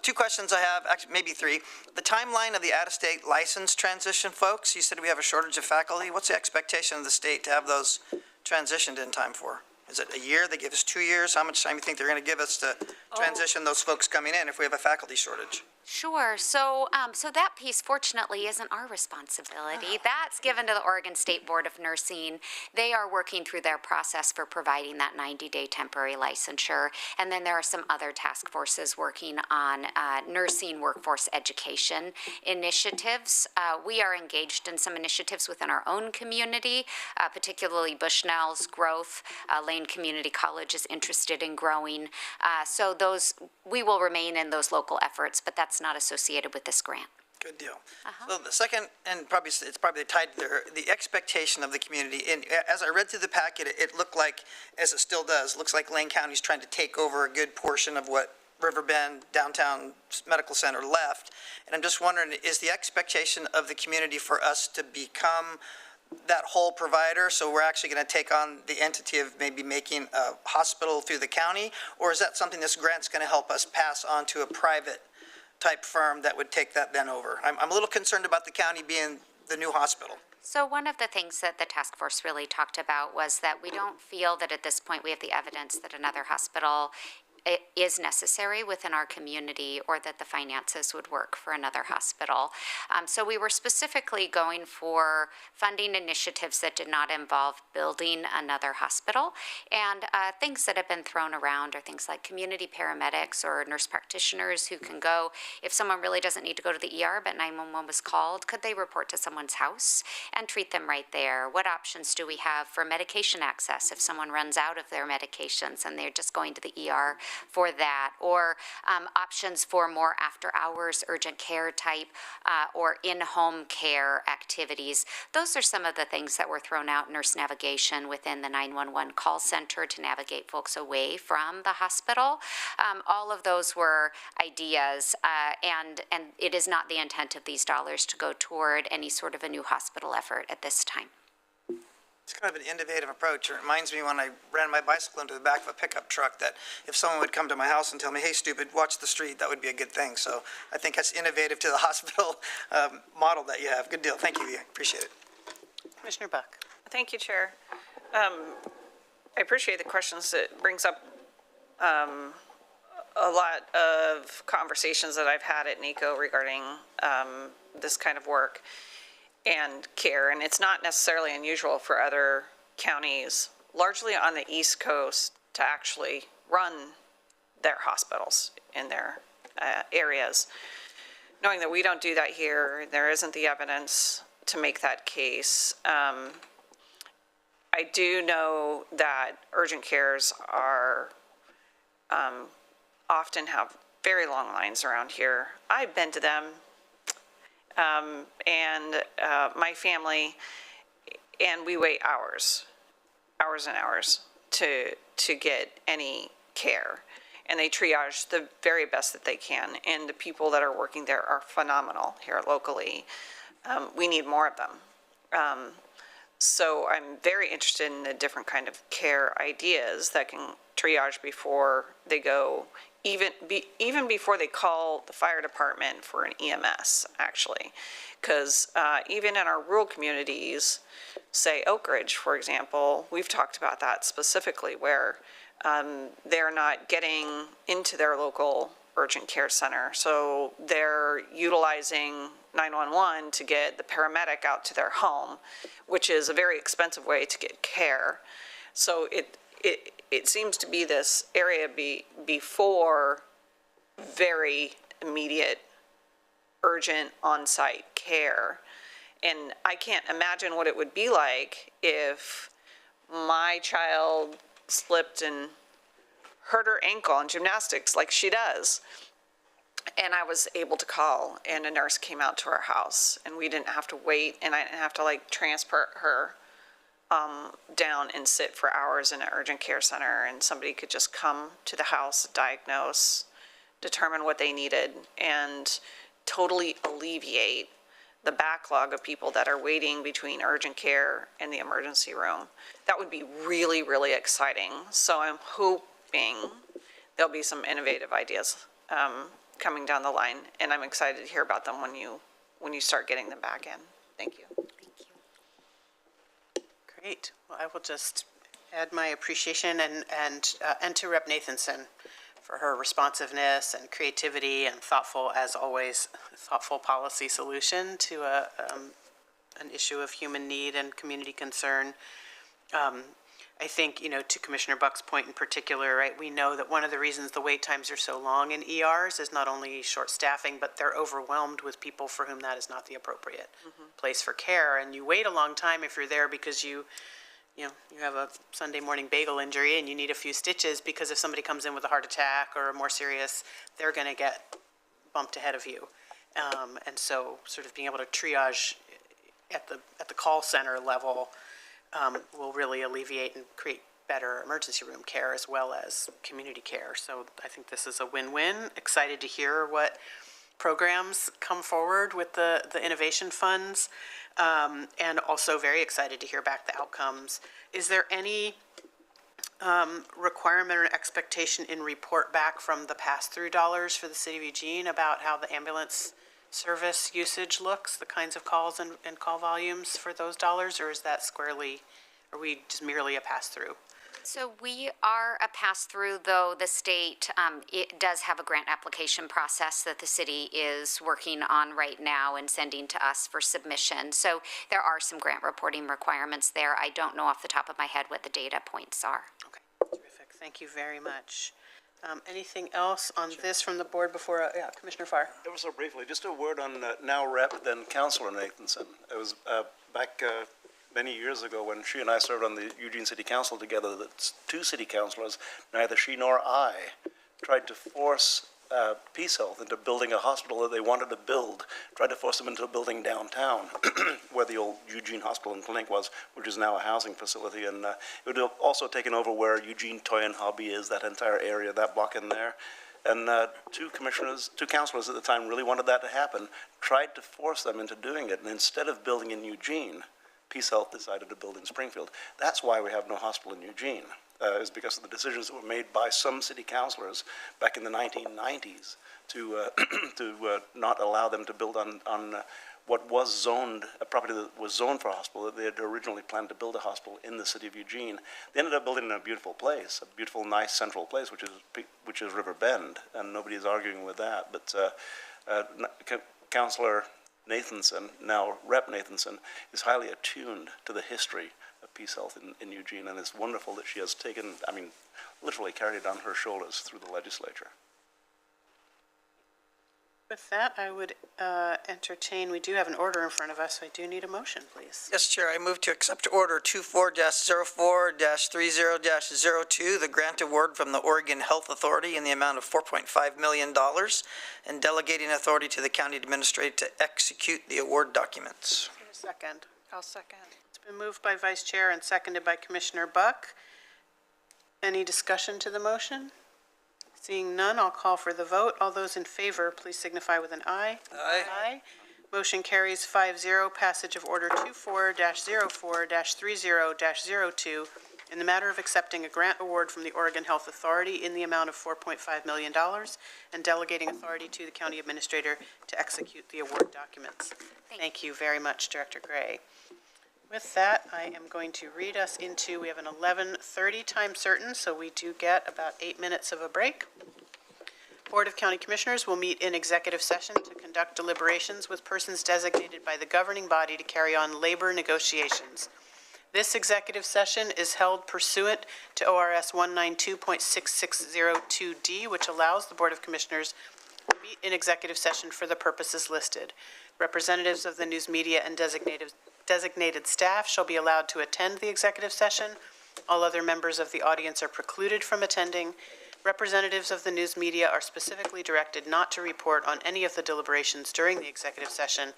Two questions I have, actually maybe three. The timeline of the out-of-state license transition, folks, you said we have a shortage of faculty. What's the expectation of the state to have those transitioned in time for? Is it a year? They give us 2 years? How much time do you think they're going to give us to transition those folks coming in if we have a faculty shortage? Sure. So that piece, fortunately, isn't our responsibility. That's given to the Oregon State Board of Nursing. They are working through their process for providing that 90-day temporary licensure. And then there are some other task forces working on nursing workforce education initiatives. We are engaged in some initiatives within our own community, particularly Bushnell's growth, Lane Community College is interested in growing. So we will remain in those local efforts, but that's not associated with this grant. Good deal. So the second, and it's probably tied there, the expectation of the community. And as I read through the packet, it looked like, as it still does, looks like Lane County's trying to take over a good portion of what Riverbend Downtown Medical Center left. And I'm just wondering, is the expectation of the community for us to become that whole provider? So we're actually going to take on the entity of maybe making a hospital through the county? Or is that something this grant's going to help us pass on to a private type firm that would take that then over? I'm a little concerned about the county being the new hospital. So one of the things that the task force really talked about was that we don't feel that at this point we have the evidence that another hospital is necessary within our community or that the finances would work for another hospital. So we were specifically going for funding initiatives that did not involve building another hospital. And things that have been thrown around are things like community paramedics or nurse practitioners who can go, if someone really doesn't need to go to the ER but 911 was called, could they report to someone's house and treat them right there? What options do we have for medication access if someone runs out of their medications and they're just going to the ER for that, or options for more after-hours urgent care type or in-home care activities. Those are some of the things that were thrown out. Nurse navigation within the 911 call center to navigate folks away from the hospital. All of those were ideas, and it is not the intent of these dollars to go toward any sort of a new hospital effort at this time. It's kind of an innovative approach. It reminds me when I ran my bicycle into the back of a pickup truck that if someone would come to my house and tell me, hey, stupid, watch the street, that would be a good thing. So I think that's innovative to the hospital model that you have. Good deal. Thank you, Leah. Appreciate it. Commissioner Buck. Thank you, Chair. I appreciate the questions. It brings up a lot of conversations that I've had at NACO regarding this kind of work and care, and it's not necessarily unusual for other counties, largely on the East Coast, to actually run their hospitals in their areas. Knowing that we don't do that here, there isn't the evidence to make that case. I do know that urgent cares are often have very long lines around here. I've been to them. My family, and we wait hours and hours to get any care. And they triage the very best that they can. And the people that are working there are phenomenal here locally. We need more of them. So I'm very interested in the different kind of care ideas that can triage before they go, even before they call the fire department for an EMS, actually. Because even in our rural communities, say Oak Ridge, for example, we've talked about that specifically, where they're not getting into their local urgent care center. So they're utilizing 911 to get the paramedic out to their home, which is a very expensive way to get care. So it seems to be this area before very immediate, urgent on-site care. And I can't imagine what it would be like if my child slipped and hurt her ankle in gymnastics like she does, and I was able to call, and a nurse came out to our house, and we didn't have to wait, and I didn't have to transport her down and sit for hours in an urgent care center, and somebody could just come to the house, diagnose, determine what they needed, and totally alleviate the backlog of people that are waiting between urgent care and the emergency room. That would be really, really exciting. So I'm hoping there'll be some innovative ideas coming down the line, and I'm excited to hear about them when you start getting them back in. Thank you. Great. Well, I will just add my appreciation and to Rep. Nathanson for her responsiveness and creativity and thoughtful, as always, thoughtful policy solution to an issue of human need and community concern. I think, to Commissioner Buck's point in particular, right, we know that one of the reasons the wait times are so long in ERs is not only short staffing, but they're overwhelmed with people for whom that is not the appropriate place for care. And you wait a long time if you're there because you you have a Sunday morning bagel injury and you need a few stitches because if somebody comes in with a heart attack or more serious, they're going to get bumped ahead of you. And so sort of being able to triage at the call center level will really alleviate and create better emergency room care as well as community care. So I think this is a win-win. Excited to hear what programs come forward with the innovation funds, and also very excited to hear back the outcomes. Is there any requirement or expectation in report back from the pass-through dollars for the city of Eugene about how the ambulance service usage looks, the kinds of calls and call volumes for those dollars, or is that squarely, are we just merely a pass-through? So we are a pass-through, though the state, it does have a grant application process that the city is working on right now and sending to us for submission. So there are some grant reporting requirements there. I don't know off the top of my head what the data points are. Okay, terrific. Thank you very much. Anything else on this from the board before, Commissioner Farr? Ever so briefly, just a word on now Rep, then Councilor Nathanson. It was back many years ago when she and I served on the Eugene City Council together, that two city councilors, neither she nor I, tried to force Peace Health into building a hospital that they wanted to build, tried to force them into a building downtown where the old Eugene Hospital and Clinic was, which is now a housing facility. And it would have also taken over where Eugene Toy and Hobby is, that entire area, that block in there. And two councilors at the time really wanted that to happen, tried to force them into doing it. And instead of building in Eugene, Peace Health decided to build in Springfield. That's why we have no hospital in Eugene, is because of the decisions that were made by some city councilors back in the 1990s to not allow them to build on what was zoned, a property that was zoned for a hospital, that they had originally planned to build a hospital in the city of Eugene. They ended up building in a beautiful place, a beautiful, nice central place, which is River Bend, and nobody is arguing with that. But Councilor Nathanson, now Rep Nathanson, is highly attuned to the history of Peace Health in Eugene, and it's wonderful that she has taken, literally carried it on her shoulders through the legislature. With that, I would entertain, we do have an order in front of us, so I do need a motion, please. Yes, Chair, I move to accept Order 24-04-30-02, the grant award from the Oregon Health Authority in the amount of $4.5 million, and delegating authority to the county administrator to execute the award documents. Second. I'll second. It's been moved by Vice Chair and seconded by Commissioner Buck. Any discussion to the motion? Seeing none, I'll call for the vote. All those in favor, please signify with an aye. Aye. Aye. Motion carries 5-0. Passage of Order 24-04-30-02 in the matter of accepting a grant award from the Oregon Health Authority in the amount of $4.5 million and delegating authority to the county administrator to execute the award documents. Thank you very much, Director Gray. With that, I am going to read us into, we have an 11:30 time certain, so we do get about 8 minutes of a break. Board of County Commissioners will meet in executive session to conduct deliberations with persons designated by the governing body to carry on labor negotiations. This executive session is held pursuant to ORS 192.6602D, which allows the Board of Commissioners to meet in executive session for the purposes listed. Representatives of the news media and designated staff shall be allowed to attend the executive session. All other members of the audience are precluded from attending. Representatives of the news media are specifically directed not to report on any of the deliberations during the executive session,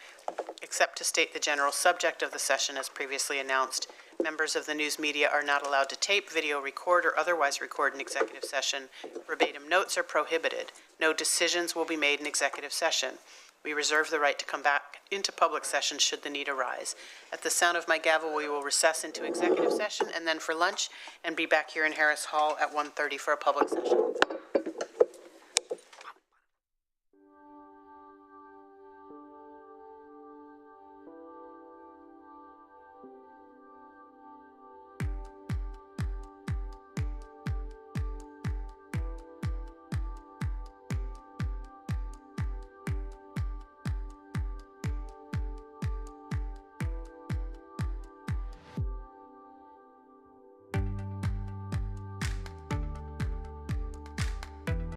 except to state the general subject of the session as previously announced. Members of the news media are not allowed to tape, video, record, or otherwise record an executive session. Verbatim notes are prohibited. No decisions will be made in executive session. We reserve the right to come back into public session should the need arise. At the sound of my gavel, we will recess into executive session and then for lunch and be back here in Harris Hall at 1:30 for a public session.